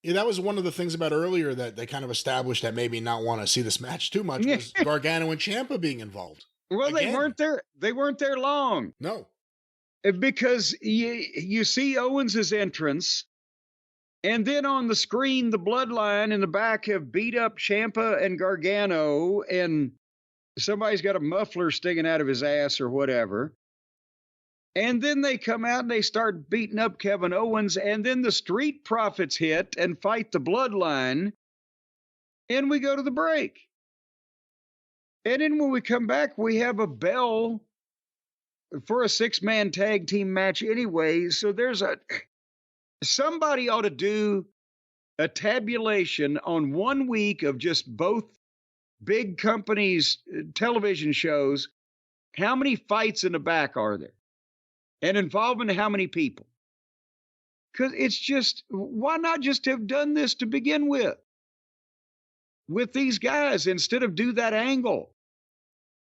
Yeah, that was one of the things about earlier that they kind of established that maybe not want to see this match too much was Gargano and Ciampa being involved. Well, again. They weren't there long. No. Because you see Owens' entrance, And then on the screen, the Bloodline in the back have beat up Ciampa and Gargano, and somebody's got a muffler sticking out of his ass or whatever. And then they come out and they start beating up Kevin Owens, and then the Street Profits hit and fight the Bloodline, and we go to the break. And then when we come back, we have a bell for a 6-man tag team match anyway. So somebody ought to do a tabulation on 1 week of just both big companies' television shows. How many fights in the back are there? And involving how many people? Because it's just, why not just have done this to begin with these guys instead of do that angle?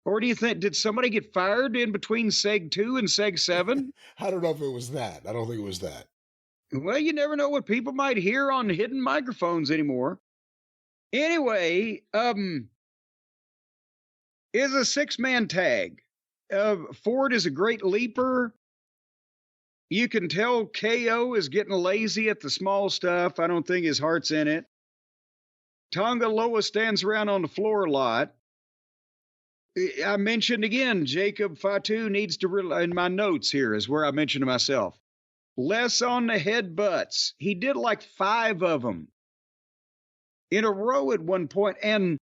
Or do you think, did somebody get fired in between Seg 2 and Seg 7? I don't know if it was that. I don't think it was that. Well, you never know what people might hear on hidden microphones anymore. Anyway, is a 6-man tag. Ford is a great leaper. You can tell KO is getting lazy at the small stuff. I don't think his heart's in it. Tonga Loa stands around on the floor a lot. I mentioned again, Jacob Fatu needs to, in my notes here is where I mentioned to myself, less on the headbutts. He did like 5 of them in a row at one point. And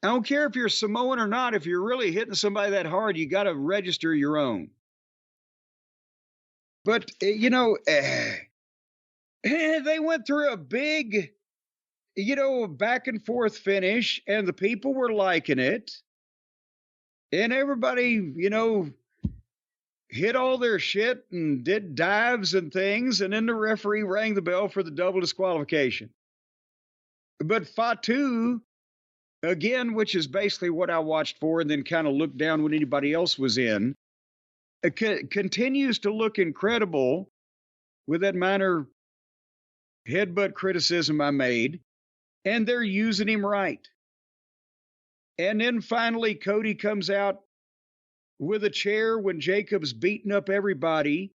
I don't care if you're Samoan or not, if you're really hitting somebody that hard, you got to register your own. But, they went through a big, back and forth finish, and the people were liking it. And everybody, hit all their shit and did dives and things. And then the referee rang the bell for the double disqualification. But Fatu, again, which is basically what I watched for and then kind of looked down when anybody else was in, continues to look incredible with that minor headbutt criticism I made. And they're using him right. And then finally, Cody comes out with a chair when Jacob's beating up everybody.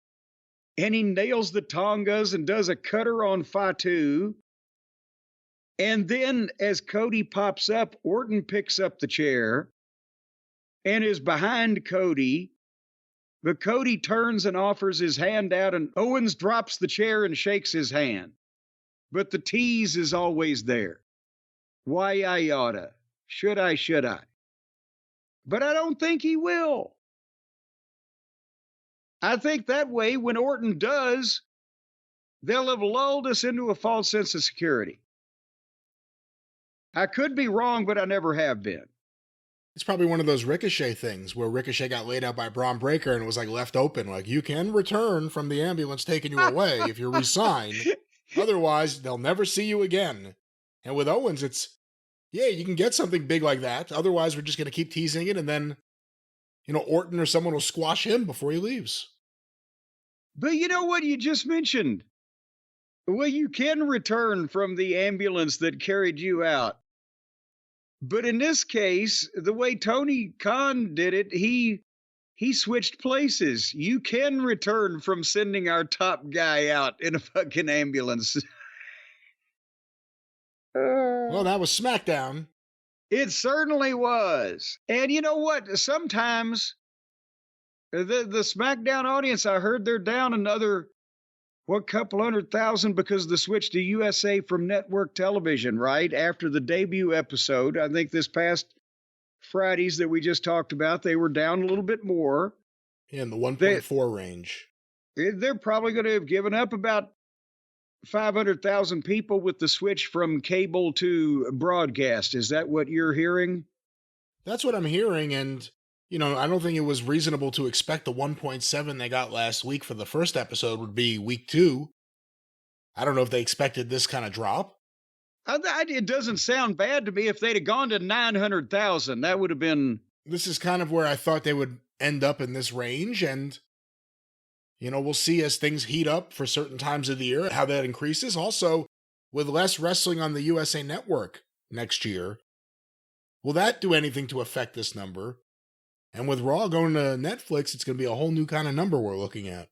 And he nails the Tongas and does a cutter on Fatu. And then as Cody pops up, Orton picks up the chair and is behind Cody. But Cody turns and offers his hand out, and Owens drops the chair and shakes his hand. But the tease is always there. Why I oughta. Should I? But I don't think he will. I think that way, when Orton does, they'll have lulled us into a false sense of security. I could be wrong, but I never have been. It's probably one of those Ricochet things where Ricochet got laid out by Braun Breaker and it was like left open. Like, you can return from the ambulance taking you away if you resign. Otherwise, they'll never see you again. And with Owens, it's, yeah, you can get something big like that. Otherwise, we're just going to keep teasing it. And then, Orton or someone will squash him before he leaves. But you know what you just mentioned? Well, you can return from the ambulance that carried you out. But in this case, the way Tony Khan did it, he switched places. You can return from sending our top guy out in a fucking ambulance. Well, that was SmackDown. It certainly was. And you know what? Sometimes the SmackDown audience, I heard they're down another, couple 100,000 because of the switch to USA from network television, right? After the debut episode, I think this past Fridays that we just talked about, they were down a little bit more. In the 1.4 range. They're probably going to have given up about 500,000 people with the switch from cable to broadcast. Is that what you're hearing? That's what I'm hearing. And, I don't think it was reasonable to expect the 1.7 they got last week for the first episode would be week 2. I don't know if they expected this kind of drop. It doesn't sound bad to me. If they'd have gone to 900,000, that would have been... This is kind of where I thought they would end up in this range. And, we'll see as things heat up for certain times of the year, how that increases. Also, with less wrestling on the USA Network next year, will that do anything to affect this number? And with Raw going to Netflix, it's going to be a whole new kind of number we're looking at.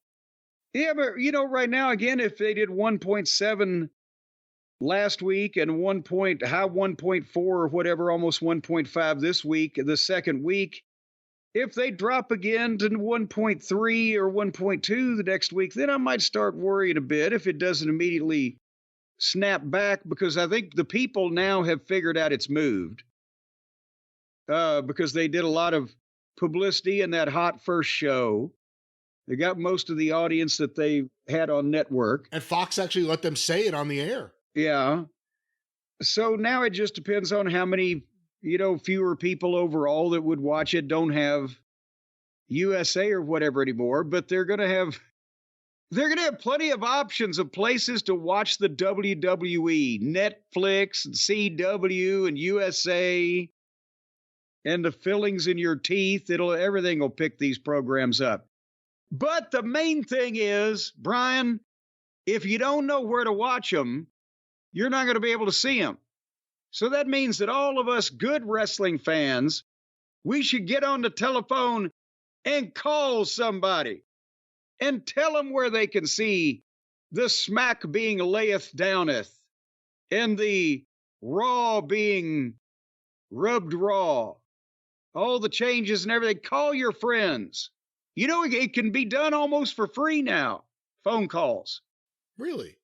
Yeah, but right now, again, if they did 1.7 last week and high 1.4 or whatever, almost 1.5 this week, the second week, if they drop again to 1.3 or 1.2 the next week, then I might start worrying a bit if it doesn't immediately snap back, because I think the people now have figured out it's moved. Because they did a lot of publicity in that hot first show. They got most of the audience that they had on network. And Fox actually let them say it on the air. Yeah. So now it just depends on how many, fewer people overall that would watch it don't have USA or whatever anymore, but they're going to have plenty of options of places to watch the WWE, Netflix and CW and USA and the fillings in your teeth. Everything will pick these programs up. But the main thing is, Brian, if you don't know where to watch them, you're not going to be able to see them. So that means that all of us good wrestling fans, we should get on the telephone and call somebody and tell them where they can see the smack being layeth downeth and the raw being rubbed raw. All the changes and everything. Call your friends. It can be done almost for free now. Phone calls. Really?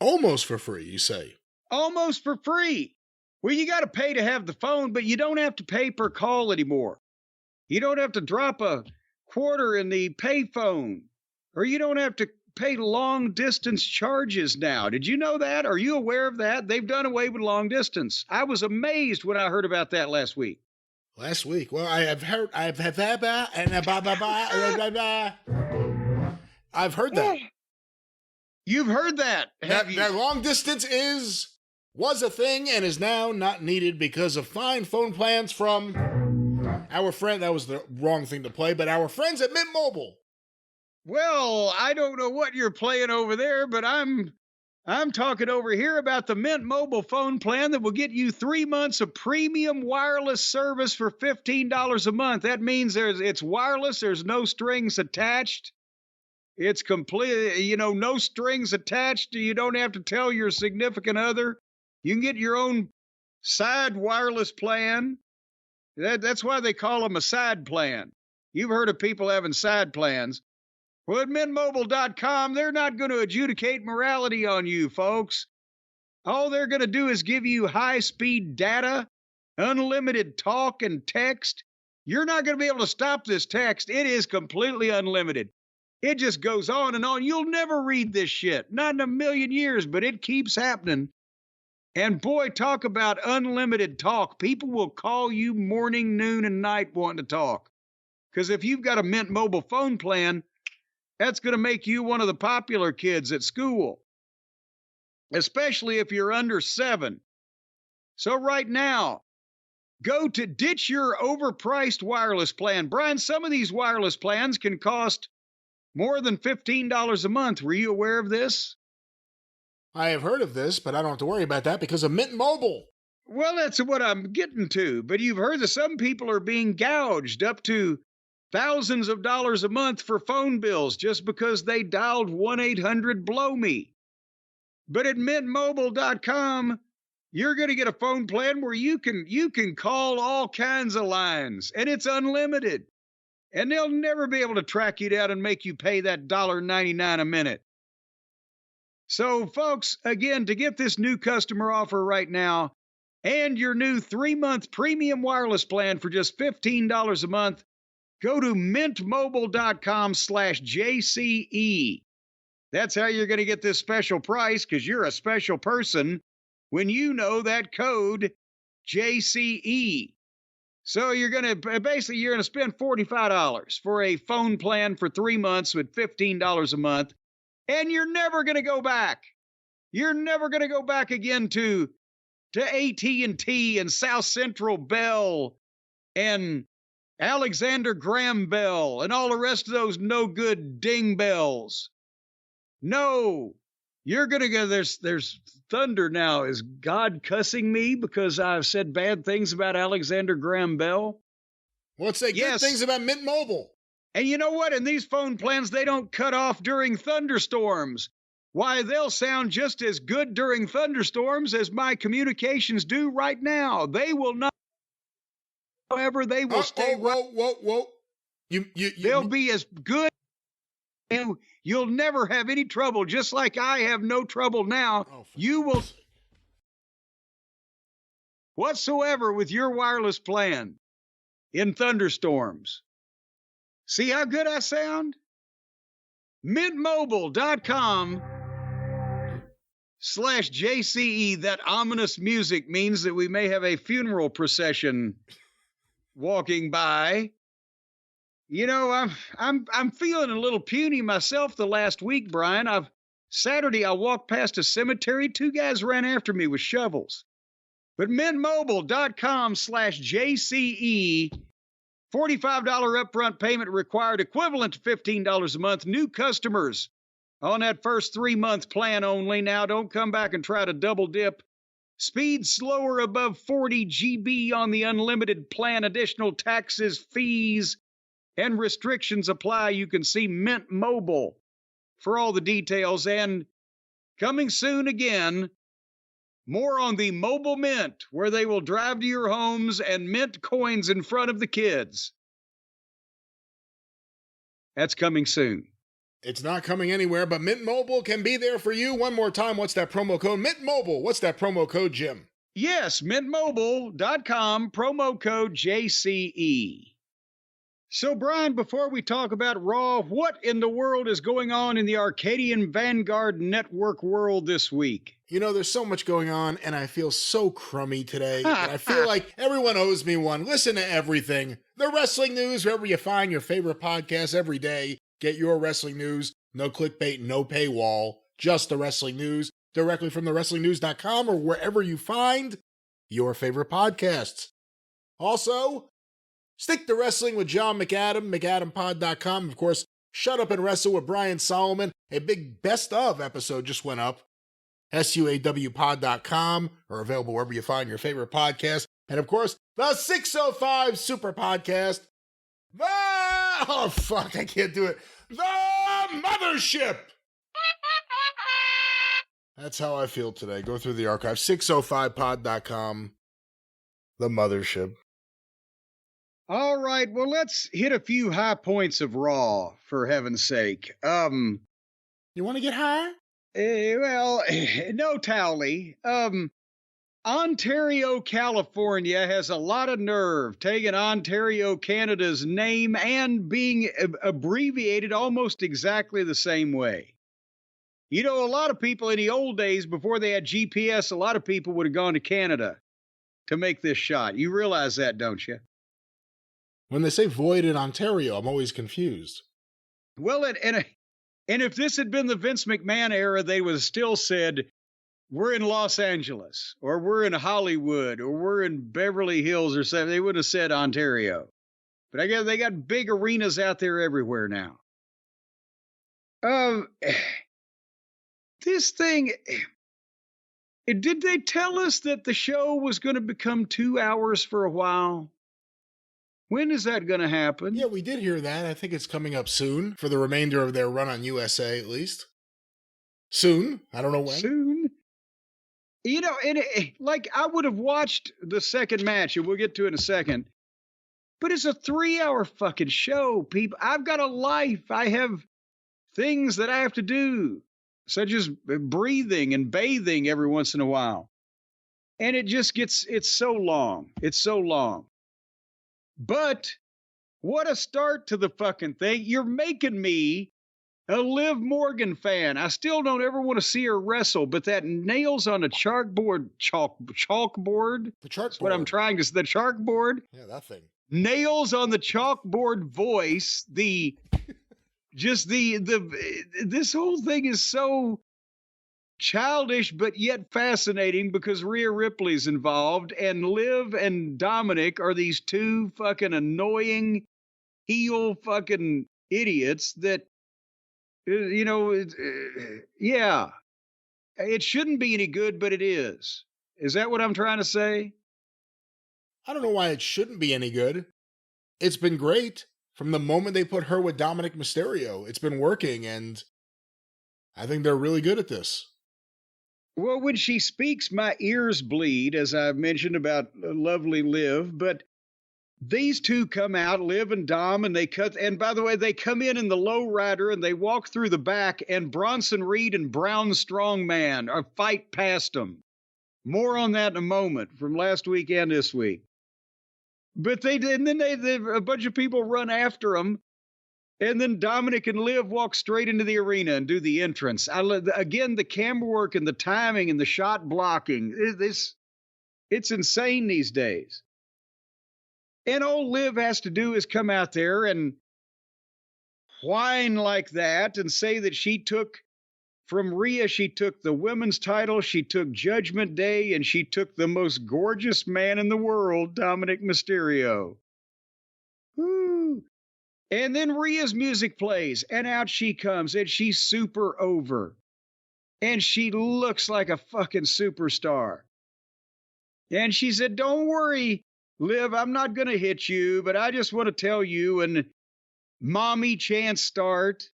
Almost for free, you say? Almost for free. Well, you got to pay to have the phone, but you don't have to pay per call anymore. You don't have to drop a quarter in the pay phone, or you don't have to pay long distance charges now. Did you know that? Are you aware of that? They've done away with long distance. I was amazed when I heard about that last week. Last week? Well, I've heard that. You've heard that, have you? That long distance was a thing and is now not needed because of fine phone plans from our friend. That was the wrong thing to play, but our friends at Mint Mobile. Well, I don't know what you're playing over there, but I'm talking over here about the Mint Mobile phone plan that will get you 3 months of premium wireless service for $15 a month. That means it's wireless. There's no strings attached. It's complete, no strings attached. You don't have to tell your significant other. You can get your own side wireless plan. That's why they call them a side plan. You've heard of people having side plans. Well, at mintmobile.com, they're not going to adjudicate morality on you, folks. All they're going to do is give you high-speed data, unlimited talk and text. You're not going to be able to stop this text. It is completely unlimited. It just goes on and on. You'll never read this shit. Not in a million years, but it keeps happening. And boy, talk about unlimited talk. People will call you morning, noon, and night wanting to talk. Because if you've got a Mint Mobile phone plan, that's going to make you one of the popular kids at school, especially if you're under 7. So right now, go to ditch your overpriced wireless plan. Brian, some of these wireless plans can cost more than $15 a month. Were you aware of this? I have heard of this, but I don't have to worry about that because of Mint Mobile. Well, that's what I'm getting to. But you've heard that some people are being gouged up to thousands of dollars a month for phone bills just because they dialed 1-800-BLOW-ME. But at mintmobile.com, you're going to get a phone plan where you can call all kinds of lines, and it's unlimited. And they'll never be able to track you down and make you pay that $1.99 a minute. So, folks, again, to get this new customer offer right now and your new 3-month premium wireless plan for just $15 a month, go to mintmobile.com/JCE. That's how you're going to get this special price, because you're a special person when you know that code JCE. So you're going to spend $45 for a phone plan for 3 months with $15 a month, and you're never going to go back. You're never going to go back again to AT&T and South Central Bell and Alexander Graham Bell and all the rest of those no good ding bells. No, you're going to go, there's thunder now. Is God cussing me because I've said bad things about Alexander Graham Bell? Well, let's say good things about Mint Mobile. And you know what? In these phone plans, they don't cut off during thunderstorms. Why, they'll sound just as good during thunderstorms as my communications do right now. They will not. However, they will stay right. Whoa. They'll be as good. And you'll never have any trouble, just like I have no trouble now. You will whatsoever with your wireless plan in thunderstorms. See how good I sound? mintmobile.com/JCE. That ominous music means that we may have a funeral procession walking by. You know, I'm feeling a little puny myself the last week, Brian. Saturday I walked past a cemetery. 2 guys ran after me with shovels. But mintmobile.com/JCE, $45 upfront payment required, equivalent to $15 a month. New customers on that first 3-month plan only. Now, don't come back and try to double dip. Speed slower above 40 GB on the unlimited plan. Additional taxes, fees, and restrictions apply. You can see Mint Mobile for all the details. And coming soon again, more on the Mobile Mint, where they will drive to your homes and mint coins in front of the kids. That's coming soon. It's not coming anywhere, but Mint Mobile can be there for you. One more time, what's that promo code? Mint Mobile. What's that promo code, Jim? Yes, mintmobile.com, promo code JCE. So, Brian, before we talk about Raw, what in the world is going on in the Arcadian Vanguard Network world this week? You know, there's so much going on, and I feel so crummy today. And I feel like everyone owes me one. Listen to everything. The wrestling news, wherever you find your favorite podcast every day. Get your wrestling news. No clickbait, no paywall. Just the wrestling news. Directly from thewrestlingnews.com or wherever you find your favorite podcasts. Also, Stick to Wrestling with John McAdam, McAdamPod.com. Of course, Shut Up and Wrestle with Brian Solomon. A big best of episode just went up. SUAWpod.com, or available wherever you find your favorite podcast. And of course, the 605 Superpodcast. I can't do it. The Mothership. That's how I feel today. Go through the archive. 605pod.com. The Mothership. All right, well, let's hit a few high points of Raw, for heaven's sake. You want to get high? No, Towley. Ontario, California has a lot of nerve, taking Ontario, Canada's name and being abbreviated almost exactly the same way. You know, a lot of people in the old days, before they had GPS, a lot of people would have gone to Canada to make this shot. You realize that, don't you? When they say void in Ontario, I'm always confused. Well, and if this had been the Vince McMahon era, they would have still said, we're in Los Angeles, or we're in Hollywood, or we're in Beverly Hills, or something. They wouldn't have said Ontario. But I guess they got big arenas out there everywhere now. This thing, did they tell us that the show was going to become 2 hours for a while? When is that going to happen? Yeah, we did hear that. I think it's coming up soon, for the remainder of their run on USA, at least. Soon. I don't know when. Soon. You know, and I would have watched the second match, and we'll get to it in a second. But it's a 3-hour fucking show, people. I've got a life. I have things that I have to do, such as breathing and bathing every once in a while. And it just it's so long. It's so long. But what a start to the fucking thing. You're making me a Liv Morgan fan. I still don't ever want to see her wrestle, but that nails on a chalkboard. That's what I'm trying to say. The chalkboard. Yeah, that thing. Nails on the chalkboard voice. This whole thing is so childish, but yet fascinating because Rhea Ripley's involved, and Liv and Dominic are these two fucking annoying heel fucking idiots that, yeah, it shouldn't be any good, but it is. Is that what I'm trying to say? I don't know why it shouldn't be any good. It's been great from the moment they put her with Dominic Mysterio, it's been working, and I think they're really good at this. Well, when she speaks, my ears bleed, as I've mentioned about lovely Liv, but these two come out, Liv and Dom, and they cut. And by the way, they come in the low rider and they walk through the back, and Bronson Reed and Brown Strongman are fight past them. More on that in a moment from last week and this week. But they did, and then a bunch of people run after them. And then Dominic and Liv walk straight into the arena and do the entrance. Again, the camera work and the timing and the shot blocking. It's insane these days. And all Liv has to do is come out there and whine like that and say that she took from Rhea, she took the women's title, she took Judgment Day, and she took the most gorgeous man in the world, Dominic Mysterio. Woo. And then Rhea's music plays, and out she comes, and she's super over. And she looks like a fucking superstar. And she said, "Don't worry, Liv, I'm not going to hit you, but I just want to tell you," and mommy chants start.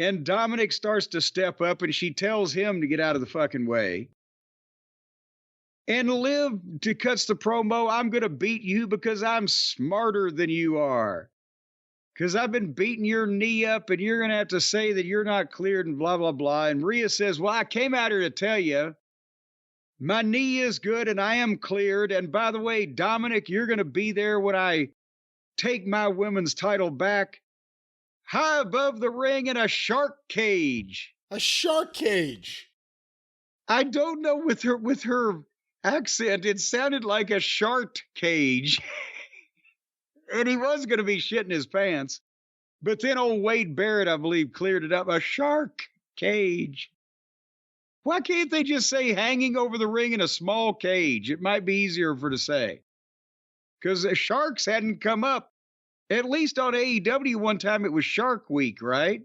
And Dominic starts to step up, and she tells him to get out of the fucking way. And Liv cuts the promo, "I'm going to beat you because I'm smarter than you are. Because I've been beating your knee up, and you're going to have to say that you're not cleared," and blah, blah, blah. And Rhea says, "Well, I came out here to tell you, my knee is good, and I am cleared. And by the way, Dominic, you're going to be there when I take my women's title back, high above the ring in a shark cage." A shark cage. I don't know, with her accent, it sounded like a shark cage. And he was going to be shitting his pants. But then old Wade Barrett, I believe, cleared it up. A shark cage. Why can't they just say hanging over the ring in a small cage? It might be easier for to say. Because the sharks hadn't come up. At least on AEW one time it was Shark Week, right?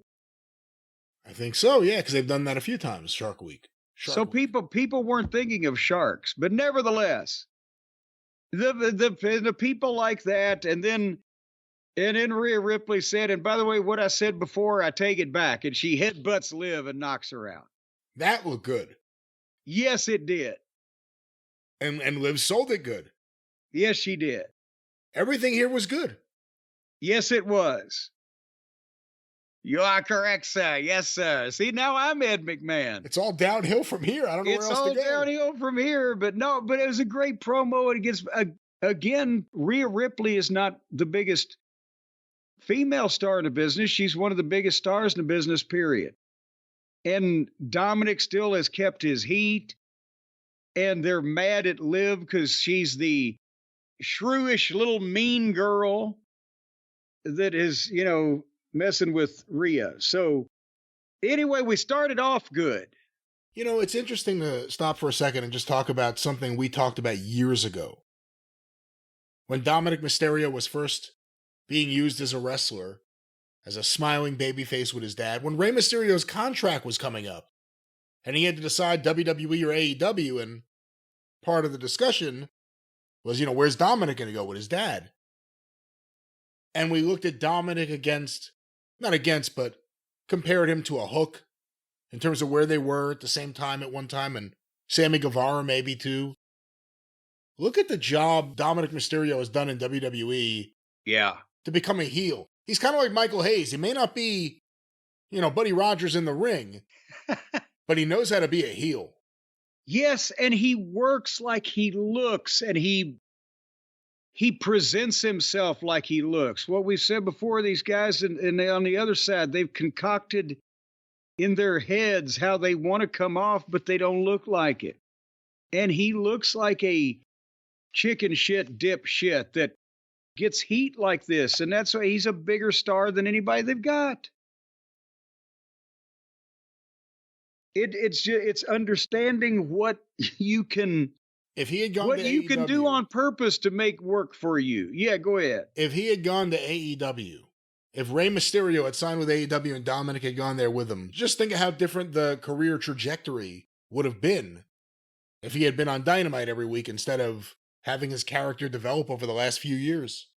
I think so, yeah, because they've done that a few times, Shark Week. So people weren't thinking of sharks, but nevertheless, the people like that, and then Rhea Ripley said, "And by the way, what I said before, I take it back," and she headbutts Liv and knocks her out. That looked good. Yes, it did. And Liv sold it good. Yes, she did. Everything here was good. Yes, it was. You are correct, sir. Yes, sir. See, now I'm Ed McMahon. It's all downhill from here. I don't know where else to go. It's all downhill from here, but it was a great promo. And it gets, again, Rhea Ripley is not the biggest female star in the business. She's one of the biggest stars in the business, period. And Dominic still has kept his heat. And they're mad at Liv because she's the shrewish little mean girl that is, messing with Rhea. So anyway, we started off good. It's interesting to stop for a second and just talk about something we talked about years ago. When Dominic Mysterio was first being used as a wrestler, as a smiling babyface with his dad, when Rey Mysterio's contract was coming up, and he had to decide WWE or AEW, and part of the discussion was, where's Dominic going to go with his dad? And we looked at Dominic but compared him to a Hook in terms of where they were at the same time at one time, and Sammy Guevara maybe too. Look at the job Dominic Mysterio has done in WWE. Yeah. To become a heel. He's kind of like Michael Hayes. He may not be, Buddy Rogers in the ring, but he knows how to be a heel. Yes, and he works like he looks, and he presents himself like he looks. What we said before, these guys and on the other side, they've concocted in their heads how they want to come off, but they don't look like it. And he looks like a chicken shit dipshit that gets heat like this, and that's why he's a bigger star than anybody they've got. It's understanding what you can. If he had gone what to you AEW, can do on purpose to make work for you. Yeah, go ahead. If he had gone to AEW, if Rey Mysterio had signed with AEW and Dominic had gone there with him, just think of how different the career trajectory would have been if he had been on Dynamite every week instead of having his character develop over the last few years.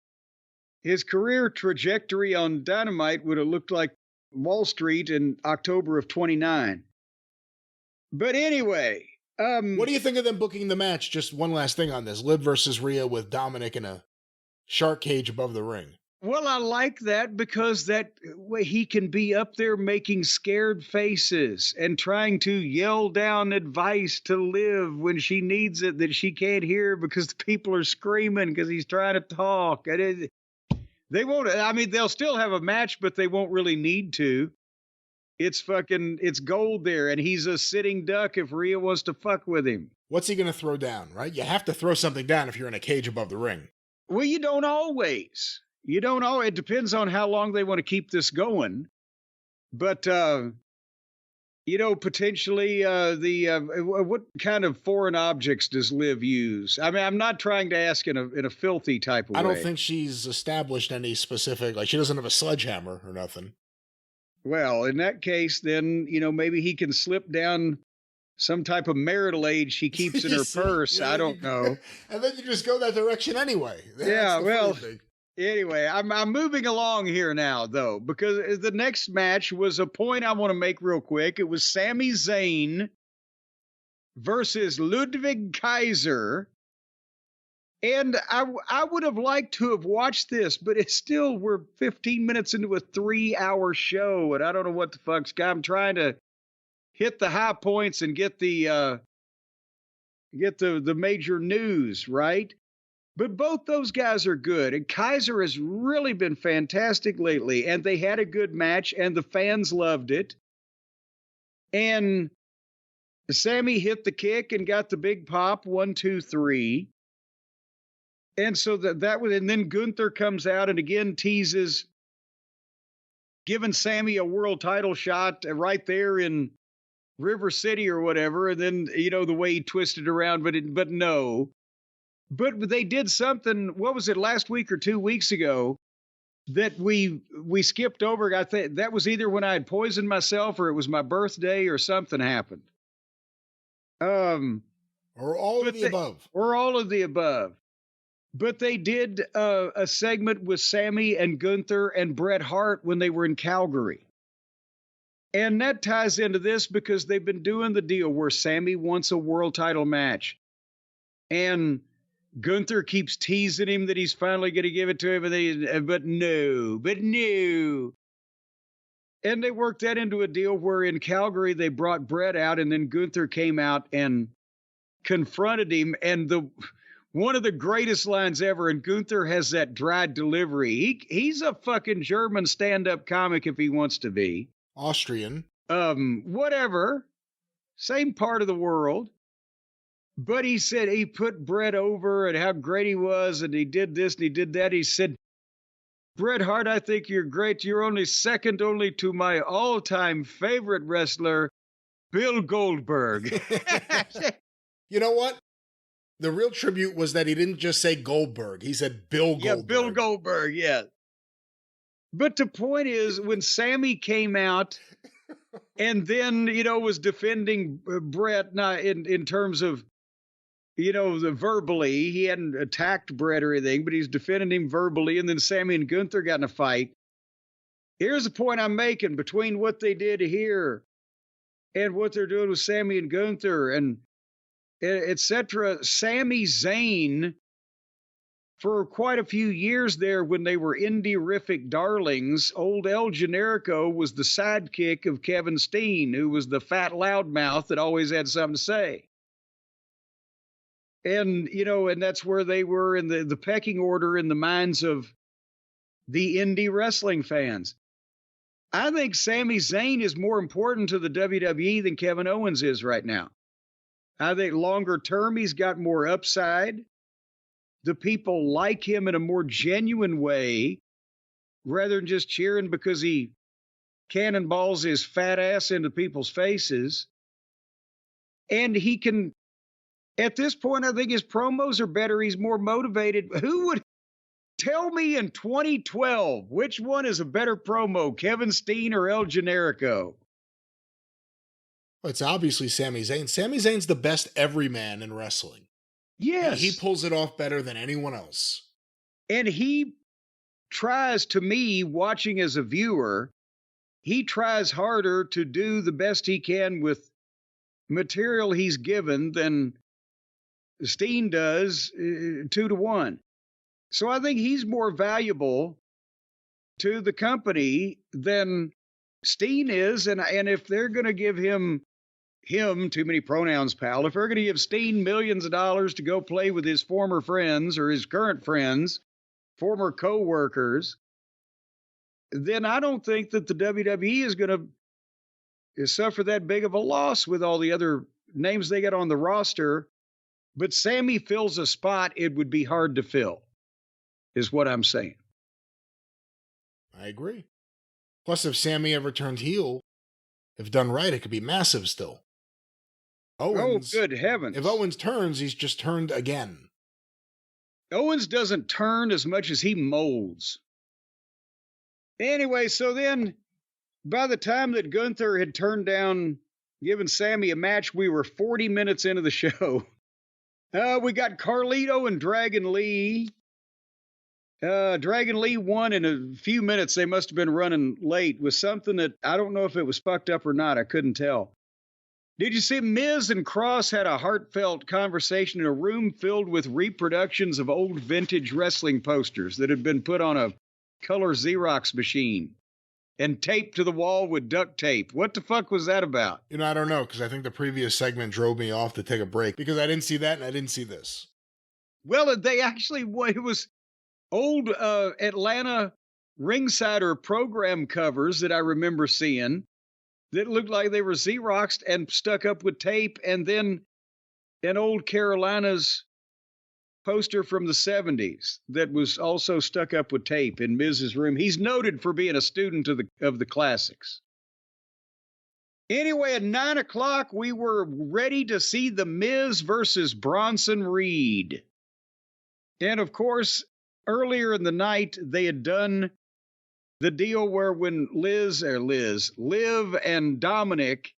his career trajectory on Dynamite would have looked like Wall Street in October of 29. But anyway, what do you think of them booking the match? Just one last thing on this. Liv versus Rhea with Dominic in a shark cage above the ring. Well, I like that because that way he can be up there making scared faces and trying to yell down advice to Liv when she needs it that she can't hear because the people are screaming because he's trying to talk. And they won't, I mean, they'll still have a match, but they won't really need to. It's gold there, and he's a sitting duck if Rhea wants to fuck with him. What's he going to throw down, right? You have to throw something down if you're in a cage above the ring. Well, you don't always. You don't know. It depends on how long they want to keep this going. But, potentially what kind of foreign objects does Liv use? I mean, I'm not trying to ask in a filthy type of way. I don't think she's established any specific, like she doesn't have a sledgehammer or nothing. Well, in that case, then, maybe he can slip down some type of marital aid she keeps in her purse. I don't know. And then you just go that direction anyway. Yeah, well... Anyway, I'm moving along here now, though, because the next match was a point I want to make real quick. It was Sami Zayn versus Ludwig Kaiser. And I would have liked to have watched this, but we're 15 minutes into a 3-hour show, and I don't know what the fuck's got. I'm trying to hit the high points and get the major news, right? But both those guys are good, and Kaiser has really been fantastic lately, and they had a good match, and the fans loved it. And Sammy hit the kick and got the big pop, 1, 2, 3. And so that was, and then Gunther comes out and again teases giving Sammy a world title shot right there in River City or whatever, and then, the way he twisted around, but no. But they did something, what was it, last week or 2 weeks ago, that we skipped over. I think that was either when I had poisoned myself or it was my birthday or something happened. Or all of the above. Or all of the above. But they did a segment with Sammy and Gunther and Bret Hart when they were in Calgary. And that ties into this because they've been doing the deal where Sammy wants a world title match. And Gunther keeps teasing him that he's finally going to give it to him, but no. And they worked that into a deal where in Calgary they brought Bret out, and then Gunther came out and confronted him. And one of the greatest lines ever, and Gunther has that dry delivery. He's a fucking German stand-up comic if he wants to be. Austrian. Whatever. Same part of the world. But he said he put Bret over and how great he was, and he did this and he did that. He said, Bret Hart, I think you're great. You're only second only to my all-time favorite wrestler, Bill Goldberg. You know what? The real tribute was that he didn't just say Goldberg. He said Bill Goldberg. Yeah, Bill Goldberg, yeah. But the point is, when Sammy came out and then, was defending Bret in terms of, verbally, he hadn't attacked Bret or anything, but he's defending him verbally. And then Sammy and Gunther got in a fight. Here's the point I'm making between what they did here and what they're doing with Sammy and Gunther and etc. Sami Zayn, for quite a few years there when they were indie-rific darlings, old El Generico was the sidekick of Kevin Steen, who was the fat loudmouth that always had something to say. And, and that's where they were in the pecking order in the minds of the indie wrestling fans. I think Sami Zayn is more important to the WWE than Kevin Owens is right now. I think longer term, he's got more upside. The people like him in a more genuine way, rather than just cheering because he cannonballs his fat ass into people's faces. And he can, at this point, I think his promos are better. He's more motivated. Who would tell me in 2012, which one is a better promo, Kevin Steen or El Generico? Well, it's obviously Sami Zayn. Sami Zayn's the best everyman in wrestling. Yes. He pulls it off better than anyone else. And he tries, to me, watching as a viewer, he tries harder to do the best he can with material he's given than Steen does 2-1. So I think he's more valuable to the company than Steen is. And if they're going to give him, too many pronouns, pal, if they're going to give Steen millions of dollars to go play with his former friends or his current friends, former co-workers, then I don't think that the WWE is going to suffer that big of a loss with all the other names they got on the roster. But Sammy fills a spot it would be hard to fill, is what I'm saying. I agree. Plus, if Sammy ever turned heel, if done right, it could be massive still. Owens, oh, good heavens. If Owens turns, he's just turned again. Owens doesn't turn as much as he molds. Anyway, so then by the time that Gunther had turned down giving Sammy a match, we were 40 minutes into the show. We got Carlito and Dragon Lee. Dragon Lee won in a few minutes. They must have been running late with something that I don't know if it was fucked up or not. I couldn't tell. Did you see Miz and Cross had a heartfelt conversation in a room filled with reproductions of old vintage wrestling posters that had been put on a color Xerox machine and taped to the wall with duct tape? What the fuck was that about? You know, I don't know, because I think the previous segment drove me off to take a break because I didn't see that and I didn't see this. Well, they actually, it was old Atlanta Ringsider program covers that I remember seeing that looked like they were Xeroxed and stuck up with tape, and then an old Carolina's poster from the 70s that was also stuck up with tape in Miz's room. He's noted for being a student of the classics. Anyway, at 9 o'clock, we were ready to see The Miz versus Bronson Reed. And of course, earlier in the night, they had done the deal where when Liv and Dominic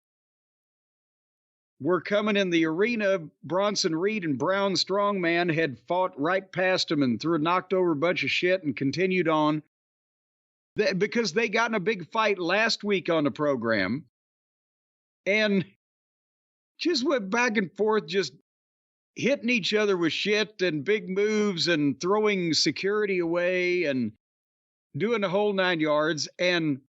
were coming in the arena, Bronson Reed and Brown Strongman had fought right past him and knocked over a bunch of shit and continued on. Because they got in a big fight last week on the program and just went back and forth, just hitting each other with shit and big moves and throwing security away and doing the whole 9 yards. And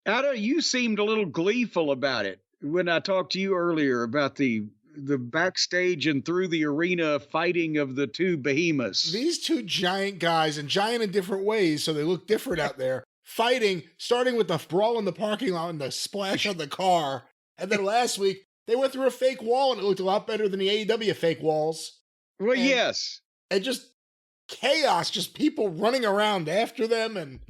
you seemed a little gleeful about it when I talked to you earlier about the backstage and through the arena fighting of the two behemoths. These two giant guys, and giant in different ways, so they look different out there, fighting, starting with the brawl in the parking lot and the splash on the car. And then last week, they went through a fake wall and it looked a lot better than the AEW fake walls. Well, yes. And just chaos, just people running around after them, and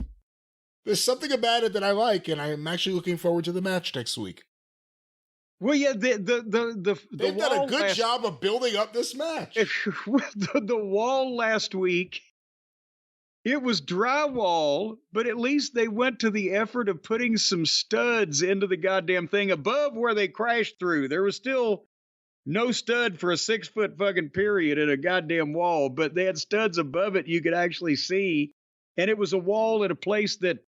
there's something about it that I like, and I'm actually looking forward to the match next week. Well, yeah, they've done a good job of building up this match. The wall last week, it was drywall, but at least they went to the effort of putting some studs into the goddamn thing above where they crashed through. There was still no stud for a 6-foot fucking period in a goddamn wall, but they had studs above it you could actually see. And it was a wall at a place that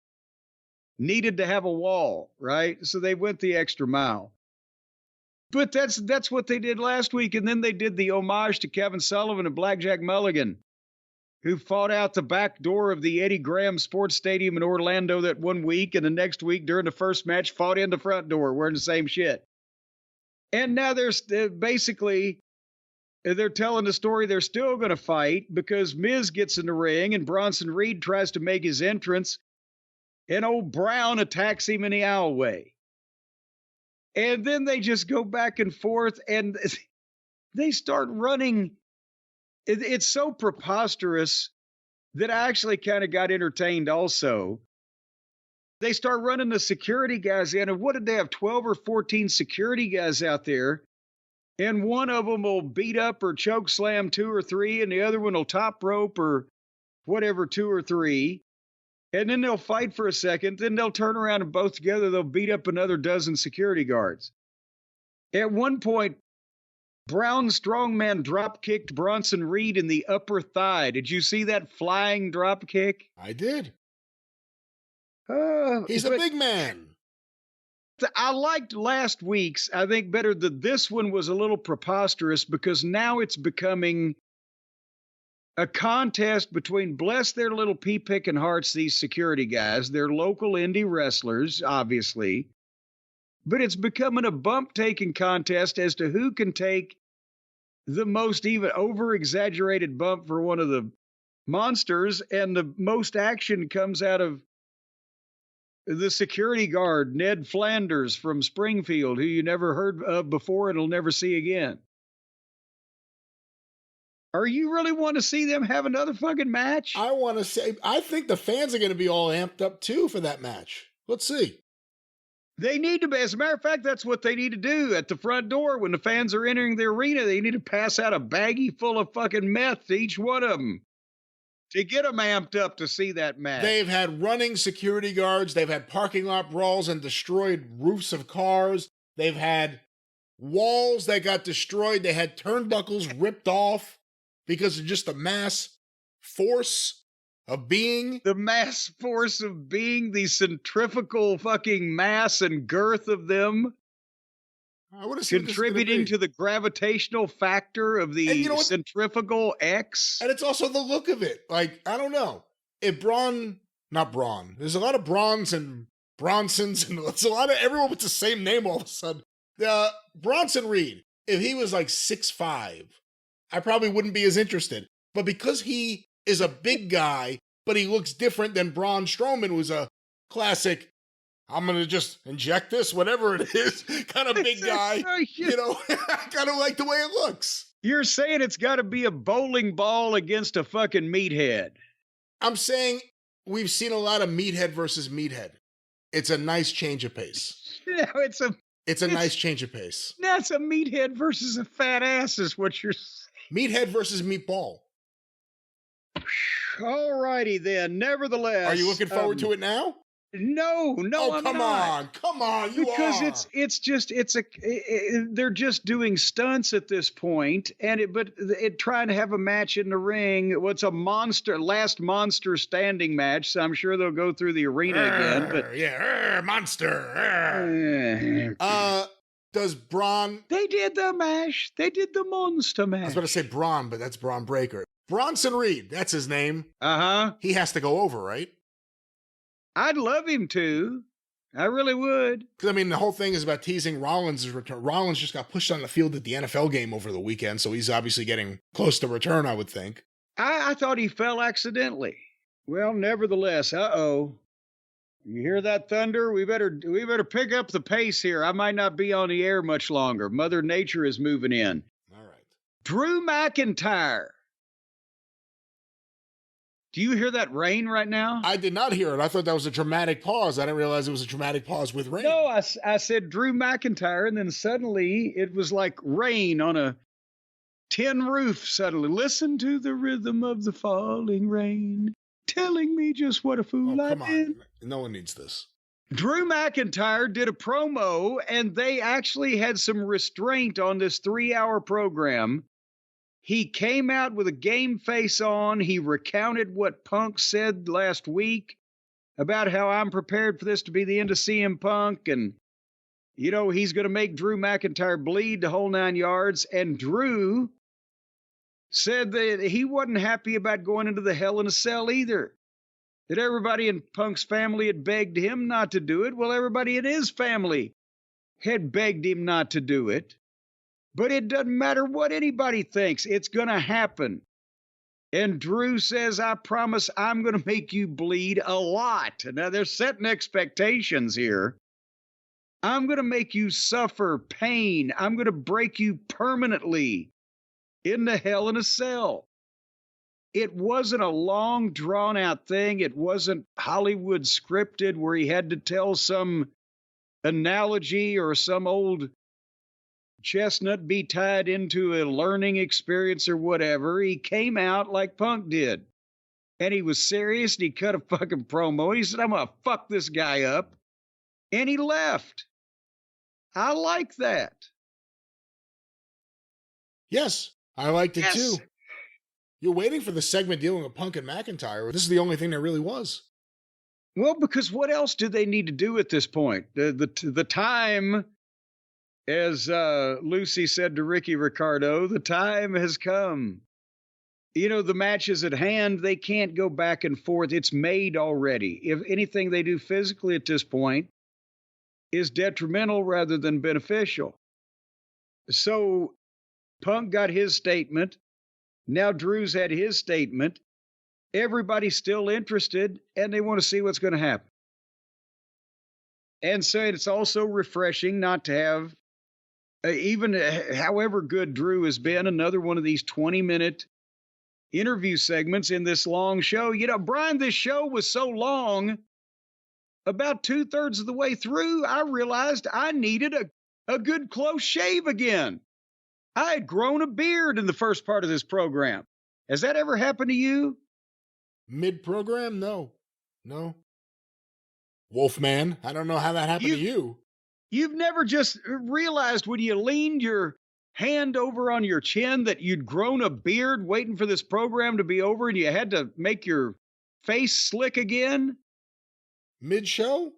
needed to have a wall, right? So they went the extra mile. But that's what they did last week. And then they did the homage to Kevin Sullivan and Blackjack Mulligan, who fought out the back door of the Eddie Graham Sports Stadium in Orlando that one week. And the next week during the first match fought in the front door wearing the same shit. And now they're basically, they're telling the story they're still going to fight because Miz gets in the ring and Bronson Reed tries to make his entrance and old Brown attacks him in the aisleway. And then they just go back and forth and they start running. It's so preposterous that I actually kind of got entertained also. They start running the security guys in, and what did they have, 12 or 14 security guys out there? And one of them will beat up or choke slam 2 or 3, and the other one will top rope or whatever 2 or 3. And then they'll fight for a second, then they'll turn around and both together, they'll beat up another dozen security guards. At one point, Brown strongman drop kicked Bronson Reed in the upper thigh. Did you see that flying drop kick? I did. He's a But big man. I liked last week's, I think, better that this one was a little preposterous because now it's becoming a contest between, bless their little pea-picking hearts, these security guys. They're local indie wrestlers, obviously. But it's becoming a bump-taking contest as to who can take the most even over-exaggerated bump for one of the monsters, and the most action comes out of the security guard, Ned Flanders from Springfield, who you never heard of before and will never see again. Are you really want to see them have another fucking match? I want to say, I think the fans are going to be all amped up too for that match. Let's see. They need to be. As a matter of fact, that's what they need to do at the front door when the fans are entering the arena. They need to pass out a baggie full of fucking meth to each one of them to get them amped up to see that match. They've had running security guards. They've had parking lot brawls and destroyed roofs of cars. They've had walls that got destroyed. They had turnbuckles ripped off because of just the mass force of being. The mass force of being, the centrifugal fucking mass and girth of them. I want to see contributing to the gravitational factor of the centrifugal X. And it's also the look of it. Like, I don't know. If not Braun. There's a lot of Brons and Bronsons, and it's a lot of everyone with the same name all of a sudden. Bronson Reed, if he was like 6'5", I probably wouldn't be as interested. But because he is a big guy, but he looks different than Braun Strowman, who's a classic, I'm going to just inject this, whatever it is, kind of big guy. You know, I kind of like the way it looks. You're saying it's got to be a bowling ball against a fucking meathead. I'm saying we've seen a lot of meathead versus meathead. It's a nice change of pace. No, it's a nice change of pace. That's a meathead versus a fat ass is what you're saying. Meathead versus meatball. All righty then. Nevertheless. Are you looking forward to it now? No, oh, I'm come not. Come on, you because are. They're just doing stunts at this point, and trying to have a match in the ring. What's last monster standing match? So I'm sure they'll go through the arena again. But monster. Does Braun? They did the match. They did the monster match. I was going to say Braun, but that's Braun Breaker. Bronson Reed, that's his name. He has to go over, right? I'd love him to. I really would. Because, I mean, the whole thing is about teasing Rollins' return. Rollins just got pushed on the field at the NFL game over the weekend, so he's obviously getting close to return, I would think. I thought he fell accidentally. Well, nevertheless, you hear that thunder? We better pick up the pace here. I might not be on the air much longer. Mother Nature is moving in. All right. Drew McIntyre. Do you hear that rain right now? I did not hear it. I thought that was a dramatic pause. I didn't realize it was a dramatic pause with rain. No, I said Drew McIntyre, and then suddenly it was like rain on a tin roof suddenly. Listen to the rhythm of the falling rain, telling me just what a fool I've been. No one needs this. Drew McIntyre did a promo, and they actually had some restraint on this 3-hour program. He came out with a game face on. He recounted what Punk said last week about how I'm prepared for this to be the end of CM Punk. And, he's going to make Drew McIntyre bleed the whole 9 yards. And Drew said that he wasn't happy about going into the Hell in a Cell either. That everybody in Punk's family had begged him not to do it. Well, everybody in his family had begged him not to do it. But it doesn't matter what anybody thinks. It's going to happen. And Drew says, I promise I'm going to make you bleed a lot. Now, they're setting expectations here. I'm going to make you suffer pain. I'm going to break you permanently into Hell in a Cell. It wasn't a long, drawn-out thing. It wasn't Hollywood scripted where he had to tell some analogy or some old chestnut be tied into a learning experience or whatever. He came out like Punk did. And he was serious, and he cut a fucking promo. He said, I'm going to fuck this guy up. And he left. I like that. Yes, I liked it Yes. too. You're waiting for the segment dealing with Punk and McIntyre. This is the only thing there really was. Well, because what else do they need to do at this point? The time, as Lucy said to Ricky Ricardo, the time has come. You know, the match is at hand. They can't go back and forth. It's made already. If anything they do physically at this point is detrimental rather than beneficial. So Punk got his statement. Now Drew's had his statement. Everybody's still interested, and they want to see what's going to happen. And so it's also refreshing not to have, even however good Drew has been, another one of these 20-minute interview segments in this long show. You know, Brian, this show was so long, about 2/3 of the way through, I realized I needed a good close shave again. I had grown a beard in the first part of this program. Has that ever happened to you? Mid-program? No. Wolfman, I don't know how that happened to you. You've never just realized when you leaned your hand over on your chin that you'd grown a beard waiting for this program to be over and you had to make your face slick again? Mid-show?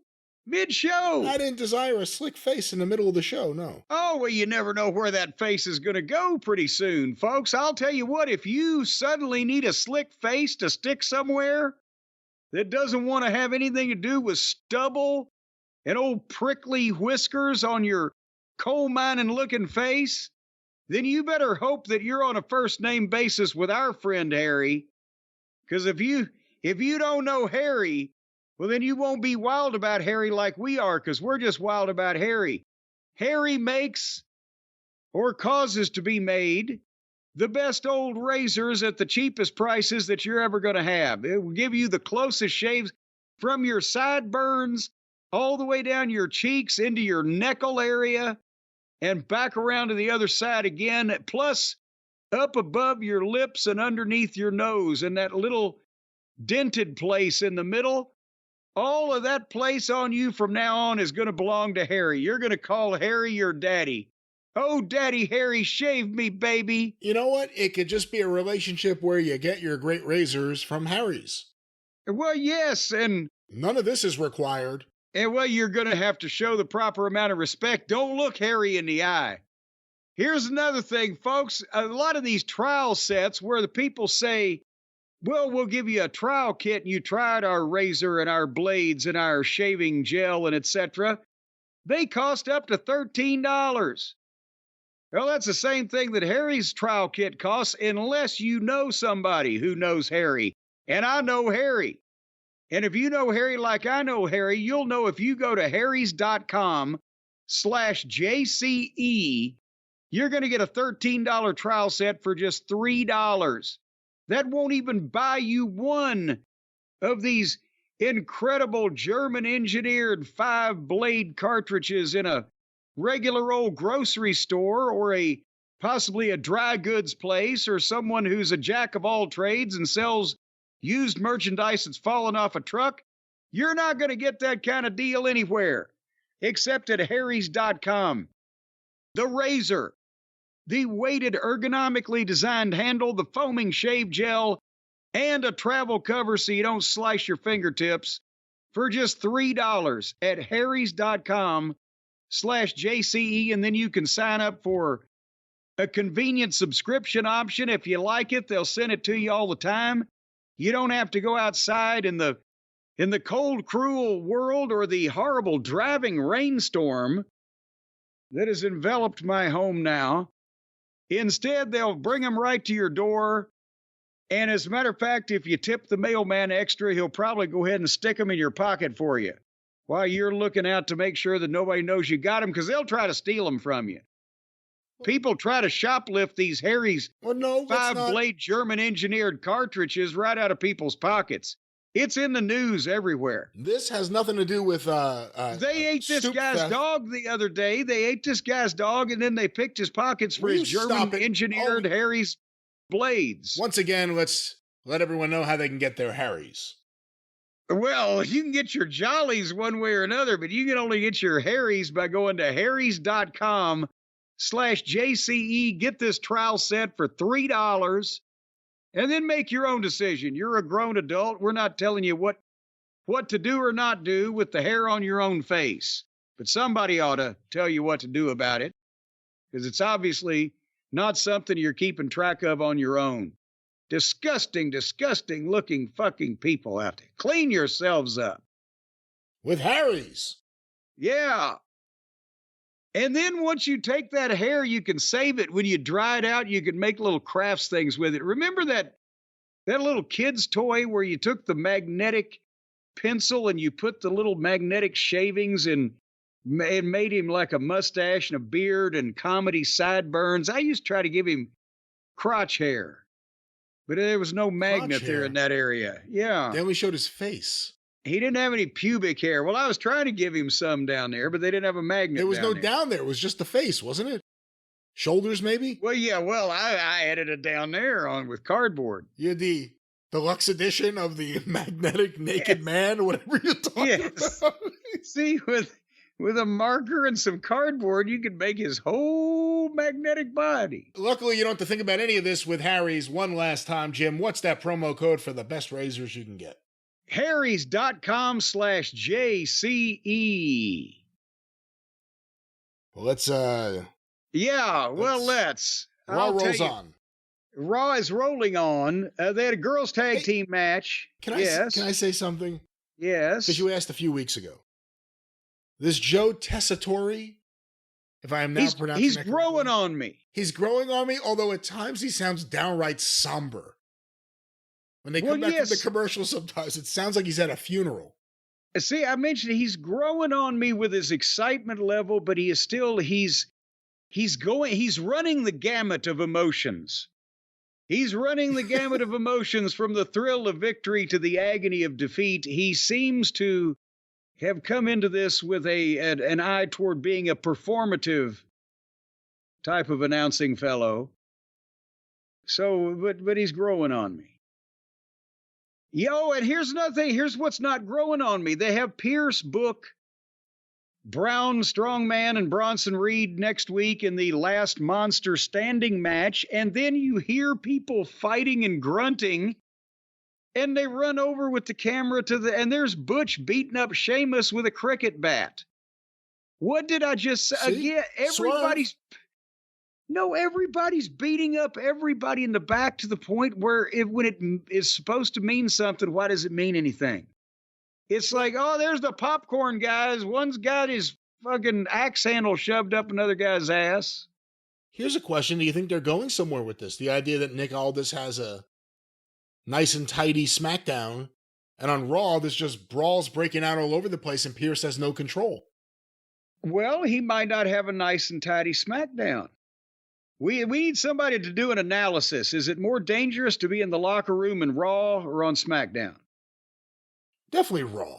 Mid-show. I didn't desire a slick face in the middle of the show, no. Oh, well, you never know where that face is going to go pretty soon, folks. I'll tell you what, if you suddenly need a slick face to stick somewhere that doesn't want to have anything to do with stubble and old prickly whiskers on your coal mining looking face, then you better hope that you're on a first name basis with our friend Harry. Because if you don't know Harry, well, then you won't be wild about Harry like we are, because we're just wild about Harry. Harry makes, or causes to be made, the best old razors at the cheapest prices that you're ever going to have. It will give you the closest shaves from your sideburns all the way down your cheeks into your neckle area and back around to the other side again, plus up above your lips and underneath your nose and that little dented place in the middle. All of that place on you from now on is going to belong to Harry. You're going to call Harry your daddy. Oh, Daddy Harry, shave me, baby. You know what? It could just be a relationship where you get your great razors from Harry's. Well, yes, and none of this is required. And well, you're going to have to show the proper amount of respect. Don't look Harry in the eye. Here's another thing, folks. A lot of these trial sets where the people say, well, we'll give you a trial kit and you tried our razor and our blades and our shaving gel and etc. They cost up to $13. Well, that's the same thing that Harry's trial kit costs unless you know somebody who knows Harry. And I know Harry. And if you know Harry like I know Harry, you'll know if you go to harrys.com/JCE, you're going to get a $13 trial set for just $3. That won't even buy you one of these incredible German-engineered 5-blade cartridges in a regular old grocery store or possibly a dry goods place or someone who's a jack of all trades and sells used merchandise that's fallen off a truck. You're not going to get that kind of deal anywhere except at harrys.com. The razor, the weighted ergonomically designed handle, the foaming shave gel, and a travel cover so you don't slice your fingertips for just $3 at harrys.com/JCE. And then you can sign up for a convenient subscription option. If you like it, they'll send it to you all the time. You don't have to go outside in the cold, cruel world or the horrible driving rainstorm that has enveloped my home now. Instead, they'll bring them right to your door. And as a matter of fact, if you tip the mailman extra, he'll probably go ahead and stick them in your pocket for you while you're looking out to make sure that nobody knows you got them, because they'll try to steal them from you. People try to shoplift these Harry's 5-blade German-engineered cartridges right out of people's pockets. It's in the news everywhere. This has nothing to do with they ate this guy's dog the other day. They ate this guy's dog, and then they picked his pockets for his German-engineered Harry's blades. Once again, let's let everyone know how they can get their Harry's. Well, you can get your Jollies one way or another, but you can only get your Harry's by going to harrys.com DraftKings.com/JCE. Get this trial set for $3 and then make your own decision. You're a grown adult. We're not telling you what to do or not do with the hair on your own face. But somebody ought to tell you what to do about it, because it's obviously not something you're keeping track of on your own. Disgusting, disgusting looking fucking people out there. Clean yourselves up. With Harry's. Yeah. And then once you take that hair, you can save it. When you dry it out, you can make little crafts things with it. Remember that little kid's toy where you took the magnetic pencil and you put the little magnetic shavings and made him like a mustache and a beard and comedy sideburns? I used to try to give him crotch hair, but there was no magnet there in that area. Yeah. They only showed his face. He didn't have any pubic hair. Well, I was trying to give him some down there, but they didn't have a magnet. There was no down there. It was just the face, wasn't it? Shoulders, maybe? Well, yeah. Well, I added it down there on with cardboard. You had the deluxe edition of the magnetic naked man, or whatever you're talking about. See, with a marker and some cardboard, you could make his whole magnetic body. Luckily, you don't have to think about any of this with Harry's. One last time, Jim, what's that promo code for the best razors you can get? Harrys.com/JCE. Well, let's, yeah, well, let's. Raw rolls on. Raw is rolling on. They had a girls' tag team match. Can I say something? Yes. Because you asked a few weeks ago. This Joe Tessitore, if I am now pronouncing he's that growing correctly, on me. He's growing on me, although at times he sounds downright somber. When they come back from the commercial, sometimes it sounds like he's at a funeral. See, I mentioned he's growing on me with his excitement level, but he is still, he's running the gamut of emotions. He's running the gamut of emotions from the thrill of victory to the agony of defeat. He seems to have come into this with an eye toward being a performative type of announcing fellow. So, but he's growing on me. Yo, and here's another thing. Here's what's not growing on me. They have Pierce book Brown Strongman and Bronson Reed next week in the last monster standing match. And then you hear people fighting and grunting, and they run over with the camera and there's Butch beating up Sheamus with a cricket bat. What did I just say? Again, everybody's beating up everybody in the back to the point where when it is supposed to mean something, why does it mean anything? It's like, oh, there's the popcorn guys. One's got his fucking axe handle shoved up another guy's ass. Here's a question. Do you think they're going somewhere with this? The idea that Nick Aldis has a nice and tidy SmackDown, and on Raw, there's just brawls breaking out all over the place, and Pierce has no control. Well, he might not have a nice and tidy SmackDown. We need somebody to do an analysis. Is it more dangerous to be in the locker room in Raw or on SmackDown? Definitely Raw.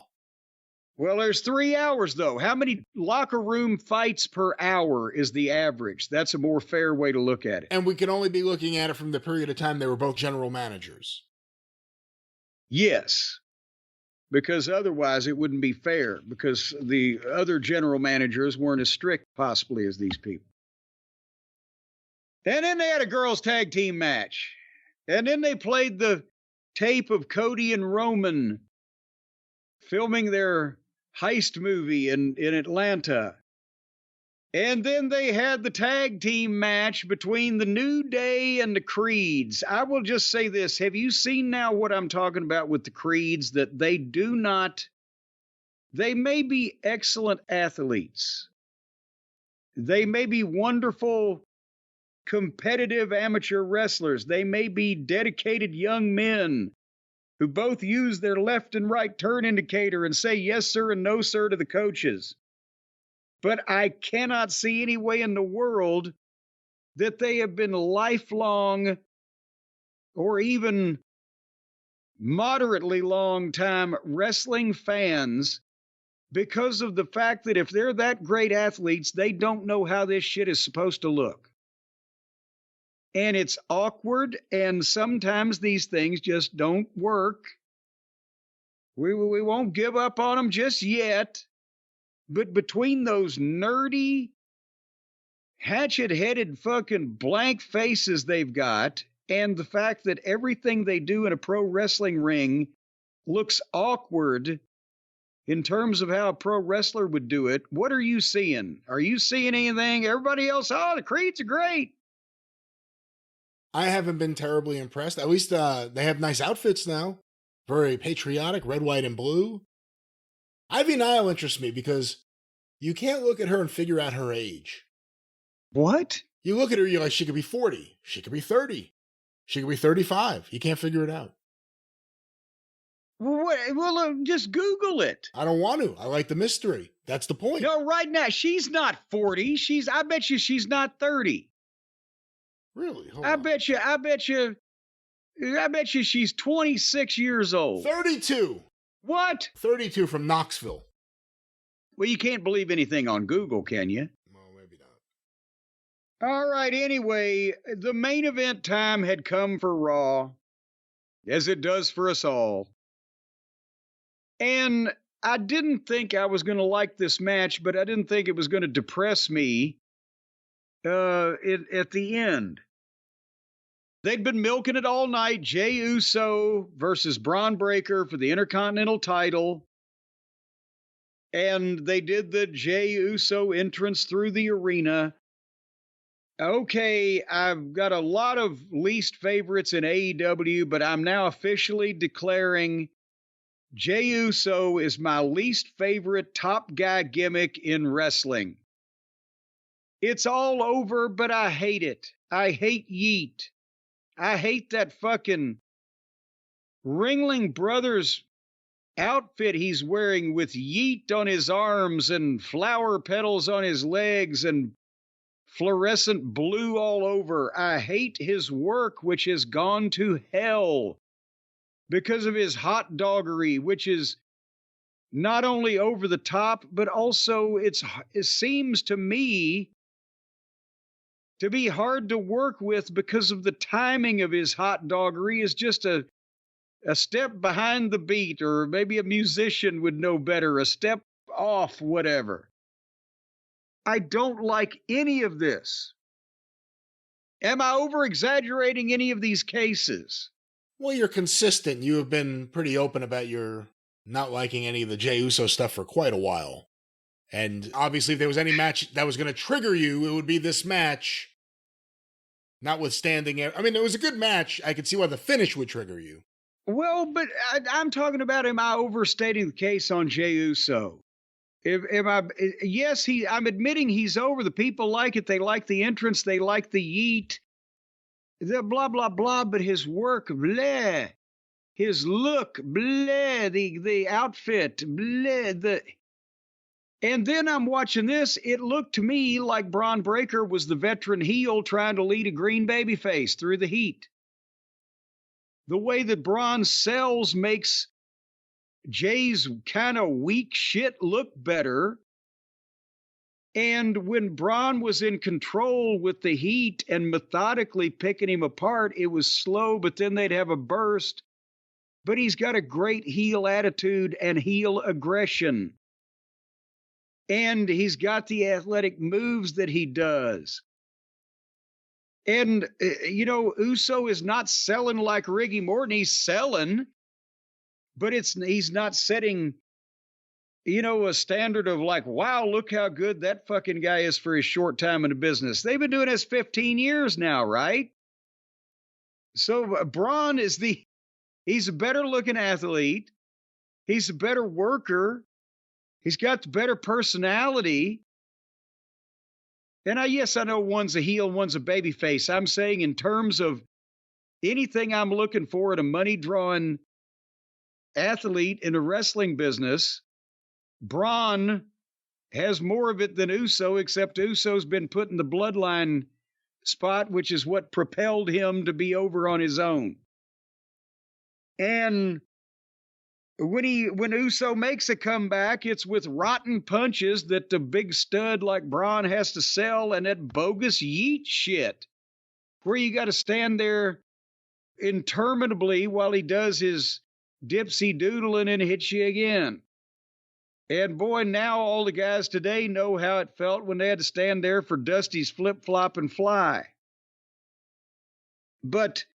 Well, there's 3 hours, though. How many locker room fights per hour is the average? That's a more fair way to look at it. And we can only be looking at it from the period of time they were both general managers. Yes. Because otherwise it wouldn't be fair, because the other general managers weren't as strict, possibly, as these people. And then they had a girls' tag team match. And then they played the tape of Cody and Roman filming their heist movie in Atlanta. And then they had the tag team match between the New Day and the Creeds. I will just say this. Have you seen now what I'm talking about with the Creeds? That they may be excellent athletes. They may be wonderful competitive amateur wrestlers. They may be dedicated young men who both use their left and right turn indicator and say yes, sir, and no, sir, to the coaches. But I cannot see any way in the world that they have been lifelong or even moderately long time wrestling fans, because of the fact that if they're that great athletes, they don't know how this shit is supposed to look. And it's awkward, and sometimes these things just don't work. We won't give up on them just yet. But between those nerdy hatchet-headed fucking blank faces they've got, and the fact that everything they do in a pro wrestling ring looks awkward in terms of how a pro wrestler would do it. What are you seeing? Are you seeing anything? Everybody else, oh, the Creeds are great. I haven't been terribly impressed. At least they have nice outfits now. Very patriotic, red, white, and blue. Ivy Nile interests me because you can't look at her and figure out her age. What? You look at her, you're like, she could be 40. She could be 30. She could be 35. You can't figure it out. What? Well, just Google it. I don't want to. I like the mystery. That's the point. No, right now, she's not 40. I bet you she's not 30. Really? I bet you she's 26 years old. 32. What? 32 from Knoxville. Well, you can't believe anything on Google, can you? Well, maybe not. All right, anyway, the main event time had come for Raw, as it does for us all. And I didn't think I was going to like this match, but I didn't think it was going to depress me at the end. They'd been milking it all night. Jey Uso versus Braun Breaker for the Intercontinental title. And they did the Jey Uso entrance through the arena. Okay, I've got a lot of least favorites in AEW, but I'm now officially declaring Jey Uso is my least favorite top guy gimmick in wrestling. It's all over, but I hate it. I hate Yeet. I hate that fucking Ringling Brothers outfit he's wearing with Yeet on his arms and flower petals on his legs and fluorescent blue all over. I hate his work, which has gone to hell because of his hot doggery, which is not only over the top, but also it seems to me to be hard to work with because of the timing of his hot doggery is just a step behind the beat, or maybe a musician would know better, a step off, whatever. I don't like any of this. Am I over-exaggerating any of these cases? Well, you're consistent. You have been pretty open about your not liking any of the Jey Uso stuff for quite a while. And obviously, if there was any match that was going to trigger you, it would be this match. Notwithstanding, I mean, it was a good match. I could see why the finish would trigger you. Well, but I'm talking about, am I overstating the case on Jey Uso? Yes, I'm admitting he's over. The people like it. They like the entrance. They like the Yeet. The blah, blah, blah. But his work, bleh. His look, bleh. The outfit, bleh. And then I'm watching this. It looked to me like Braun Breaker was the veteran heel trying to lead a green babyface through the heat. The way that Braun sells makes Jay's kind of weak shit look better. And when Braun was in control with the heat and methodically picking him apart, it was slow, but then they'd have a burst. But he's got a great heel attitude and heel aggression. And he's got the athletic moves that he does. And, Uso is not selling like Ricky Morton. He's selling, but he's not setting, a standard of like, wow, look how good that fucking guy is for his short time in the business. They've been doing this 15 years now, right? So Braun he's a better looking athlete. He's a better worker. He's got the better personality. And yes, I know one's a heel, one's a babyface. I'm saying in terms of anything I'm looking for in a money-drawing athlete in a wrestling business, Braun has more of it than Uso, except Uso's been put in the bloodline spot, which is what propelled him to be over on his own. And when Uso makes a comeback, it's with rotten punches that the big stud like Braun has to sell, and that bogus Yeet shit, where you got to stand there interminably while he does his dipsy doodling and hits you again. And boy, now all the guys today know how it felt when they had to stand there for Dusty's flip-flop and fly. But,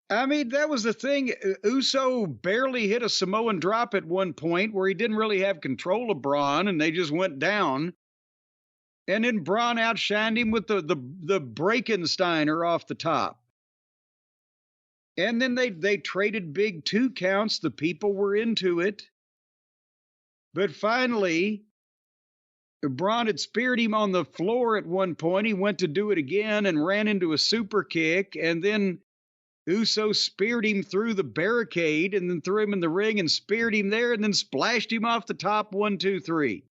I mean, that was the thing. Uso barely hit a Samoan drop at one point where he didn't really have control of Braun, and they just went down. And then Braun outshined him with the Breakensteiner off the top. And then they traded big 2 counts. The people were into it. But finally, Braun had speared him on the floor at one point. He went to do it again and ran into a super kick. And then Uso speared him through the barricade and then threw him in the ring and speared him there and then splashed him off the top 1, 2, 3.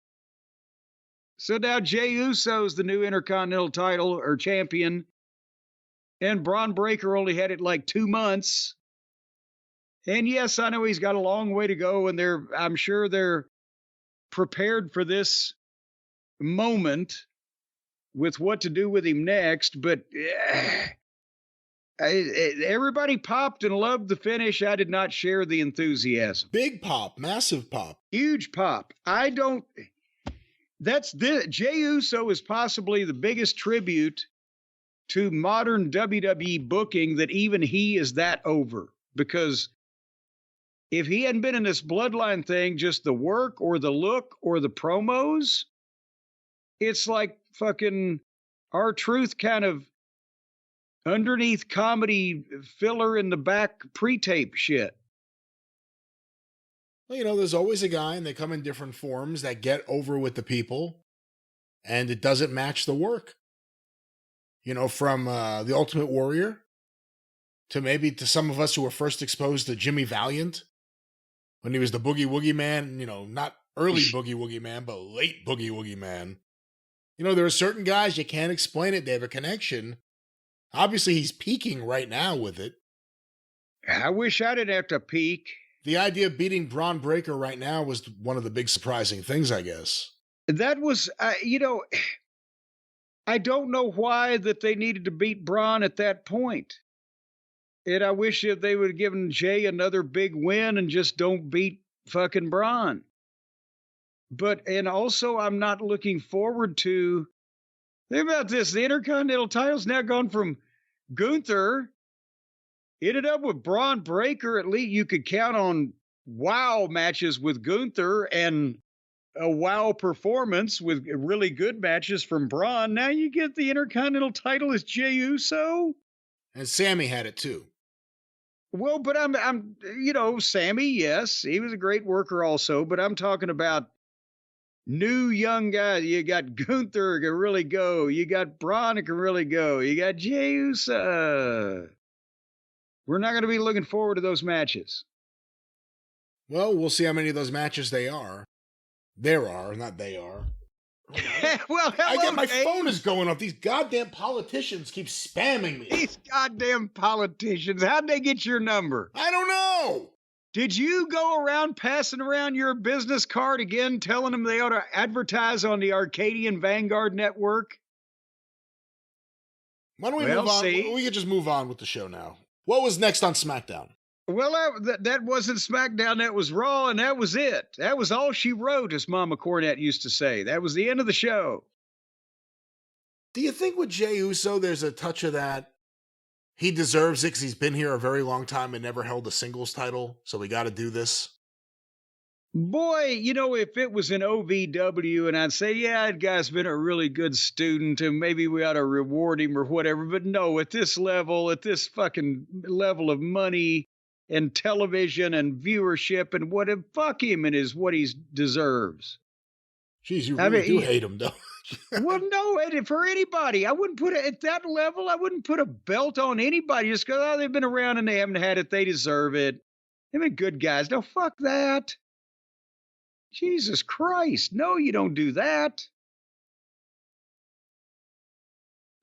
So now Jey Uso's the new Intercontinental title or champion. And Braun Breaker only had it like 2 months. And yes, I know he's got a long way to go, and I'm sure they're prepared for this moment with what to do with him next. But everybody popped and loved the finish. I did not share the enthusiasm. Big pop, massive pop. Huge pop. Jey Uso is possibly the biggest tribute to modern WWE booking that even he is that over. Because if he hadn't been in this bloodline thing, just the work or the look or the promos, it's like fucking R-Truth kind of underneath comedy filler in the back pre-tape shit. Well, there's always a guy, and they come in different forms, that get over with the people, and it doesn't match the work. From the Ultimate Warrior to some of us who were first exposed to Jimmy Valiant when he was the Boogie Woogie Man, not early Boogie Woogie Man, but late Boogie Woogie Man. There are certain guys, you can't explain it. They have a connection. Obviously, he's peaking right now with it. I wish I didn't have to peak. The idea of beating Braun Breaker right now was one of the big surprising things, I guess. That was, I don't know why that they needed to beat Braun at that point. And I wish that they would have given Jey another big win and just don't beat fucking Braun. And also, I'm not looking forward to, think about this, the Intercontinental title's now gone from Gunther, ended up with Braun Breaker. At least you could count on wow matches with Gunther and a wow performance with really good matches from Braun. Now you get the Intercontinental title as Jey Uso. And Sammy had it too. Well, but I'm Sammy, yes, he was a great worker also, but I'm talking about new young guys. You got Gunther who can really go. You got Braun who can really go. You got Jey Uso. We're not going to be looking forward to those matches. Well, we'll see how many of those matches there are. Not they are. Well, hello, my phone is going off. These goddamn politicians keep spamming me. These goddamn politicians. How'd they get your number? I don't know. Did you go around passing around your business card again, telling them they ought to advertise on the Arcadian Vanguard Network? Why don't we move on? We could just move on with the show now. What was next on SmackDown? Well, that wasn't SmackDown. That was Raw, and that was it. That was all she wrote, as Mama Cornette used to say. That was the end of the show. Do you think with Jey Uso, there's a touch of that? He deserves it because he's been here a very long time and never held a singles title, so we got to do this? Boy, if it was an OVW and I'd say, yeah, that guy's been a really good student and maybe we ought to reward him or whatever. But no, at this level, at this fucking level of money and television and viewership and fuck him and is what he deserves. Jeez, you really do hate him, though. Well, no, for anybody. I wouldn't put it at that level. I wouldn't put a belt on anybody just because they've been around and they haven't had it. They deserve it. They've been good guys. No, fuck that. Jesus Christ. No, you don't do that.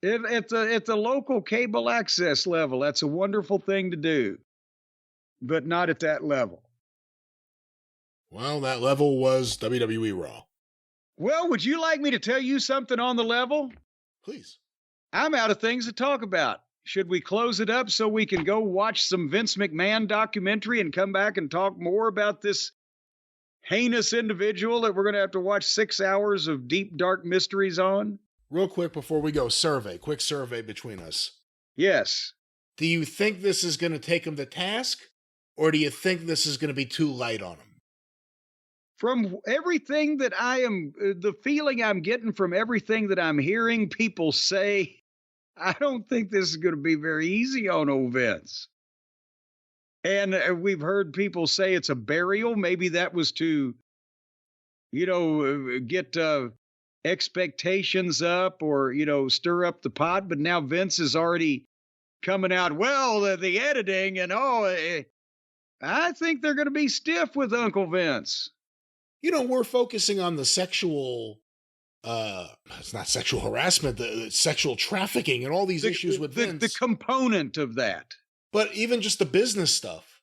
At the local cable access level, that's a wonderful thing to do. But not at that level. Well, that level was WWE Raw. Well, would you like me to tell you something on the level? Please. I'm out of things to talk about. Should we close it up so we can go watch some Vince McMahon documentary and come back and talk more about this heinous individual that we're going to have to watch 6 hours of deep, dark mysteries on? Real quick before we go, quick survey between us. Yes. Do you think this is going to take him to task, or do you think this is going to be too light on him? From everything that the feeling I'm getting from everything that I'm hearing people say, I don't think this is going to be very easy on old Vince. And we've heard people say it's a burial. Maybe that was to, get expectations up or, stir up the pot. But now Vince is already coming out, well, the editing and I think they're going to be stiff with Uncle Vince. We're focusing on the sexual, it's not sexual harassment, the sexual trafficking and all these issues with Vince. The component of that. But even just the business stuff.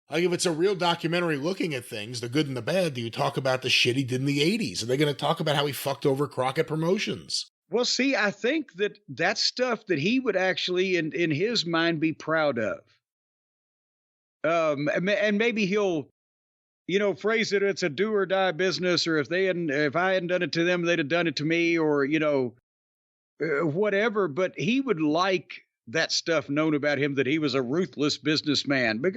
Like if it's a real documentary looking at things, the good and the bad, do you talk about the shit he did in the 80s? Are they going to talk about how he fucked over Crockett Promotions? Well, see, I think that's stuff that he would actually, in his mind, be proud of. And maybe he'll, phrase it, it's a do or die business, or if I hadn't done it to them, they'd have done it to me, or, whatever. But he would like that stuff known about him, that he was a ruthless businessman. But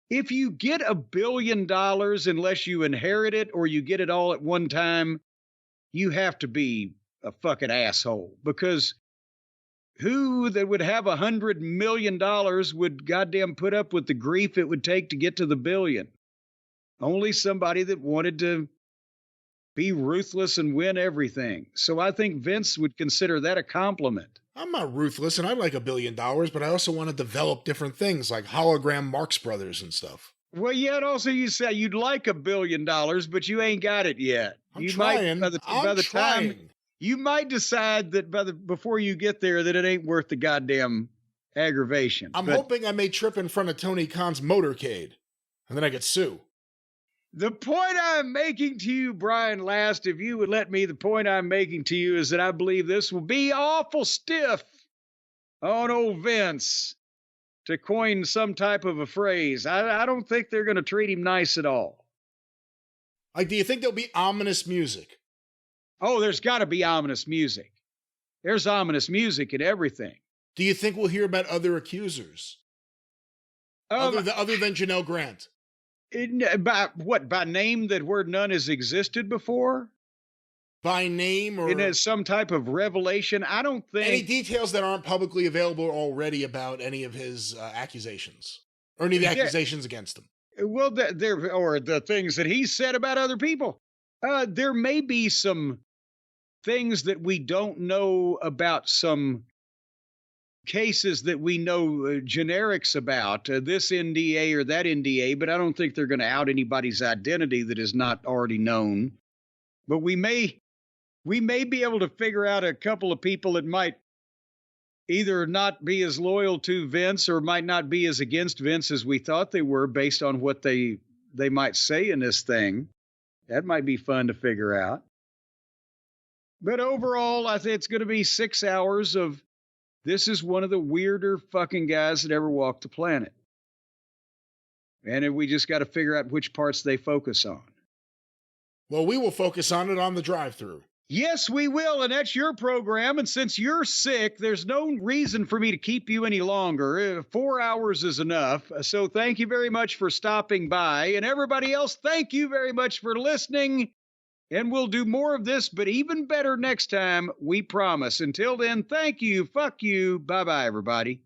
if you get $1 billion, unless you inherit it or you get it all at one time, you have to be a fucking asshole, because who that would have $100 million would goddamn put up with the grief it would take to get to the billion? Only somebody that wanted to be ruthless and win everything. So I think Vince would consider that a compliment. I'm not ruthless, and I'd like $1 billion, but I also want to develop different things like hologram Marx Brothers and stuff. Well, yet also you say you'd like $1 billion, but you ain't got it yet. I'm trying. By the time you might decide that before you get there that it ain't worth the goddamn aggravation. I'm hoping I may trip in front of Tony Khan's motorcade, and then I could sue. The point I'm making to you, Brian Last, if you would let me, the point I'm making to you is that I believe this will be awful stiff on old Vince, to coin some type of a phrase. I don't think they're going to treat him nice at all. Like, do you think there'll be ominous music? Oh, there's got to be ominous music. There's ominous music in everything. Do you think we'll hear about other accusers? Other than Janelle Grant? By name, where none has existed before? By name, or in some type of revelation? I don't think any details that aren't publicly available already about any of his accusations, or any of the accusations against him. Well, or the things that he said about other people. There may be some things that we don't know about, some cases that we know generics about, this NDA or that NDA, but I don't think they're going to out anybody's identity that is not already known. But we may be able to figure out a couple of people that might either not be as loyal to Vince or might not be as against Vince as we thought they were, based on what they might say in this thing. That might be fun to figure out. But overall, I think it's going to be 6 hours of, this is one of the weirder fucking guys that ever walked the planet. And we just got to figure out which parts they focus on. Well, we will focus on it on the drive-thru. Yes, we will, and that's your program. And since you're sick, there's no reason for me to keep you any longer. 4 hours is enough. So thank you very much for stopping by. And everybody else, thank you very much for listening. And we'll do more of this, but even better next time, we promise. Until then, thank you, fuck you, bye-bye, everybody.